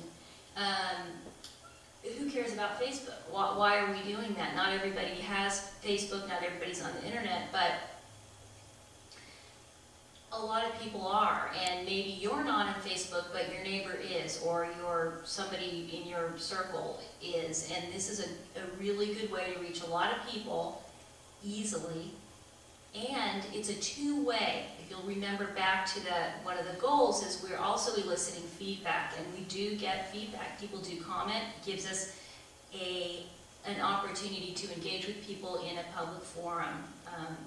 Who cares about Facebook? Why are we doing that? Not everybody has Facebook, not everybody's on the internet, but a lot of people are, and maybe you're not on Facebook, but your neighbor is, or somebody in your circle is, and this is a really good way to reach a lot of people easily, and it's a two-way. If you'll remember back to one of the goals is we're also eliciting feedback, and we do get feedback. People do comment. It gives us an opportunity to engage with people in a public forum.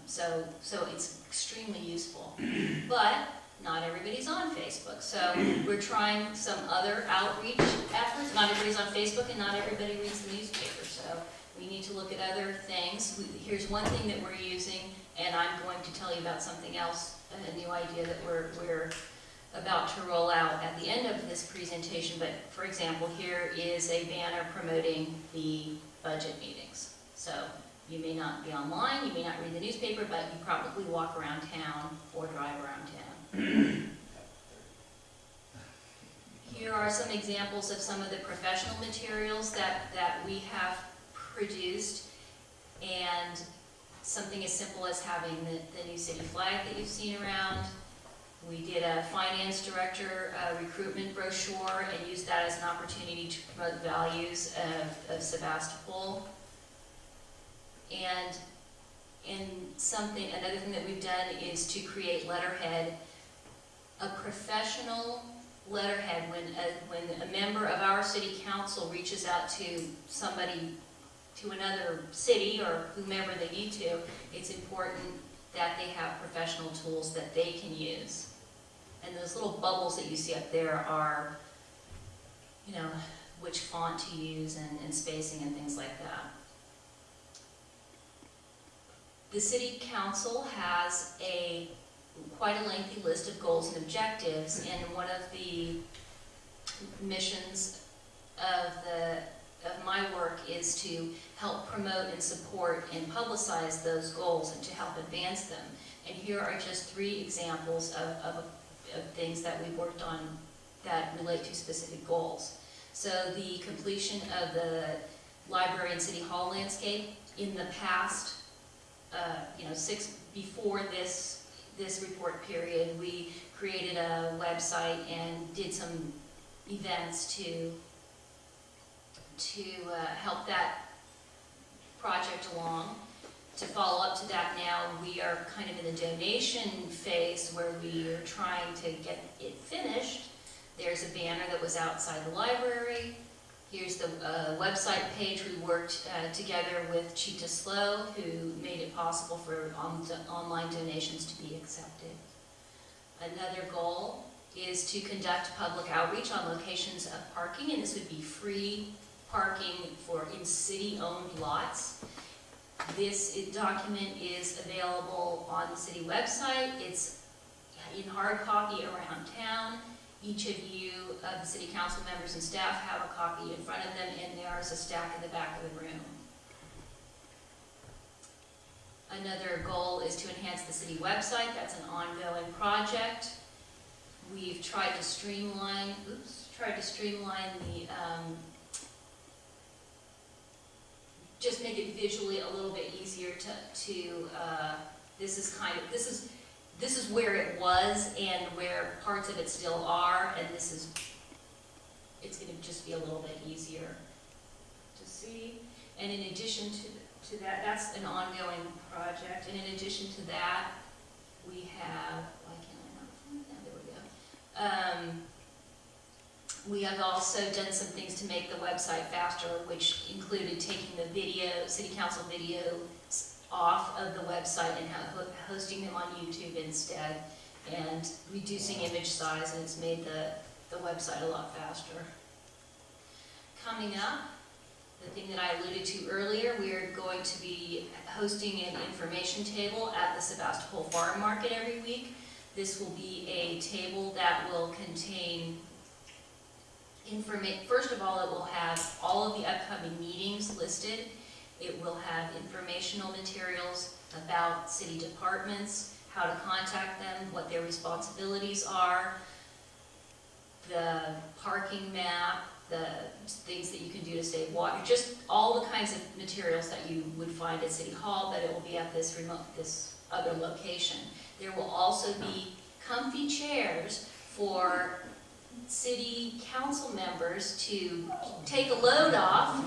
So it's extremely useful. But not everybody's on Facebook. So we're trying some other outreach efforts. Not everybody's on Facebook and not everybody reads the newspaper. So we need to look at other things. Here's one thing that we're using, and I'm going to tell you about something else, a new idea that we're about to roll out at the end of this presentation. But for example, here is a banner promoting the budget meetings. So you may not be online, you may not read the newspaper, but you probably walk around town or drive around town. Here are some examples of some of the professional materials that we have produced, and something as simple as having the new city flag that you've seen around. We did a finance director recruitment brochure and used that as an opportunity to promote the values of Sebastopol. And another thing that we've done is to create letterhead, a professional letterhead. When a member of our city council reaches out to somebody, to another city or whomever they need to, it's important that they have professional tools that they can use. And those little bubbles that you see up there are, you know, which font to use and spacing and things like that. The City Council has quite a lengthy list of goals and objectives, and one of the missions of my work is to help promote and support and publicize those goals and to help advance them. And here are just 3 examples of things that we've worked on that relate to specific goals. So the completion of the library and city hall landscape. In the past, before this report period, we created a website and did some events to help that project along. To follow up to that now, we are kind of in the donation phase where we are trying to get it finished. There's a banner that was outside the library. Here's the website page. We worked together with Cheetah Slow, who made it possible for online donations to be accepted. Another goal is to conduct public outreach on locations of parking, and this would be free parking in city-owned lots. This document is available on the city website. It's in hard copy around town. Each of you, the city council members and staff, have a copy in front of them, and there is a stack in the back of the room. Another goal is to enhance the city website. That's an ongoing project. We've tried to streamline the just make it visually a little bit easier this is where it was and where parts of it still are, and it's going to would just be a little bit easier to see. And in addition to that, that's an ongoing project. And in addition to that, we have, why can't I not find that? There we go. We have also done some things to make the website faster, which included taking the video, city council videos off of the website and hosting them on YouTube instead, and reducing image size, and it's made the website a lot faster. Coming up, the thing that I alluded to earlier, we are going to be hosting an information table at the Sebastopol Farm Market every week. This will be a table that will contain first of all, it will have all of the upcoming meetings listed. It will have informational materials about city departments, how to contact them, what their responsibilities are, the parking map, the things that you can do to save water, just all the kinds of materials that you would find at City Hall, but it will be at this other location. There will also be comfy chairs for city council members to take a load off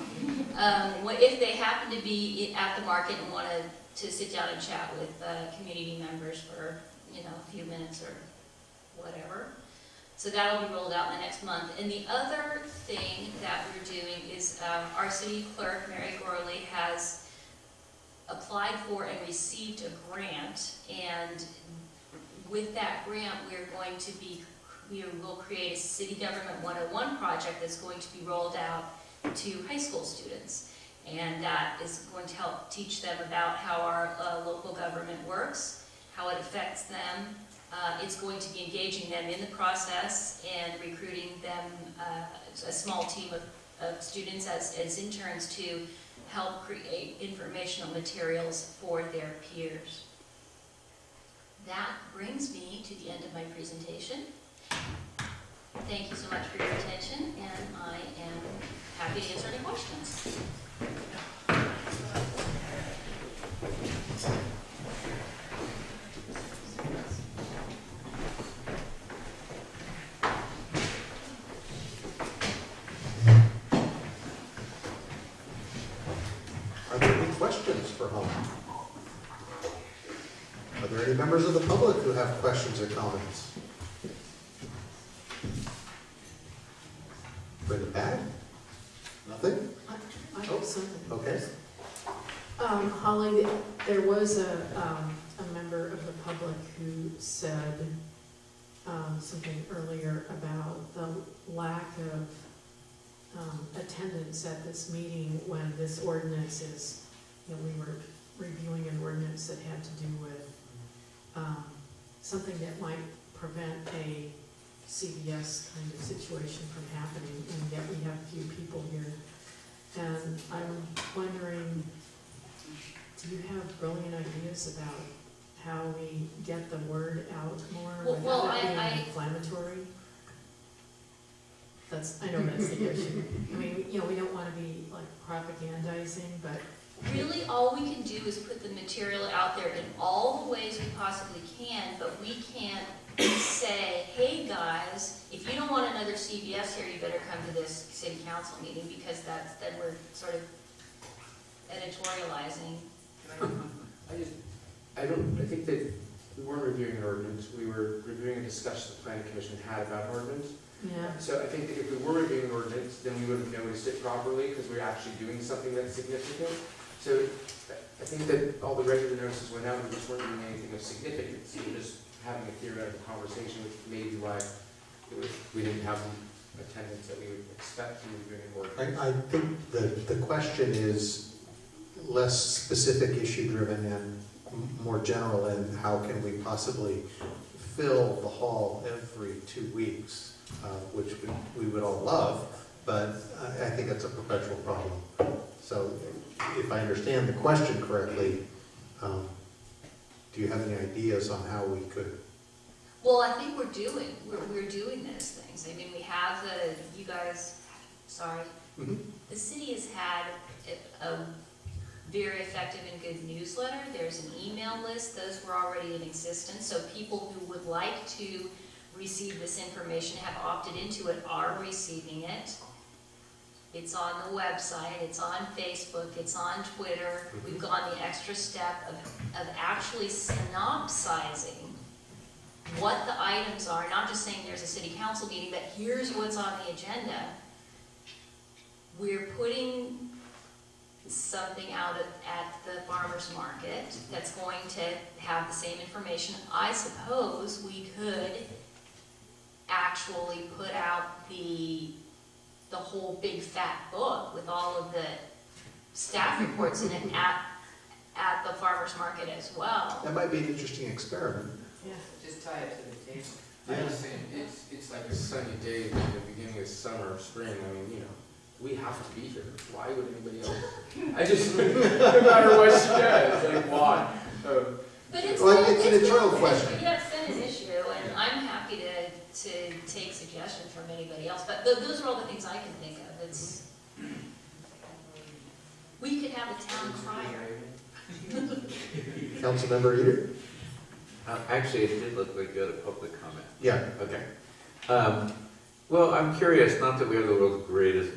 if they happen to be at the market and want to sit down and chat with community members for a few minutes or whatever. So that'll be rolled out in the next month. And the other thing that we're doing is our city clerk, Mary Gorley, has applied for and received a grant, and with that grant we will create a City Government 101 project that's going to be rolled out to high school students. And that is going to help teach them about how our local government works, how it affects them. It's going to be engaging them in the process and recruiting them, a small team of students as interns to help create informational materials for their peers. That brings me to the end of my presentation. Thank you so much for your attention, and I am happy to answer any questions. Are there any questions for Helen? Are there any members of the public who have questions or comments? In the back? Nothing? I have something. Okay. Holly, there was a member of the public who said something earlier about the lack of attendance at this meeting when this ordinance is, we were reviewing an ordinance that had to do with something that might prevent a CVS kind of situation from happening, and yet we have a few people here. And I'm wondering, do you have brilliant ideas about how we get the word out more without it being inflammatory? I know that's the issue. I mean, we don't want to be like propagandizing, but really all we can do is put the material out there in all the ways we possibly can, but we can't say, hey guys, if you don't want another CVS here, you better come to this city council meeting, because then we're sort of editorializing. I think that we weren't reviewing an ordinance, we were reviewing a discussion the planning commission had about an ordinance. Yeah. So I think that if we were reviewing an ordinance, then we would have noticed it properly, because we're actually doing something that's significant. So I think that all the regular notices went out, we just weren't doing anything of significance. We were just having a theoretical conversation, which may be why we didn't have the attendance that we would expect from reviewing an ordinance. I think the question is less specific issue driven and more general in how can we possibly fill the hall every 2 weeks, which we would all love, but I think it's a perpetual problem. So if I understand the question correctly, do you have any ideas on how we could? Well, I think we're doing those things. I mean, we have the city has had a very effective and good newsletter. There's an email list. Those were already in existence. So people who would like to receive this information, have opted into it, are receiving it. it's on the website, it's on Facebook, it's on Twitter. We've gone the extra step of actually synopsizing what the items are, not just saying there's a city council meeting, but here's what's on the agenda. We're putting something out at the farmer's market that's going to have the same information. I suppose we could actually put out the whole big fat book with all of the staff reports in it at the farmer's market as well. That might be an interesting experiment. Yeah, just tie it to the table. I was saying, it's like a sunny day at the beginning of summer or spring. I mean, you know, we have to be here. Why would anybody else? I just, no matter what she does, like, why? But it's, well, it's an internal question. Yeah, it's been an issue, and I'm happy to take suggestions from anybody else. But those are all the things I can think of. It's, we could have a town crier. Councilmember Eater? Actually, it did look like you had a public comment. Yeah. Okay. Well, I'm curious, not that we have the world's greatest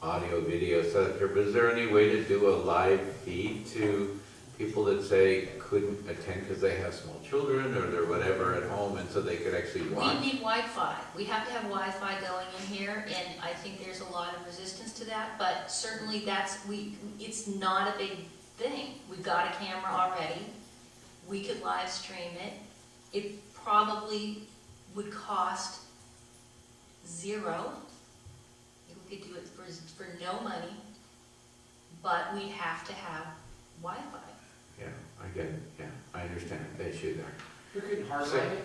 audio video setup here, but is there any way to do a live feed to people that say couldn't attend because they have small children or they're whatever at home, and so they could actually watch? We need Wi-Fi. We have to have Wi-Fi going in here, and I think there's a lot of resistance to that, but certainly it's not a big thing. We've got a camera already. We could live stream it. It probably would cost $0. We could do it for no money, but we have to have Wi-Fi. Yeah, I get it. Yeah, I understand the issue there. We couldn't hardwire it?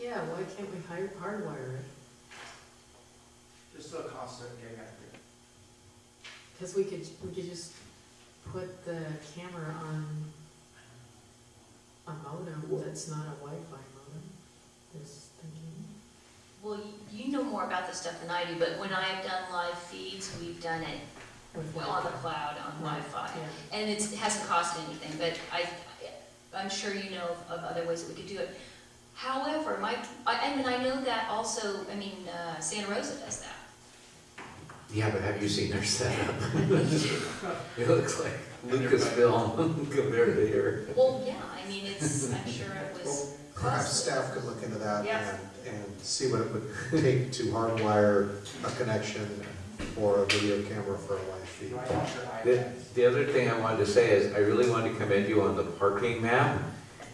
Yeah, why can't we hardwire it? Just so it costs it getting out here. Because we could just put the camera on a modem that's not a Wi-Fi modem. Just thinking. Well, you know more about this stuff than I do, but when I have done live feeds, we've done it on the cloud, on Wi-Fi. Yeah. And it hasn't cost anything, but I'm sure you know of other ways that we could do it. However, I know that also, Santa Rosa does that. Yeah, but have you seen their setup? It looks like Lucasfilm compared to here. Well, yeah, I'm sure it was Perhaps staff could look into that Yep. and see what it would take to hardwire a connection or a video camera for a live feed. The other thing I wanted to say is I really wanted to commend you on the parking map,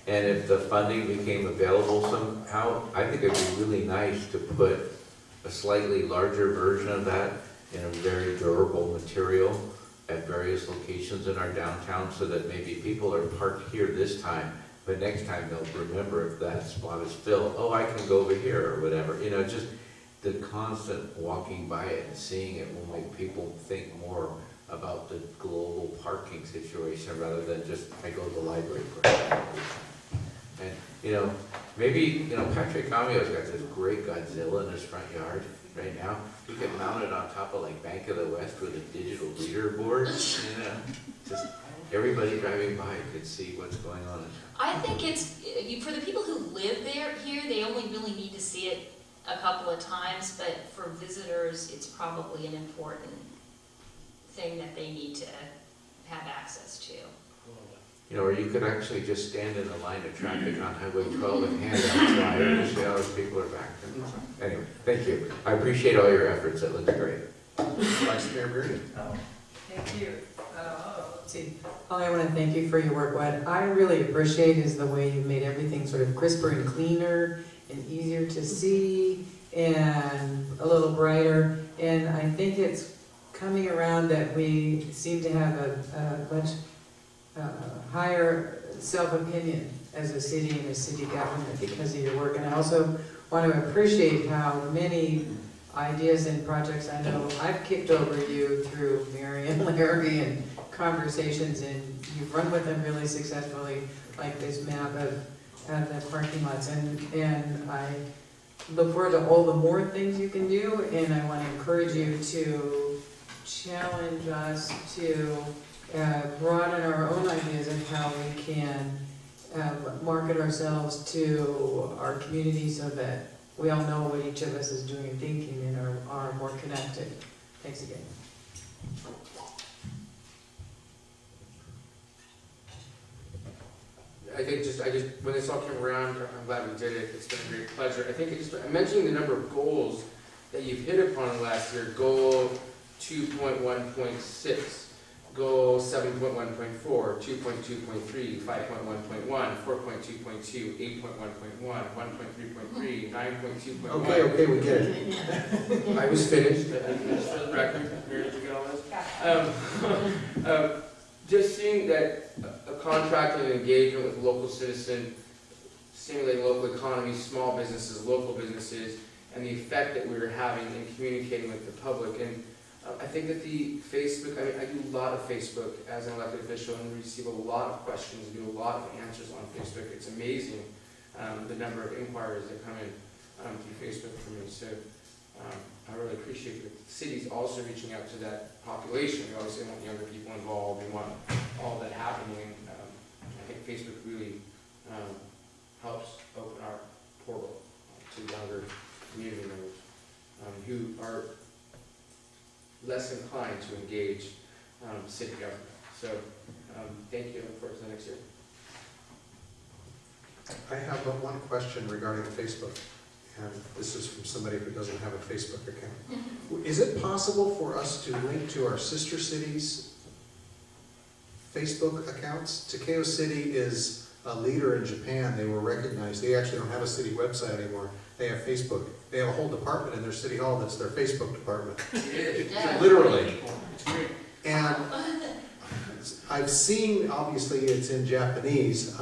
and if the funding became available somehow, I think it'd be really nice to put a slightly larger version of that in a very durable material at various locations in our downtown, so that maybe people are parked here this time, but next time they'll remember if that spot is filled, oh, I can go over here or whatever. You know, just the constant walking by it and seeing it will make people think more about the global parking situation rather than just, I go to the library for it. And, maybe, Patrick Amio's got this great Godzilla in his front yard right now. He could mount it on top of like Bank of the West with a digital reader board, just everybody driving by could see what's going on. I think it's, for the people who live here, they only really need to see it a couple of times, but for visitors, it's probably an important thing that they need to have access to. Or you could actually just stand in the line of traffic on Highway 12 and hand out flyers and see how those people are back there. Anyway, thank you. I appreciate all your efforts. It looks great. Vice Mayor Beardy. Thank you. I want to thank you for your work. What I really appreciate is the way you made everything sort of crisper and cleaner and easier to see and a little brighter. And I think it's coming around that we seem to have a much higher self-opinion as a city and a city government because of your work. And I also want to appreciate how many ideas and projects I know I've kicked over you through Mary and Larry and conversations, and you've run with them really successfully, like this map of the parking lots. And I look forward to all the more things you can do, and I want to encourage you to challenge us to broaden our own ideas of how we can market ourselves to our community so that we all know what each of us is doing and thinking and are more connected. Thanks again. I think when this all came around, I'm glad we did it. It's been a great pleasure. I think I'm mentioning the number of goals that you've hit upon last year. Goal 2.1.6, goal 7.1.4, 2.2.3, 5.1.1, 4.2.2, 8.1.1, 1.3.3, 9.2.1. Okay, we get it. I was finished. I finished for the record. Here to get all this. Just seeing that a contract and engagement with local citizen, stimulating local economies, small businesses, local businesses, and the effect that we were having in communicating with the public. And I think that the Facebook, I do a lot of Facebook as an elected official and receive a lot of questions, do a lot of answers on Facebook. It's amazing the number of inquiries that come in through Facebook for me. So I really appreciate that the city's also reaching out to that population. We obviously want younger people involved. We want all that happening. I think Facebook really helps open our portal to younger community members who are less inclined to engage city government. So thank you. I look forward to the next year. I have but one question regarding Facebook, and this is from somebody who doesn't have a Facebook account. Is it possible for us to link to our sister cities' Facebook accounts? Takeo City is a leader in Japan. They were recognized. They actually don't have a city website anymore. They have Facebook. They have a whole department in their city hall that's their Facebook department. Literally. And I've seen, obviously it's in Japanese,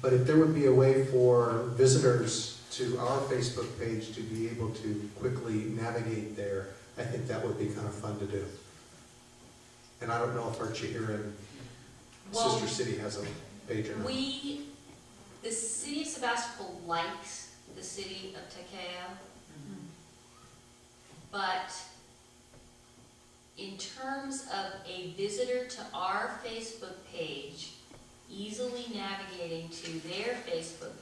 but if there would be a way for visitors to our Facebook page to be able to quickly navigate there, I think that would be kind of fun to do. And I don't know if our Chihiran sister city has a page or not. The city of Sebastopol likes the city of Takeo, but in terms of a visitor to our Facebook page easily navigating to their Facebook,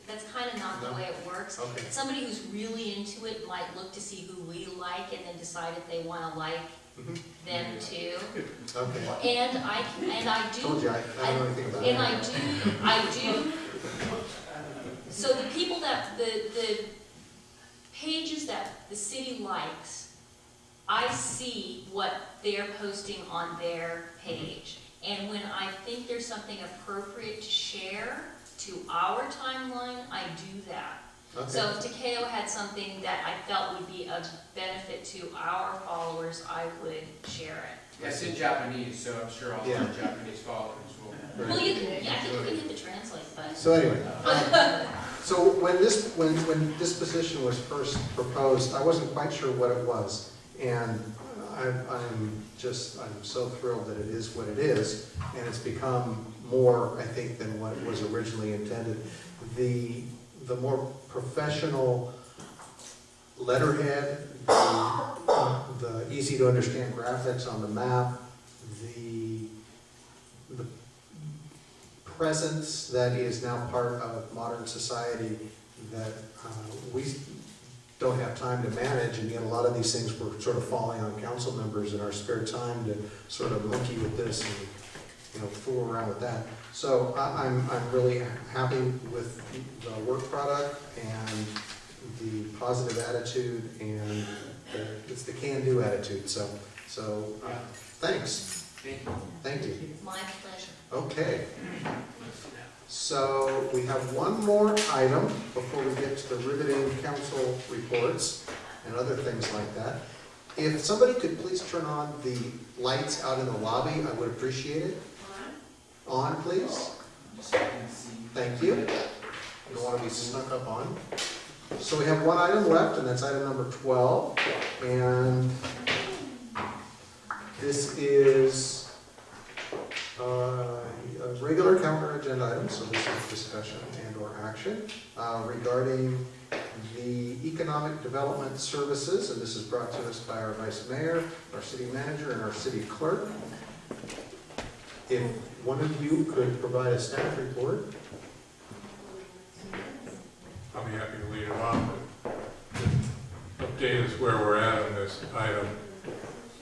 that's kind of not the way it works. Okay. Somebody who's really into it might look to see who we like and then decide if they want to like them too. Okay. And I do. Told you, I don't know anything about and I do. So the people that the pages that the city likes, I see what they're posting on their page. And when I think there's something appropriate to share to our timeline, I do that. Okay. So if Takeo had something that I felt would be of benefit to our followers, I would share it. Yeah, it's in Japanese, so I'm sure all our Japanese followers will. Well, I think you can hit the translate button. So anyway, so when this position was first proposed, I wasn't quite sure what it was, and I'm so thrilled that it is what it is, and it's become more, I think, than what it was originally intended. The more professional letterhead, the easy to understand graphics on the map, the presence that is now part of modern society that we don't have time to manage, and yet a lot of these things were sort of falling on council members in our spare time to sort of monkey with this and fool around with that. So I'm really happy with the work product and the positive attitude, and it's the can-do attitude. So thanks. Thank you. My pleasure. Okay. So we have one more item before we get to the riveting council reports and other things like that. If somebody could please turn on the lights out in the lobby, I would appreciate it. On, please. Thank you. You don't want to be snuck up on. So we have one item left, and that's item number 12. And this is a regular counter agenda item, so this is discussion and or action regarding the economic development services, and this is brought to us by our vice mayor, our city manager, and our city clerk. If one of you could provide a staff report. I'll be happy to lead it off. Update us where we're at on this item.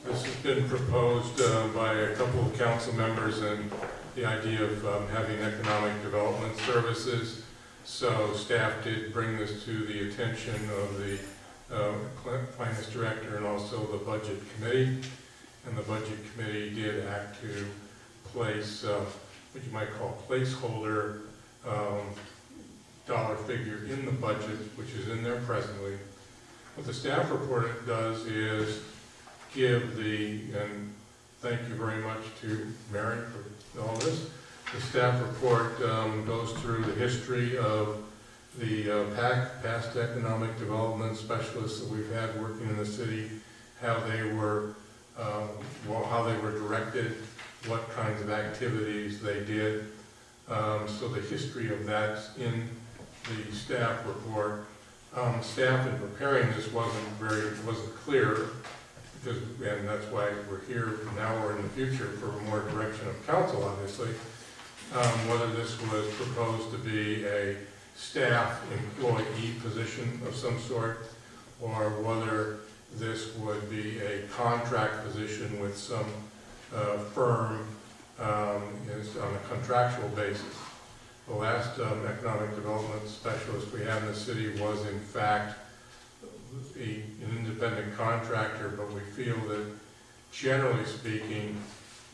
This has been proposed by a couple of council members, and the idea of having economic development services. So staff did bring this to the attention of the finance director and also the budget committee. And the budget committee did act to place what you might call placeholder dollar figure in the budget, which is in there presently. What the staff report does is give and thank you very much to Mary for all this. The staff report goes through the history of the past economic development specialists that we've had working in the city, how they were directed, what kinds of activities they did. So the history of that's in the staff report. Staff in preparing this wasn't clear, and that's why we're here now or in the future for more direction of council, obviously. Whether this was proposed to be a staff employee position of some sort, or whether this would be a contract position with some firm on a contractual basis. The last economic development specialist we had in the city was in fact an independent contractor, but we feel that generally speaking,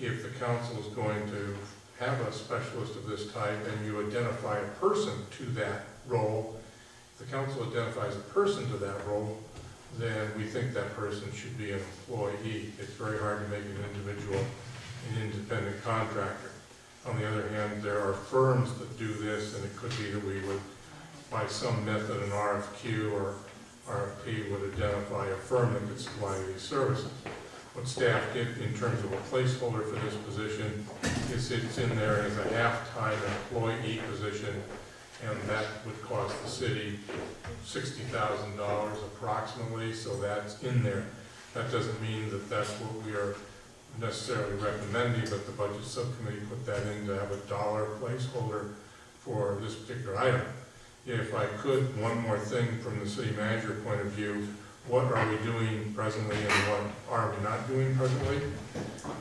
if the council is going to have a specialist of this type and you identify a person to that role, if the council identifies a person to that role, then we think that person should be an employee. It's very hard to make an individual an independent contractor. On the other hand, there are firms that do this, and it could be that we would, by some method, an RFQ or RFP, would identify a firm that could supply these services. What staff did in terms of a placeholder for this position is it's in there as a half-time employee position, and that would cost the city $60,000 approximately, so that's in there. That doesn't mean that that's what we are necessarily recommending, but the budget subcommittee put that in to have a dollar placeholder for this particular item. If I could, one more thing from the city manager point of view, what are we doing presently and what are we not doing presently?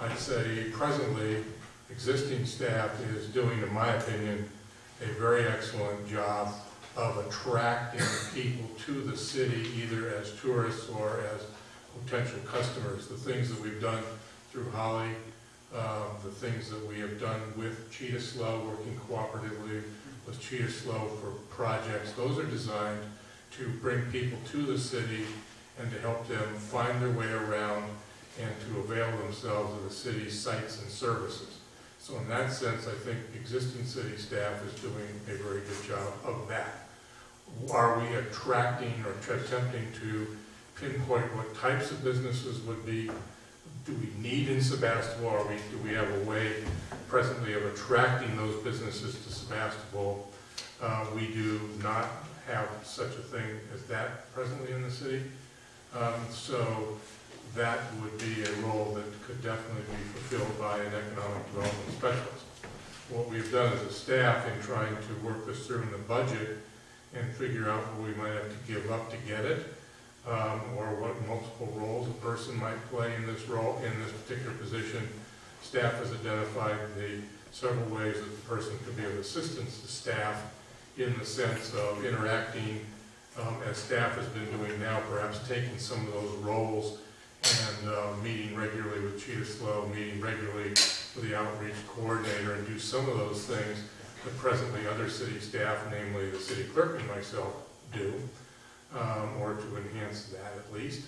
I'd say presently, existing staff is doing, in my opinion, a very excellent job of attracting people to the city, either as tourists or as potential customers. The things that we've done through Holly, the things that we have done with Cheetah Slough, working cooperatively with Cheetah Slough for projects, those are designed to bring people to the city and to help them find their way around and to avail themselves of the city's sites and services. So in that sense, I think existing city staff is doing a very good job of that. Are we attracting or attempting to pinpoint what types of businesses would be, do we need in Sebastopol? Do we have a way presently of attracting those businesses to Sebastopol? We do not have such a thing as that presently in the city. So that would be a role that could definitely be fulfilled by an economic development specialist. What we've done as a staff in trying to work this through in the budget and figure out what we might have to give up to get it, or what multiple roles a person might play in this role, in this particular position. Staff has identified the several ways that the person could be of assistance to staff in the sense of interacting as staff has been doing now, perhaps taking some of those roles and meeting regularly with Cheetah Slough, meeting regularly with the outreach coordinator, and do some of those things that presently other city staff, namely the city clerk and myself, do, or to enhance that at least.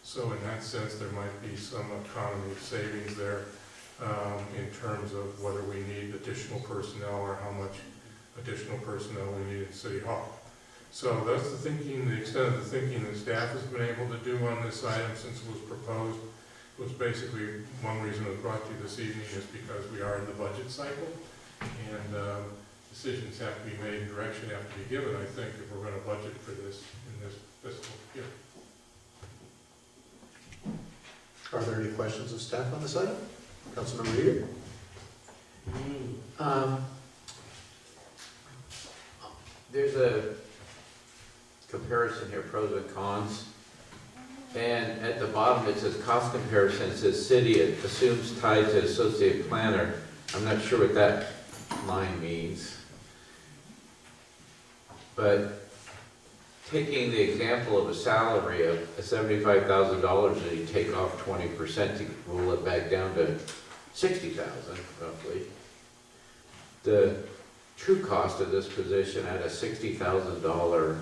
So in that sense, there might be some economy of savings there in terms of whether we need additional personnel or how much additional personnel we need in City Hall. So that's the thinking, the extent of the thinking that staff has been able to do on this item since it was proposed. It was basically one reason it was brought to you this evening is because we are in the budget cycle, and decisions have to be made and direction have to be given, I think, if we're going to budget for this in this fiscal year. Are there any questions of staff on this item? Councilmember Eater? There's a comparison here, pros and cons. And at the bottom, it says cost comparison. It says city, it assumes tied to associate planner. I'm not sure what that line means. But taking the example of a salary of $75,000 and you take off 20% to roll it back down to $60,000 roughly. The true cost of this position at a $60,000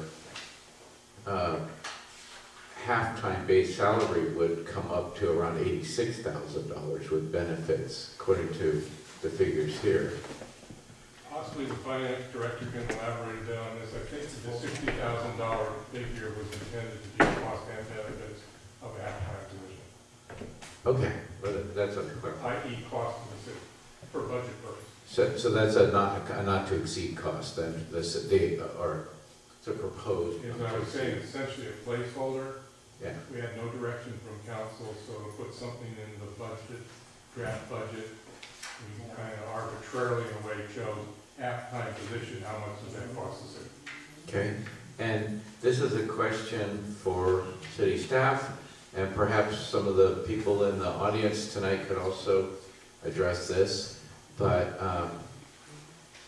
half-time base salary would come up to around $86,000 with benefits, according to the figures here. Possibly the finance director can elaborate a bit on this. I think the $60,000 figure was intended to be cost and benefits of a half-time position. Okay, but that's unclear. I.e. cost of the city, for budget purposes. So that's a not to exceed cost then, or it's a proposed. As I was saying, essentially a placeholder. Yeah. We had no direction from council, so to put something in the budget, draft budget, we kind of arbitrarily in a way chose half-time position, how much does that cost the city? Okay, and this is a question for city staff, and perhaps some of the people in the audience tonight could also address this, but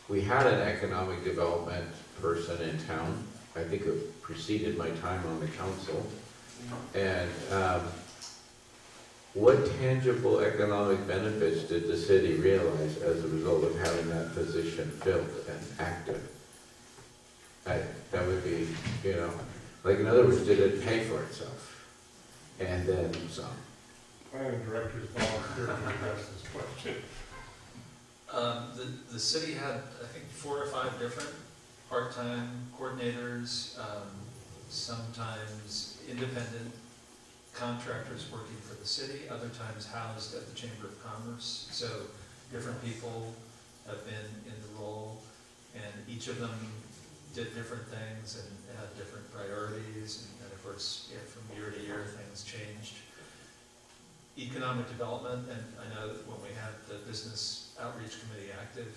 we had an economic development person in town. I think it preceded my time on the council. And what tangible economic benefits did the city realize as a result of having that position filled and active? That would be, like in other words, did it pay for itself? And then some. Planning directors volunteered to address this question. The city had, I think, 4 or 5 different part-time coordinators, sometimes independent contractors working for the city, other times housed at the Chamber of Commerce. So different people have been in the role, and each of them did different things and had different priorities, and of course, from year to year, things changed. Economic development, and I know that when we had the Business Outreach Committee active,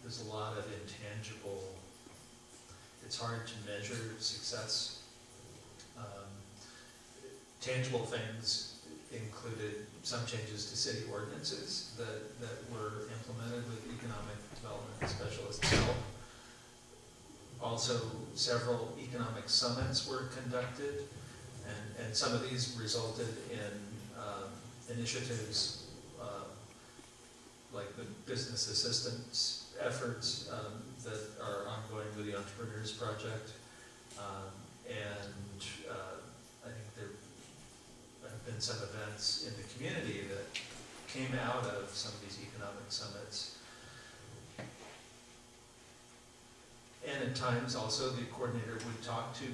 there's a lot of intangible, it's hard to measure success. Tangible things included some changes to city ordinances that were implemented with economic development specialists' help. Also, several economic summits were conducted, and some of these resulted in initiatives like the business assistance efforts that are ongoing with the Entrepreneurs Project, and I think there have been some events in the community that came out of some of these economic summits. And at times also the coordinator would talk to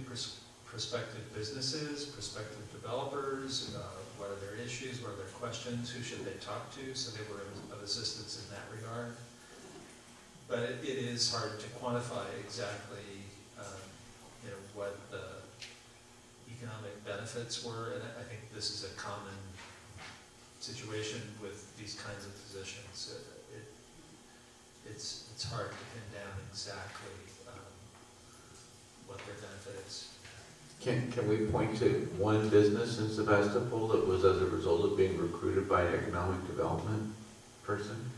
prospective businesses, prospective developers, what are their issues, what are their questions, who should they talk to, so they were of assistance in that regard. But it is hard to quantify exactly what the economic benefits were, and I think this is a common situation with these kinds of positions. It's hard to pin down exactly what their benefit is. Can we point to one business in Sebastopol that was as a result of being recruited by an economic development person?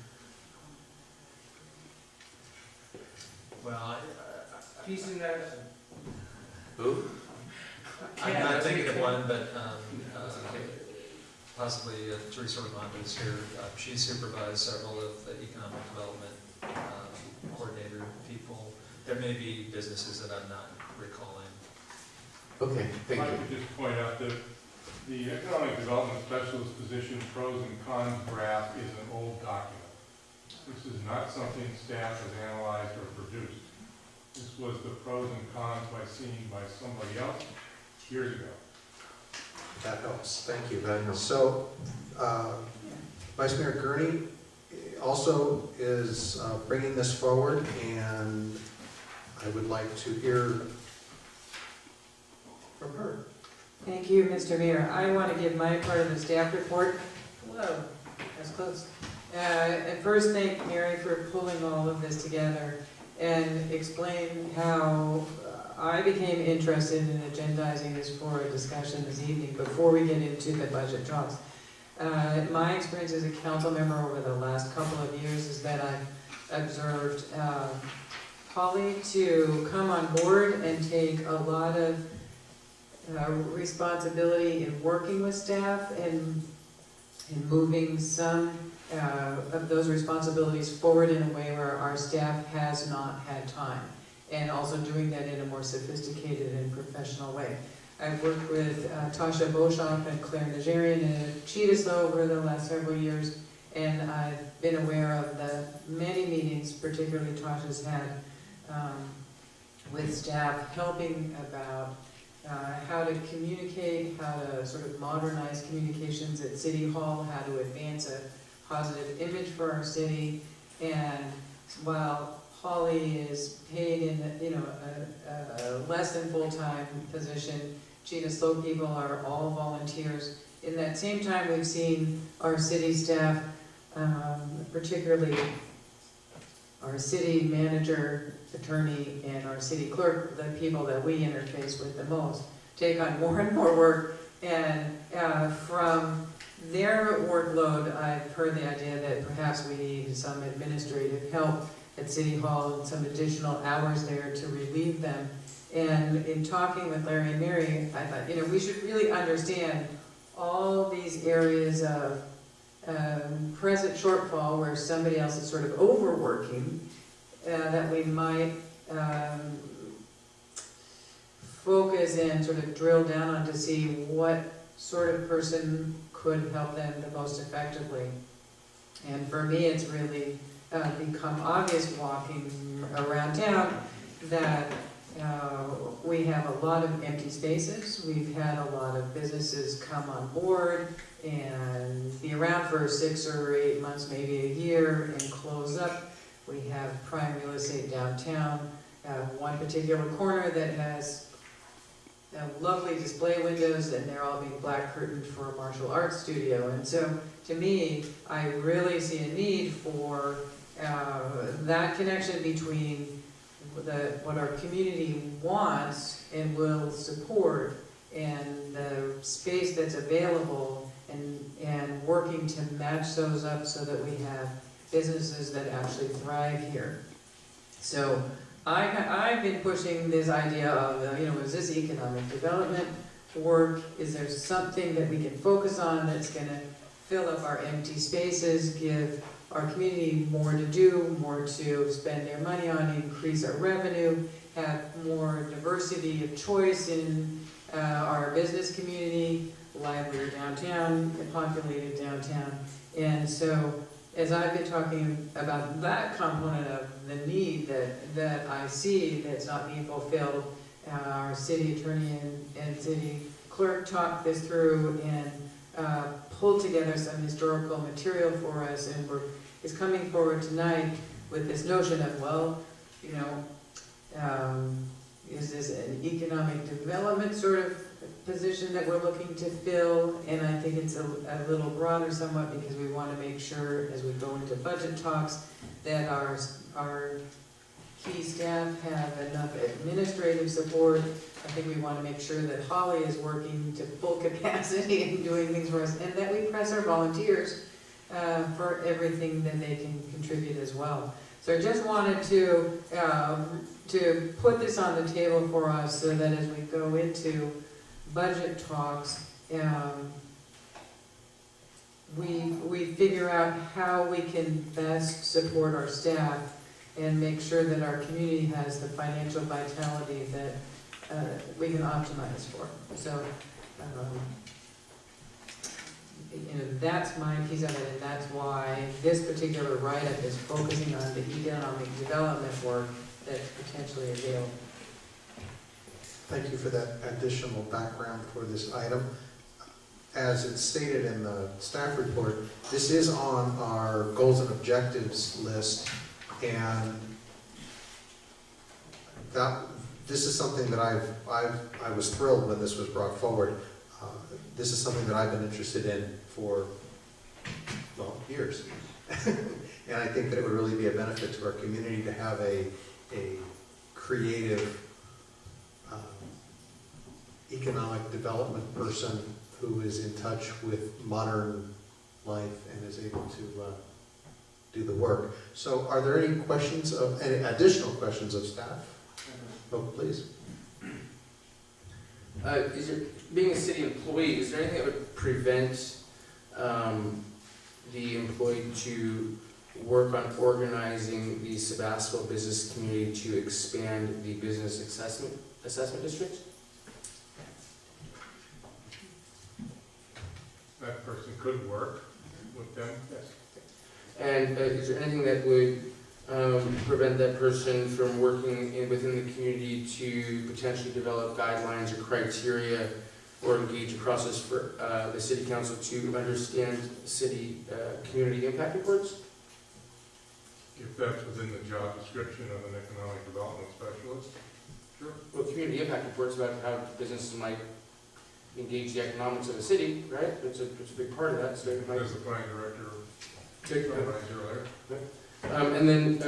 Well, He's in that. Who? I'm not thinking of one, but possibly Teresa Raimondo is here. She supervised several of the economic development coordinator people. There may be businesses that I'm not recalling. Okay, thank I you. would just point out that the economic development specialist position pros and cons graph is an old document. This is not something staff has analyzed or produced. This was the pros and cons seen by somebody else years ago. That helps, thank you. That helps. So, Vice Mayor Gurney also is bringing this forward, and I would like to hear from her. Thank you, Mr. Mayor. I want to give my part of the staff report. Whoa, that's close. And first thank Mary for pulling all of this together and explain how I became interested in agendizing this for a discussion this evening before we get into the budget talks. My experience as a council member over the last couple of years is that I've observed Holly to come on board and take a lot of responsibility in working with staff and in moving some of those responsibilities forward in a way where our staff has not had time, and also doing that in a more sophisticated and professional way. I've worked with Tasha Beauchamp and Claire Nigerian at Cheetah over the last several years, and I've been aware of the many meetings, particularly Tasha's had, with staff helping about how to communicate, how to sort of modernize communications at City Hall, how to advance a positive image for our city. And while Holly is paid in a less than full-time position, Cheetah Slope people are all volunteers. In that same time, we've seen our city staff, particularly our city manager, attorney, and our city clerk, the people that we interface with the most, take on more and more work. And from their workload, I've heard the idea that perhaps we need some administrative help at City Hall and some additional hours there to relieve them. And in talking with Larry and Mary, I thought, we should really understand all these areas of present shortfall where somebody else is sort of overworking, that we might focus and sort of drill down on to see what sort of person could help them the most effectively. And for me, it's really become obvious walking around town that we have a lot of empty spaces. We've had a lot of businesses come on board and be around for 6 or 8 months, maybe a year, and close up. We have prime real estate downtown, one particular corner that has lovely display windows, and they're all being black curtained for a martial arts studio. And so, to me, I really see a need for that connection between what our community wants and will support, and the space that's available, and working to match those up so that we have businesses that actually thrive here. So I've been pushing this idea of, is this economic development work? Is there something that we can focus on that's going to fill up our empty spaces, give our community more to do, more to spend their money on, increase our revenue, have more diversity of choice in our business community, livelier downtown, populated downtown. And so, as I've been talking about that component of the need that I see that's not being fulfilled, our city attorney and city clerk talked this through and pulled together some historical material for us, and is coming forward tonight with this notion of, is this an economic development sort of position that we're looking to fill? And I think it's a little broader somewhat, because we want to make sure as we go into budget talks that our key staff have enough administrative support. I think we want to make sure that Holly is working to full capacity and doing things for us, and that we press our volunteers for everything that they can contribute as well. So I just wanted to put this on the table for us so that as we go into budget talks, we figure out how we can best support our staff and make sure that our community has the financial vitality that we can optimize for. So, that's my piece of it, and that's why this particular write-up is focusing on the economic development work that's potentially available. Thank you for that additional background for this item. As it's stated in the staff report, this is on our goals and objectives list, and this is something that I was thrilled when this was brought forward. This is something that I've been interested in for, years. And I think that it would really be a benefit to our community to have a creative economic development person who is in touch with modern life and is able to do the work. So are there any questions of, any additional questions of staff? Oh, please. Is there, being a city employee, is there anything that would prevent the employee to work on organizing the Sebastopol business community to expand the business assessment district? That person could work with them, yes. And is there anything that would prevent that person from working within the community to potentially develop guidelines or criteria or engage a process for the city council to understand city community impact reports? If that's within the job description of an economic development specialist. Sure. Well, community impact reports about how businesses might engage the economics of a city, right? It's a big part of that. So it might... As the planning director summarized earlier. And then,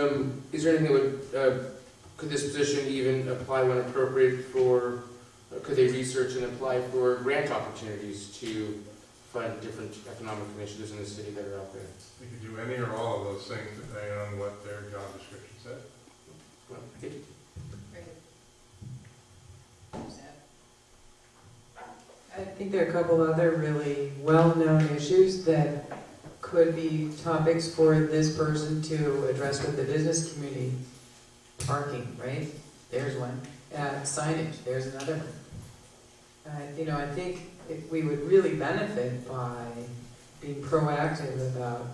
is there anything that would, could this position even apply when appropriate for, could they research and apply for grant opportunities to fund different economic initiatives in the city that are out there? They could do any or all of those things depending on what their job description said. Well, thank you. I think there are a couple other really well-known issues that could be topics for this person to address with the business community. Parking, right? There's one. Signage, there's another one. You know, I think we would really benefit by being proactive about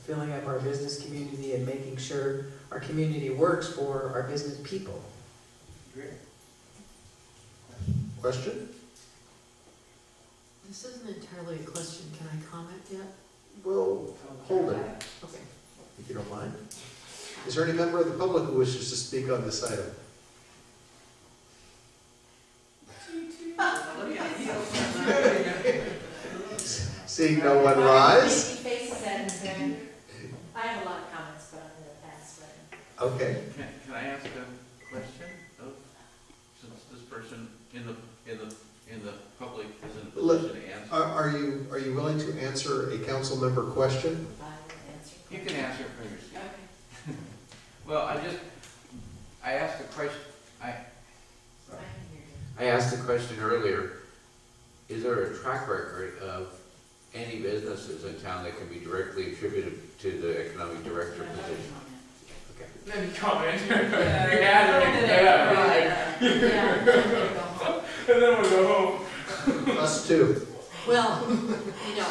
filling up our business community and making sure our community works for our business people. Great. Question? This isn't entirely a question. Can I comment yet? Well, hold it, Okay. if you don't mind. Is there any member of the public who wishes to speak on this item? Seeing no one rise? I have a lot of comments, but I'm going to pass. Okay. Can I ask a question of, since this person in the public is in a position to answer? Are you willing to answer a council member question? You can answer it for yourself. Okay. Well, I asked a question. I asked a question earlier. Is there a track record of any businesses in town that can be directly attributed to the economic director position? Okay. Let me comment. And then we'll go home. Us too. Well, you know,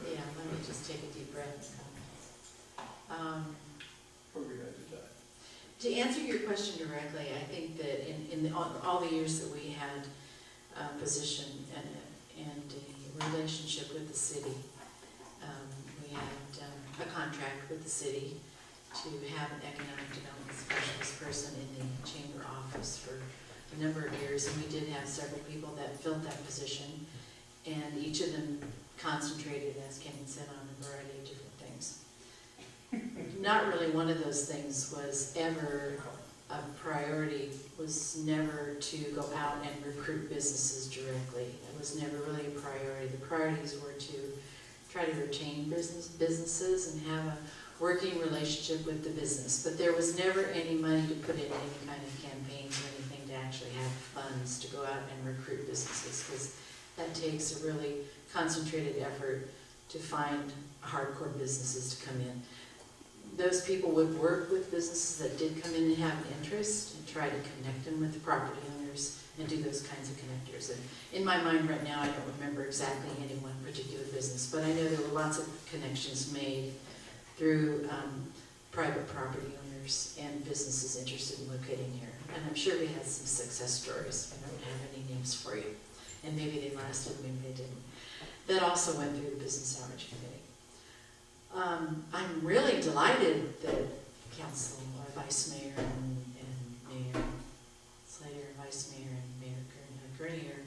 yeah, let me just take a deep breath. To answer your question directly, I think that in all the years that we had a position and a relationship with the city, we had a contract with the city to have an economic development specialist person in the chamber office for a number of years, and we did have several people that filled that position, and each of them concentrated, as Kenny said, on a variety of different things. Not really one of those things was ever a priority, was never to go out and recruit businesses directly. It was never really a priority. The priorities were to try to retain businesses and have a working relationship with the business. But there was never any money to put in any kind of campaigns or anything to actually have funds to go out and recruit businesses, because that takes a really concentrated effort to find hardcore businesses to come in. Those people would work with businesses that did come in and have an interest and try to connect them with the property owners and do those kinds of connectors. And in my mind right now, I don't remember exactly any one particular business, but I know there were lots of connections made through private property owners and businesses interested in locating here. And I'm sure we had some success stories. I don't have any names for you. And maybe they lasted, maybe they didn't. That also went through the Business Outreach Committee. I'm really delighted that Council, Vice Mayor and Mayor Slater, Vice Mayor and Mayor Grenier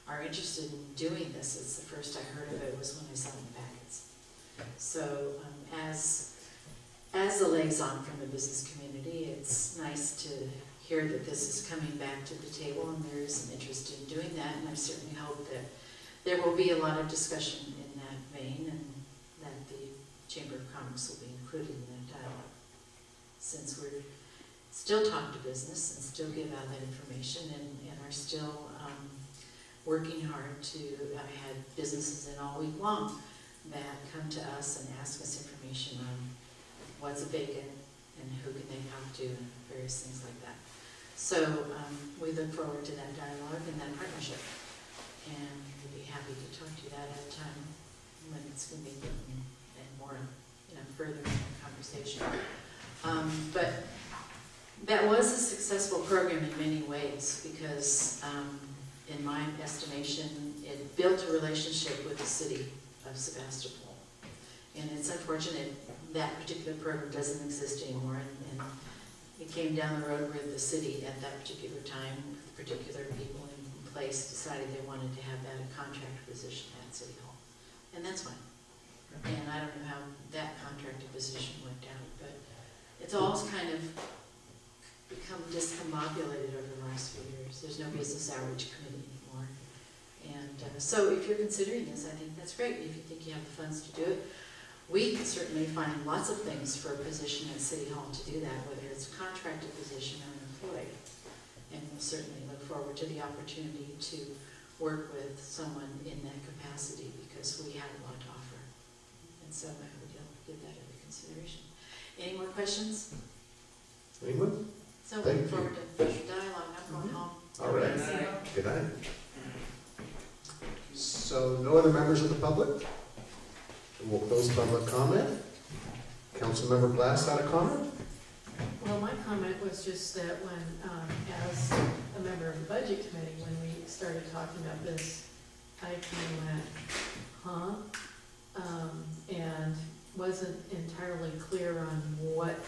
are interested in doing this. It's the first I heard of it was when I saw the packets. So as a liaison from the business community, it's nice to hear that this is coming back to the table, and there is some interest in doing that, and I certainly hope that there will be a lot of discussion in that vein, and that the Chamber of Commerce will be included in that dialogue. Since we're still talk to business and still give out that information, and are still working hard to, I've had businesses in all week long that come to us and ask us information on what's vacant and who can they talk to and various things like that. So we look forward to that dialogue and that partnership, and we'd be happy to talk to you that at a time when it's convenient and more, further in the conversation. But that was a successful program in many ways because, in my estimation, it built a relationship with the city of Sebastopol. And it's unfortunate that particular program doesn't exist anymore, and it came down the road where the city at that particular time, particular people in place, decided they wanted to have that a contract position at City Hall. And that's fine. And I don't know how that contracted position went down, but it's all kind of become discombobulated over the last few years. There's no business outreach committee anymore. And so if you're considering this, I think that's great. If you think you have the funds to do it, we can certainly find lots of things for a position at City Hall to do that, whether it's a contracted position or an employee. And we'll certainly look forward to the opportunity to work with someone in that capacity because we have a lot to offer. And so I would give that a consideration. Any more questions? Anyone? So looking forward to future dialogue. I'm going home. All right. Good night. So no other members of the public? We'll close public comment. Councilmember Glass had a comment? Well, my comment was just that when, as a member of the Budget Committee, when we started talking about this, I kind of went, huh? And wasn't entirely clear on what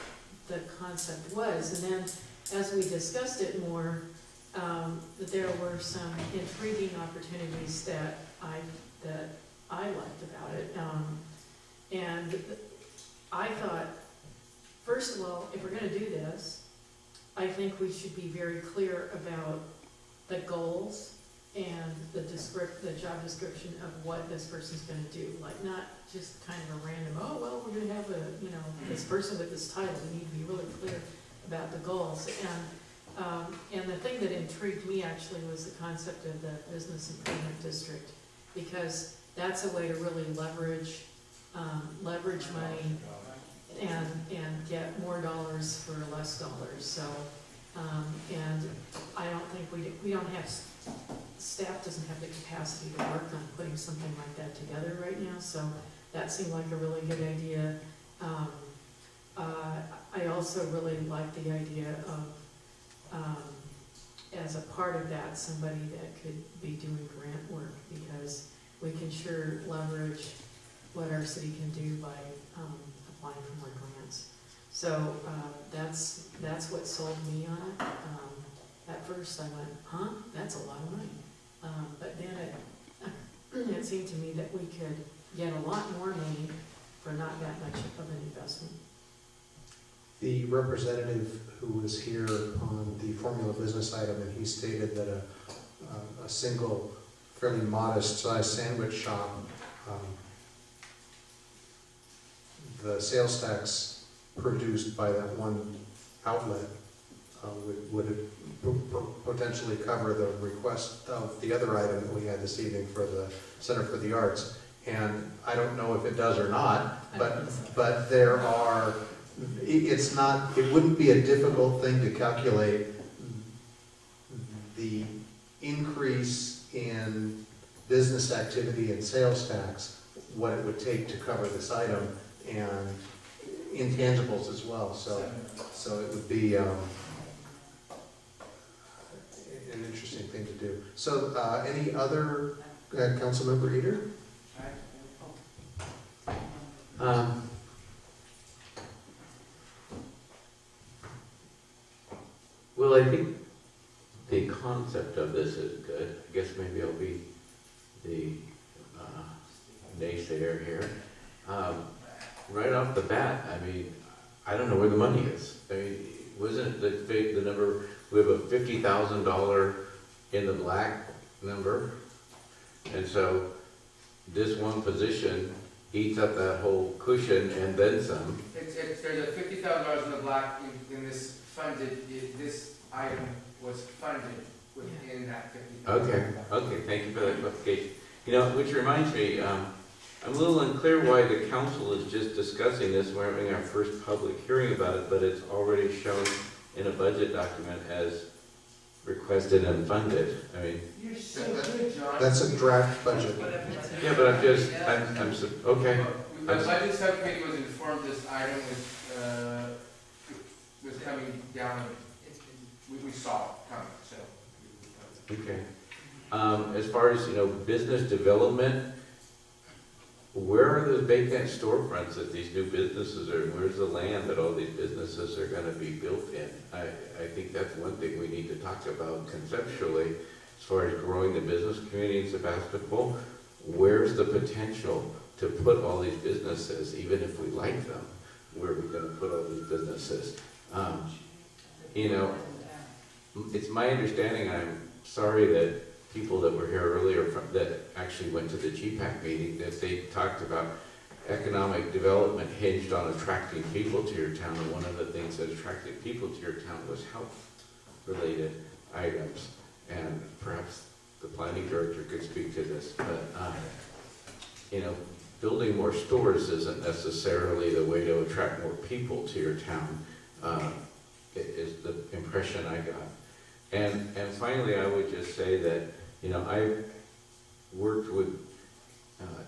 the concept was. And then as we discussed it more, there were some intriguing opportunities that I liked about it. And I thought, first of all, if we're going to do this, I think we should be very clear about the goals and the job description of what this person's going to do. Like, not just kind of a random, oh, well, we're going to have this person with this title. We need to be really clear about the goals. And the thing that intrigued me actually was the concept of the business improvement district, because that's a way to really leverage money and get more dollars for less dollars. So, and I don't think we don't have, staff doesn't have the capacity to work on putting something like that together right now. So that seemed like a really good idea. I also really like the idea of, as a part of that, somebody that could be doing grant work, because we can sure leverage what our city can do by applying for more grants. So that's what sold me on it. At first I went, huh, that's a lot of money. But then it seemed to me that we could get a lot more money for not that much of an investment. The representative who was here on the formula business item, and he stated that a single, fairly modest sized sandwich shop, the sales tax produced by that one outlet would potentially cover the request of the other item that we had this evening for the Center for the Arts. And I don't know if it does or not, but there are, it wouldn't be a difficult thing to calculate the increase in business activity and sales tax, what it would take to cover this item, and intangibles as well. So it would be an interesting thing to do. So any other, Councilmember Eder? Well, I think the concept of this is good. I guess maybe I'll be the naysayer here. Right off the bat, I mean, I don't know where the money is. I mean, wasn't the number we have a $50,000 in the black number. And so this one position eats up that whole cushion and then some. There's a $50,000 in the black in this funded, this item was funded within that $50,000. Okay, thank you for that clarification. You know, which reminds me, I'm a little unclear why the council is just discussing this. We're having our first public hearing about it, but it's already shown in a budget document as requested and funded. I mean, you're so good, John. That's a draft budget. Yeah, but okay. The budget subcommittee was informed this item was coming down. We saw it coming, so. Okay. As far as, business development, where are those vacant storefronts that these new businesses are? Where's the land that all these businesses are going to be built in? I think that's one thing we need to talk about conceptually as far as growing the business community in Sebastopol. Where's the potential to put all these businesses, even if we like them? Where are we going to put all these businesses? It's my understanding, I'm sorry that people that were here earlier that actually went to the GPAC meeting, that they talked about economic development hinged on attracting people to your town, and one of the things that attracted people to your town was health-related items. And perhaps the planning director could speak to this, but building more stores isn't necessarily the way to attract more people to your town, is the impression I got. And finally, I would just say that, I've worked with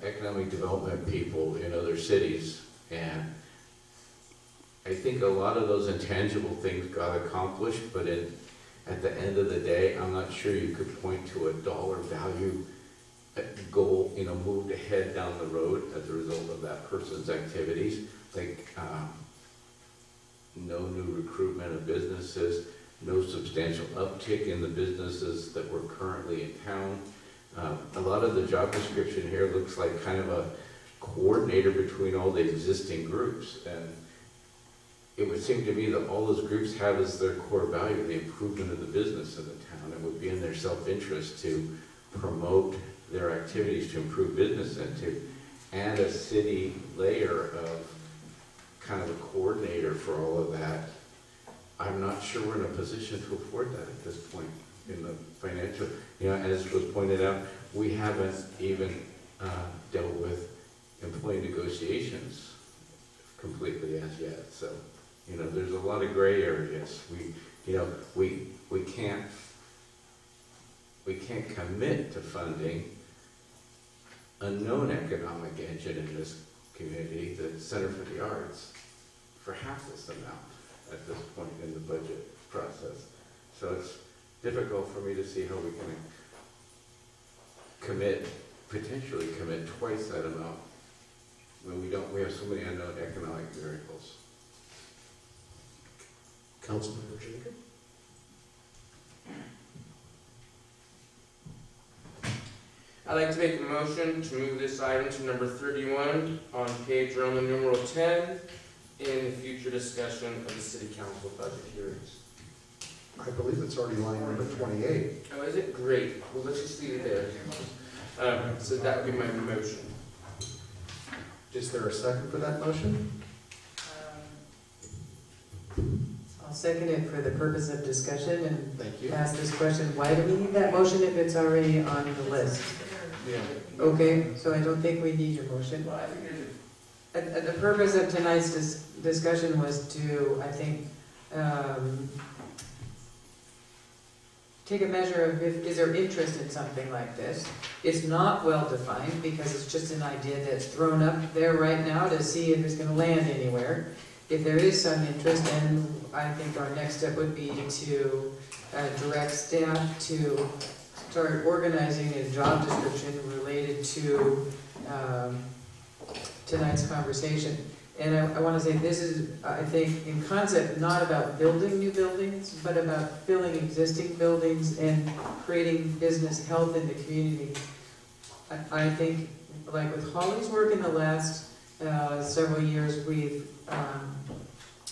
economic development people in other cities, and I think a lot of those intangible things got accomplished, but at the end of the day, I'm not sure you could point to a dollar value goal, moved ahead down the road as a result of that person's activities. Like no new recruitment of businesses, no substantial uptick in the businesses that were currently in town. A lot of the job description here looks like kind of a coordinator between all the existing groups. And it would seem to me that all those groups have as their core value the improvement of the business in the town. It would be in their self-interest to promote their activities to improve business and to add a city layer of kind of a coordinator for all of that. I'm not sure we're in a position to afford that at this point in the financial, as was pointed out, we haven't even dealt with employee negotiations completely as yet. So, there's a lot of gray areas. We can't commit to funding a known economic engine in this community, the Center for the Arts, for half this amount at this point in the budget process. So it's difficult for me to see how we can potentially commit twice that amount when we have so many unknown economic variables. Councilmember Jacob? I'd like to make a motion to move this item to number 31 on page Roman numeral 10 in the future discussion of the city council budget hearings. I believe it's already line number 28. Oh, is it? Great. Well, let's just leave it there. So that would be my motion. Is there a second for that motion? I'll second it for the purpose of discussion and Thank you. ask this question, why do we need that motion if it's already on the list? Yeah. Okay, so I don't think we need your motion. The purpose of tonight's discussion was to, I think, take a measure of is there interest in something like this. It's not well defined because it's just an idea that's thrown up there right now to see if it's going to land anywhere. If there is some interest, then I think our next step would be to direct staff to start organizing a job description related to tonight's conversation. And I want to say this is, I think, in concept, not about building new buildings, but about filling existing buildings and creating business health in the community. I think, like with Holly's work in the last several years, we've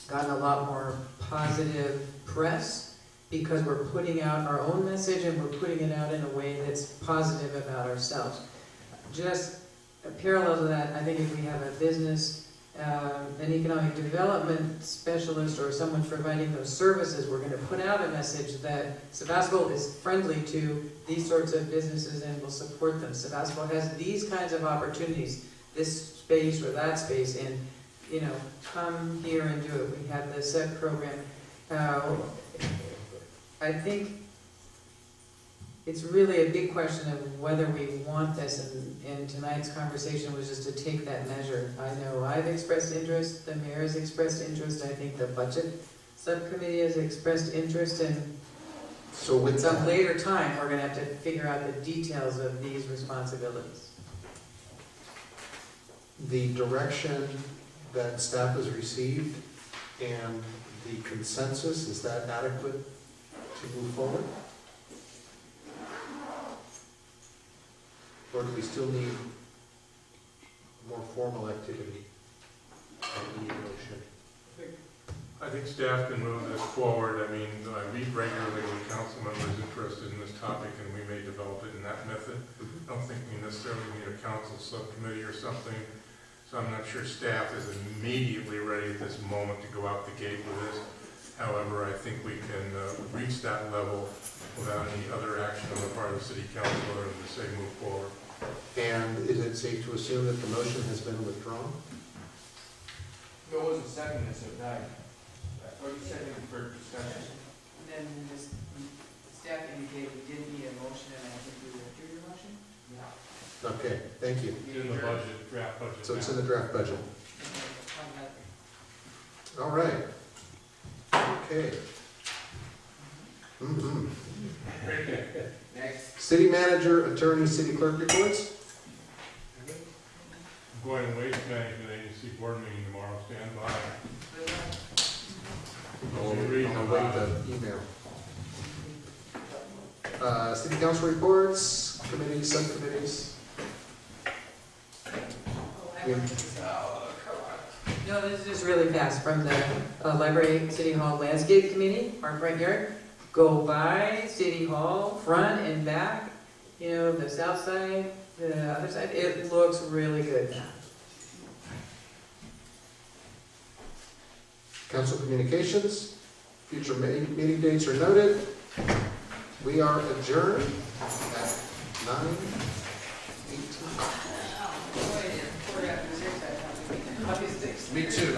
gotten a lot more positive press because we're putting out our own message and we're putting it out in a way that's positive about ourselves. Just parallel to that, I think if we have a business, an economic development specialist or someone providing those services, we're going to put out a message that Sebastopol is friendly to these sorts of businesses and will support them. Sebastopol has these kinds of opportunities, this space or that space, and you know, come here and do it. We have the SET program. I think it's really a big question of whether we want this, and tonight's conversation was just to take that measure. I know I've expressed interest, the mayor has expressed interest, I think the budget subcommittee has expressed interest, and so with some later time we're going to have to figure out the details of these responsibilities. The direction that staff has received and the consensus, is that adequate to move forward? Or do we still need more formal activity? I think staff can move this forward. I mean, I meet regularly with council members interested in this topic, and we may develop it in that method. I don't think we necessarily need a council subcommittee or something. So I'm not sure staff is immediately ready at this moment to go out the gate with this. However, I think we can reach that level without any other action on the part of the city council other than to say move forward. And is it safe to assume that the motion has been withdrawn? No, it wasn't seconded, so it died. Or you seconded for discussion. And then this staff indicated we didn't need a motion, and I think we withdrew your motion? Yeah. Okay, thank you. It's in the budget, draft budget. So it's in the draft budget. All right. Okay. Next. City manager, attorney, city clerk reports. I'm going to Waste Management Agency board meeting tomorrow. Stand by. I'll wait the email. City council reports, committees, subcommittees. No, this is just really fast. From the Library City Hall Landscape Committee, our front yard. Go by City Hall, front and back, you know, the south side, the other side. It looks really good now. Council communications, future meeting dates are noted. We are adjourned at 9:18. Me too.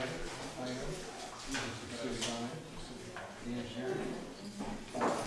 other item? The engineering.